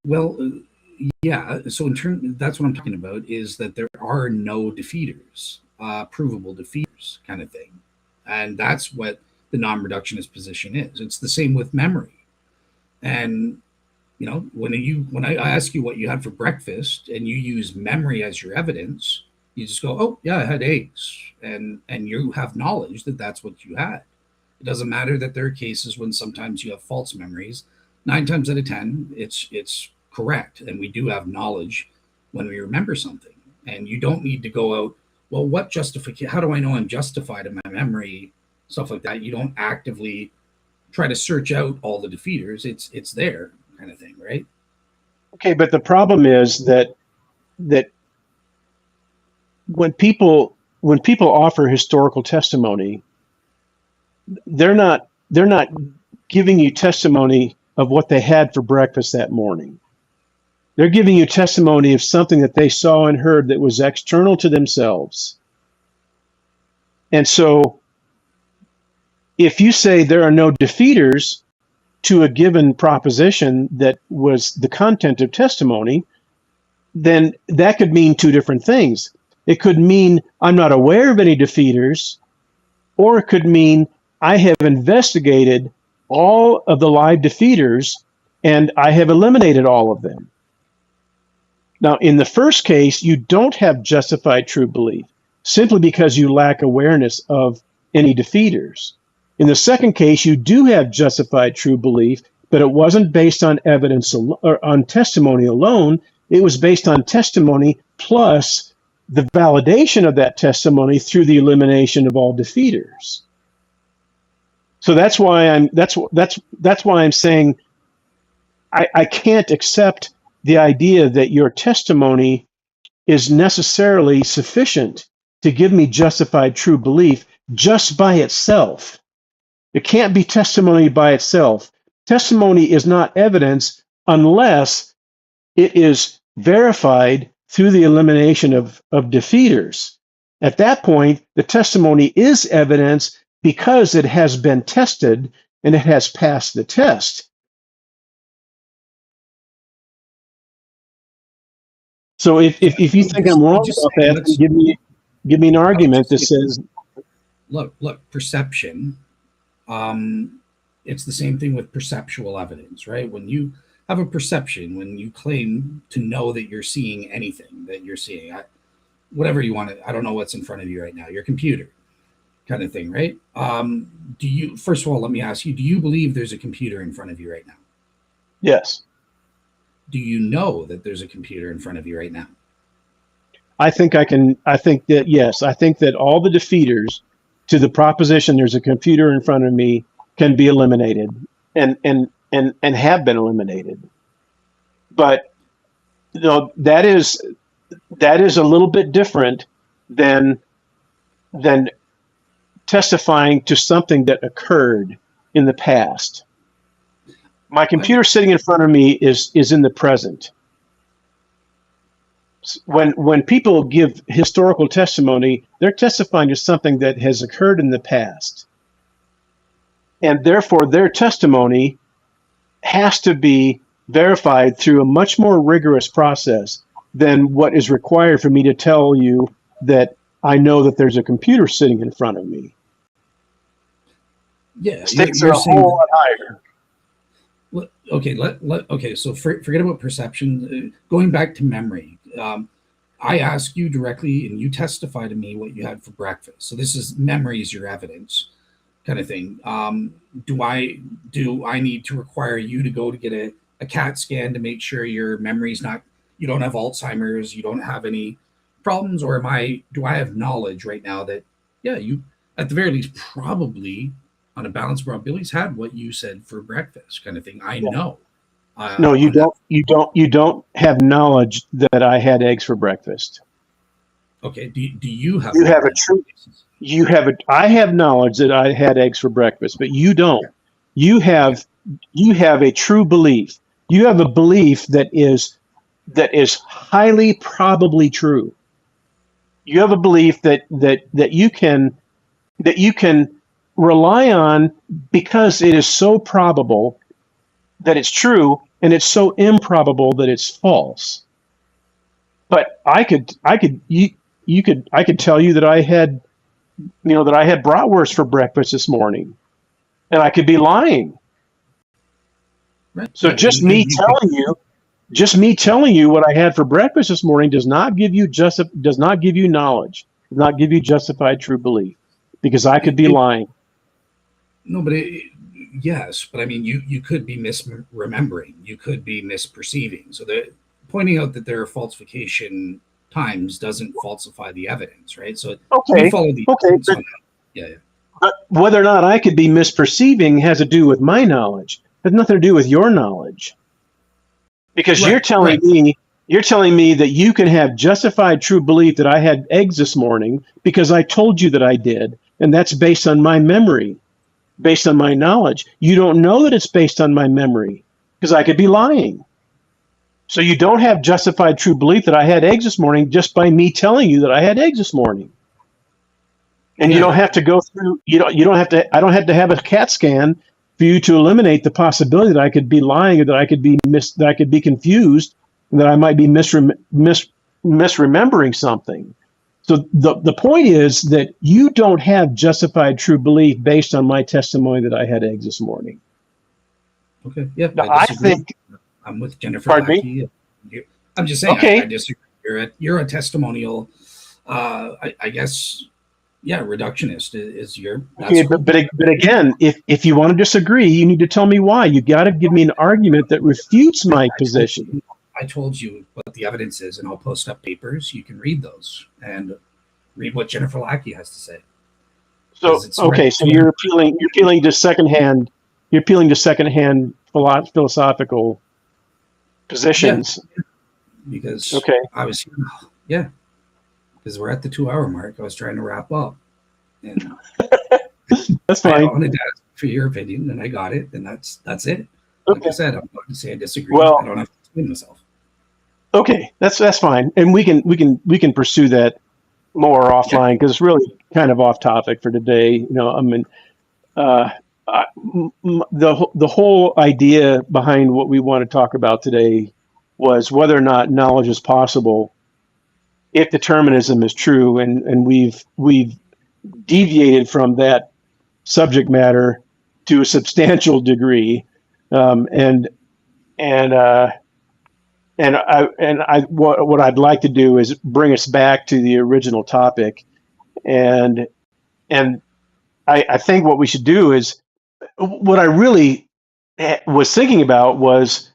Well, yeah. So that's what I'm talking about, is that there are no defeaters, provable defeaters, kind of thing, and that's what the non-reductionist position is. It's the same with memory, and when I ask you what you had for breakfast and you use memory as your evidence, you just go, oh yeah, I had eggs, and you have knowledge that that's what you had. It doesn't matter that there are cases when sometimes you have false memories. 9 times out of 10, it's correct, and we do have knowledge when we remember something. And you don't need to go out, well, how do I know I'm justified in my memory, stuff like that. You don't actively try to search out all the defeaters. It's there, kind of thing, right? Okay, but the problem is that when people offer historical testimony, they're not giving you testimony of what they had for breakfast that morning. They're giving you testimony of something that they saw and heard that was external to themselves. And so if you say there are no defeaters to a given proposition that was the content of testimony, then that could mean two different things. It could mean I'm not aware of any defeaters, or it could mean I have investigated all of the live defeaters and I have eliminated all of them. Now, in the first case, you don't have justified true belief simply because you lack awareness of any defeaters. In the second case, you do have justified true belief, but it wasn't based on evidence or on testimony alone. It was based on testimony plus the validation of that testimony through the elimination of all defeaters. So that's why I'm saying I can't accept the idea that your testimony is necessarily sufficient to give me justified true belief just by itself. It can't be testimony by itself. Testimony is not evidence unless it is verified through the elimination of defeaters. At that point, the testimony is evidence because it has been tested and it has passed the test. So if you think I'm wrong about that, give me an argument that says, look, perception. It's the same thing with perceptual evidence, right? When you have a perception, when you claim to know that you're seeing anything that you're seeing, whatever you want to, I don't know what's in front of you right now, your computer, kind of thing, right? First of all, let me ask you, do you believe there's a computer in front of you right now? Yes. Do you know that there's a computer in front of you right now? I think I can. I think that yes. I think that all the defeaters to the proposition there's a computer in front of me can be eliminated, and have been eliminated. But that is a little bit different than than testifying to something that occurred in the past. My computer sitting in front of me is in the present. When people give historical testimony, they're testifying to something that has occurred in the past. And therefore, their testimony has to be verified through a much more rigorous process than what is required for me to tell you that I know that there's a computer sitting in front of me. Yeah, Stakes are a whole lot higher. Okay, so forget about perception. Going back to memory, I ask you directly, and you testify to me what you had for breakfast. So this is memory is your evidence, kind of thing. Do I need to require you to go to get a CAT scan to make sure your memory's not, you don't have Alzheimer's, you don't have any problems, or do I have knowledge right now that you at the very least probably on a balanced probabilities had what you said for breakfast, kind of thing. I know. No, you don't. You don't have knowledge that I had eggs for breakfast. Okay. Do you have? You have a true. You have a. I have knowledge that I had eggs for breakfast, but you don't. You have. You have a true belief. You have a belief that is highly probably true. You have a belief that you can rely on because it is so probable that it's true, and it's so improbable that it's false. But I could tell you that I had bratwurst for breakfast this morning, and I could be lying. Right. So just me telling you what I had for breakfast this morning does not give you knowledge, does not give you justified true belief, because I could be lying. No, but yes, but I mean, you could be misremembering, you could be misperceiving. So pointing out that there are falsification times doesn't falsify the evidence, right? So okay, follow the evidence on that. Yeah. But whether or not I could be misperceiving has to do with my knowledge. It has nothing to do with your knowledge, because you're telling me that you can have justified true belief that I had eggs this morning because I told you that I did, and that's based on my memory. Based on my knowledge. You don't know that it's based on my memory because I could be lying. So you don't have justified true belief that I had eggs this morning just by me telling you that I had eggs this morning. And you don't have to go through, I don't have to have a CAT scan for you to eliminate the possibility that I could be lying, or that I could be confused, and that I might be misremembering something. So the point is that you don't have justified true belief based on my testimony that I had eggs this morning. Okay. Yeah. Now, I think I'm with Jennifer. Pardon me? I'm just saying. Okay. I disagree. You're a testimonial. I guess. Yeah. Reductionist is your. Okay, but again, if you want to disagree, you need to tell me why. You got to give me an argument that refutes my position. I told you what the evidence is, and I'll post up papers. You can read those and read what Jennifer Lackey has to say. So okay, so you're appealing to secondhand philosophical positions. Yeah, because okay, because we're at the 2-hour mark. I was trying to wrap up, and that's fine. I wanted to ask for your opinion, and I got it, and that's it. Like I said, I'm going to say I disagree. Well, I don't have to explain myself. Okay, that's fine, and we can pursue that more offline, because it's really kind of off topic for today. I mean, the whole idea behind what we want to talk about today was whether or not knowledge is possible if determinism is true, and we've deviated from that subject matter to a substantial degree, what I'd like to do is bring us back to the original topic, and I think what we should do is, what I really was thinking about was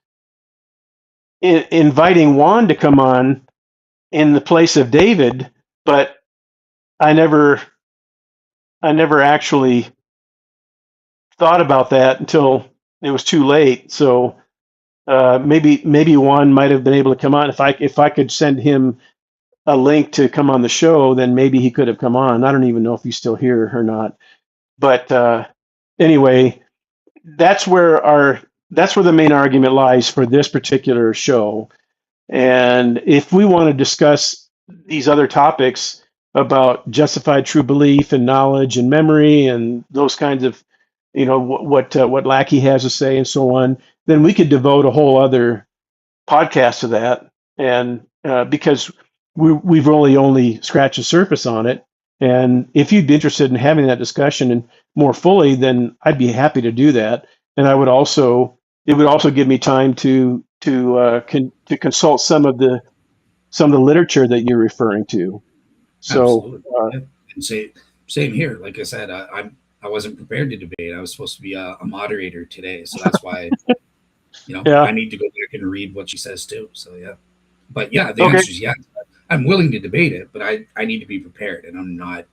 inviting Juan to come on in the place of David, but I never actually thought about that until it was too late. So maybe Juan might have been able to come on. If I could send him a link to come on the show, then maybe he could have come on. I don't even know if he's still here or not. But anyway, that's where the main argument lies for this particular show. And if we want to discuss these other topics about justified true belief and knowledge and memory and those kinds of, what Lackey has to say and so on, then we could devote a whole other podcast to that. And because we've only scratched the surface on it. And if you'd be interested in having that discussion and more fully, then I'd be happy to do that. And it would also give me time to consult some of the literature that you're referring to. So, and same here. Like I said, I wasn't prepared to debate. I was supposed to be a moderator today, so that's why I need to go back and read what she says too. So yeah, but yeah, the answer is yes. I'm willing to debate it, but I need to be prepared, and I'm not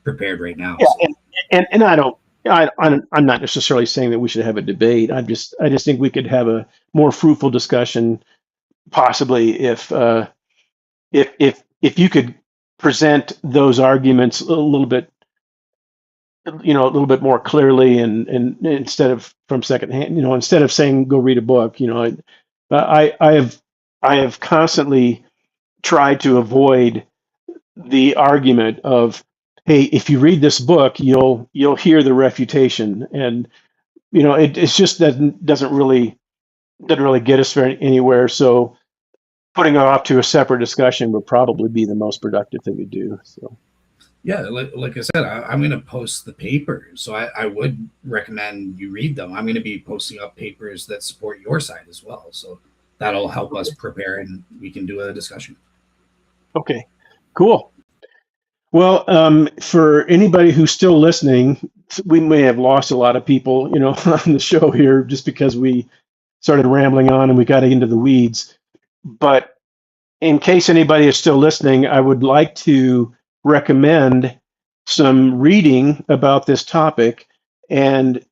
prepared right now. Yeah, so. and I'm not necessarily saying that we should have a debate. I just think we could have a more fruitful discussion, possibly if you could present those arguments a little bit more clearly, and instead of from secondhand, instead of saying go read a book, I have constantly tried to avoid the argument of, hey, if you read this book, you'll hear the refutation, and it's just doesn't really get us anywhere. So putting it off to a separate discussion would probably be the most productive thing to do. So yeah, like I said, I'm going to post the papers, so I would recommend you read them. I'm going to be posting up papers that support your side as well, so that'll help us prepare, and we can do a discussion. Okay, cool. Well, for anybody who's still listening, we may have lost a lot of people, on the show here just because we started rambling on and we got into the weeds. But in case anybody is still listening, I would like to recommend some reading about this topic. And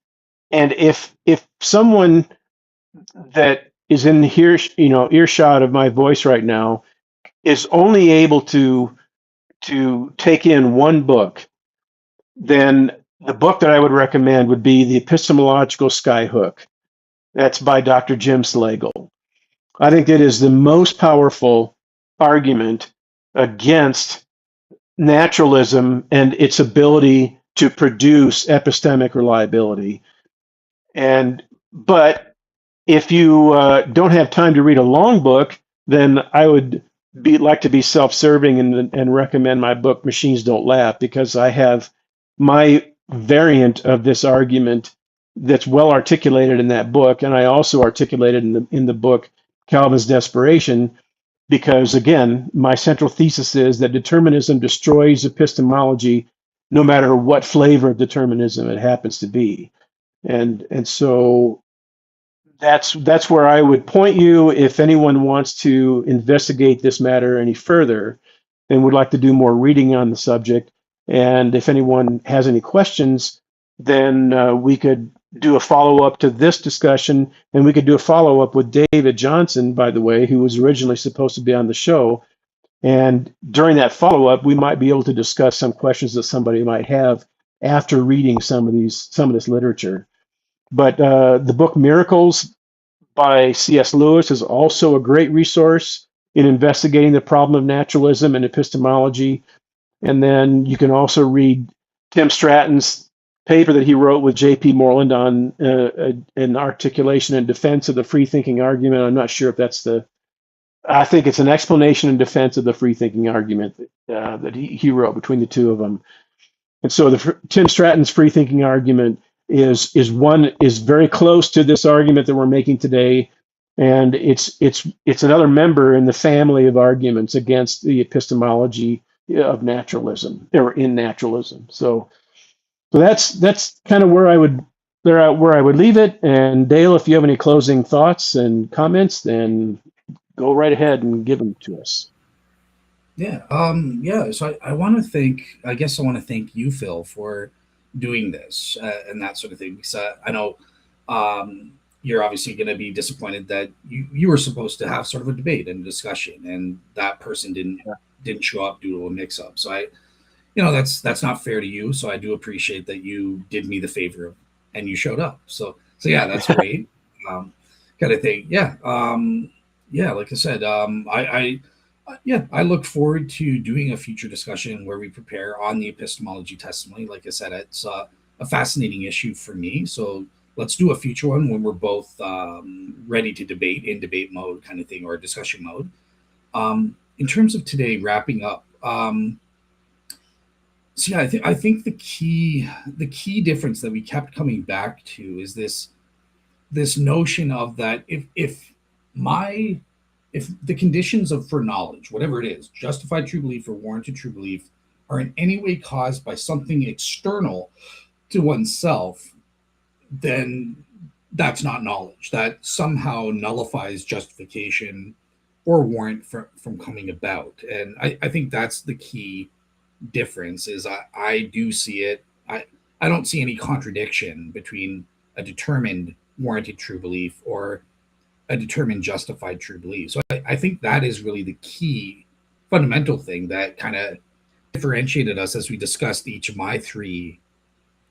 if someone that is in here, earshot of my voice right now is only able to take in one book, then the book that I would recommend would be The Epistemological Skyhook. That's by Dr. Jim Slagle. I think it is the most powerful argument against naturalism and its ability to produce epistemic reliability. But if you don't have time to read a long book, then I would like to be self-serving and recommend my book Machines Don't Laugh, because I have my variant of this argument that's well articulated in that book, and I also articulated in the book Calvin's Desperation, because again, my central thesis is that determinism destroys epistemology no matter what flavor of determinism it happens to be. And so that's where I would point you if anyone wants to investigate this matter any further and would like to do more reading on the subject. And if anyone has any questions, then we could do a follow-up to this discussion, and we could do a follow-up with David Johnson, by the way, who was originally supposed to be on the show. And during that follow-up, we might be able to discuss some questions that somebody might have after reading some of this literature. But the book Miracles by C.S. Lewis is also a great resource in investigating the problem of naturalism and epistemology. And then you can also read Tim Stratton's paper that he wrote with J.P. Moreland on an articulation and defense of the free thinking argument. I'm not sure if that's I think it's an explanation and defense of the free thinking argument that he wrote between the two of them. And so Tim Stratton's free thinking argument is very close to this argument that we're making today, and it's another member in the family of arguments against the epistemology of naturalism, or in naturalism. So that's kind of where I would leave it. And Dale, if you have any closing thoughts and comments, then go right ahead and give them to us. Yeah. So I want to thank, I guess I want to thank you, Phil, for doing this and that sort of thing. Because I know you're obviously going to be disappointed that you were supposed to have sort of a debate and a discussion, and that person didn't show up due to a mix up. So that's not fair to you. So I do appreciate that you did me the favor and you showed up. So yeah, that's great. Um, kind of thing. Yeah. Like I said, I look forward to doing a future discussion where we prepare on the epistemology testimony. Like I said, it's a fascinating issue for me. So let's do a future one when we're both ready to debate in debate mode, kind of thing, or discussion mode. In terms of today, wrapping up. So yeah, I think the key difference that we kept coming back to is this notion of that if the conditions of for knowledge, whatever it is, justified true belief or warranted true belief, are in any way caused by something external to oneself, then that's not knowledge. That somehow nullifies justification or warrant from coming about. And I think that's the key difference is I do see it. I don't see any contradiction between a determined warranted true belief or a determined justified true belief. So I think that is really the key fundamental thing that kind of differentiated us as we discussed each of my three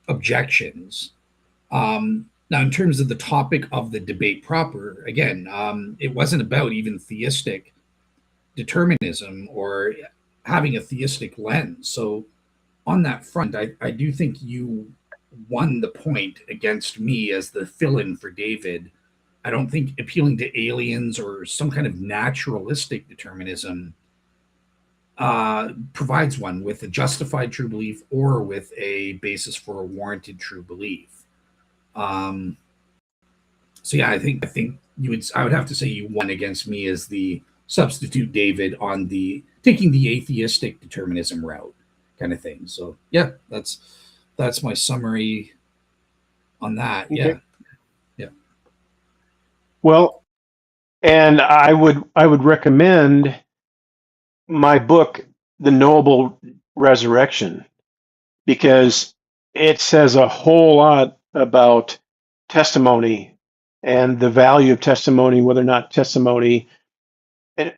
objections. Now, in terms of the topic of the debate proper, again, it wasn't about even theistic determinism or having a theistic lens. So on that front, I do think you won the point against me as the fill-in for David. I don't think appealing to aliens or some kind of naturalistic determinism provides one with a justified true belief or with a basis for a warranted true belief. Um, so yeah, I think I would have to say you won against me as the substitute David on the taking the atheistic determinism route kind of thing. So yeah, that's my summary on that. Okay. Yeah. Yeah. Well, and I would recommend my book, The Knowable Resurrection, because it says a whole lot about testimony and the value of testimony, whether or not testimony,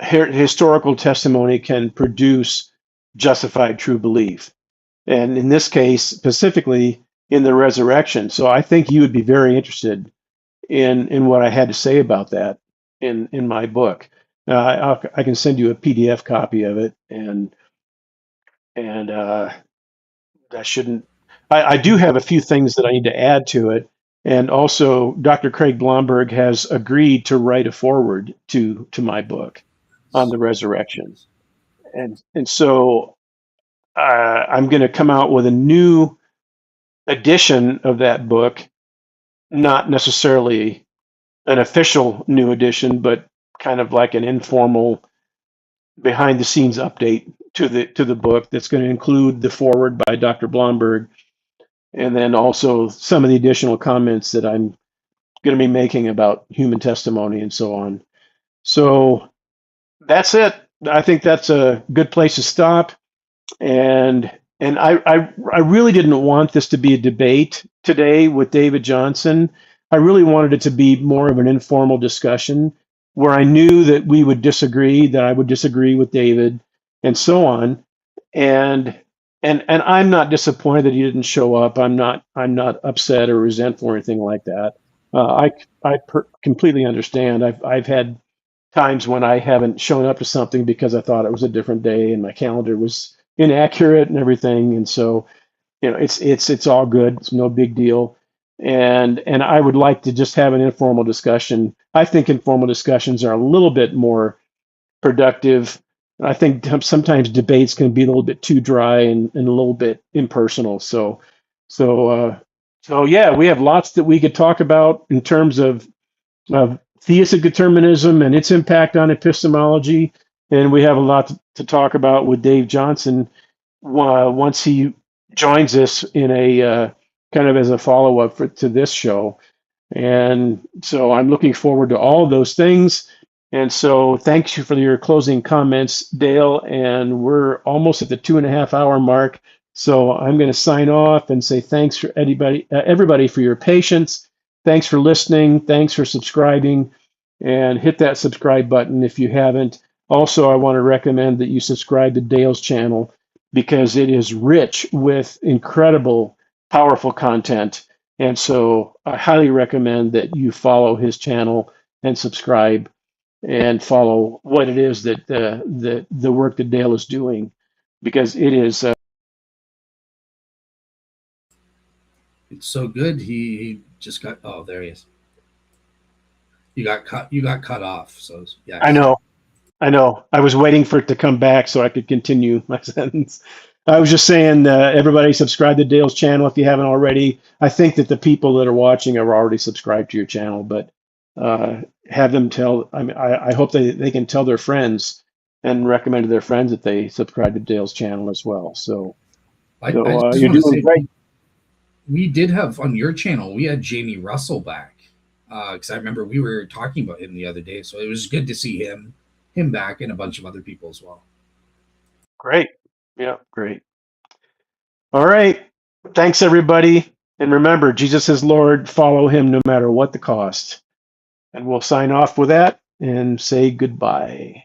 historical testimony, can produce justified true belief. And in this case, specifically in the resurrection. So I think you would be very interested in what I had to say about that in my book. I can send you a PDF copy of it, and that shouldn't. I do have a few things that I need to add to it, and also Dr. Craig Blomberg has agreed to write a foreword to my book on the resurrection, and so I'm going to come out with a new edition of that book, not necessarily an official new edition, but kind of like an informal behind the scenes update to the book that's going to include the foreword by Dr. Blomberg, and then also some of the additional comments that I'm going to be making about human testimony and so on. So that's it. I think that's a good place to stop. And I really didn't want this to be a debate today with David Johnson. I really wanted it to be more of an informal discussion where I knew that we would disagree, that I would disagree with David, and so on. And I'm not disappointed that he didn't show up. I'm not upset or resentful or anything like that. I completely understand. I've had times when I haven't shown up to something because I thought it was a different day and my calendar was inaccurate and everything. And so, it's all good. It's no big deal. And I would like to just have an informal discussion. I think informal discussions are a little bit more productive. I think sometimes debates can be a little bit too dry and a little bit impersonal. So yeah, we have lots that we could talk about in terms of theistic determinism and its impact on epistemology. And we have a lot to talk about with Dave Johnson once he joins us in a kind of as a follow-up to this show. And so I'm looking forward to all of those things. And so thanks you for your closing comments, Dale. And we're almost at the 2.5 hour mark. So I'm going to sign off and say thanks for everybody for your patience. Thanks for listening. Thanks for subscribing, and hit that subscribe button if you haven't. Also, I want to recommend that you subscribe to Dale's channel because it is rich with incredible, powerful content. And so I highly recommend that you follow his channel and subscribe and follow what it is that the work that Dale is doing, because it is. It's so good. He just got. Oh, there he is. You got cut. You got cut off. So yeah. I know, I know. I was waiting for it to come back so I could continue my sentence. I was just saying, everybody subscribe to Dale's channel if you haven't already. I think that the people that are watching are already subscribed to your channel, but have them tell. I mean, I hope they can tell their friends and recommend to their friends that they subscribe to Dale's channel as well. So, I just you're want to doing say great. we did have on your channel. We had Jamie Russell back because I remember we were talking about him the other day. So it was good to see him back, and a bunch of other people as well. Great. Yeah, great. All right. Thanks, everybody. And remember, Jesus is Lord. Follow him no matter what the cost. And we'll sign off with that and say goodbye.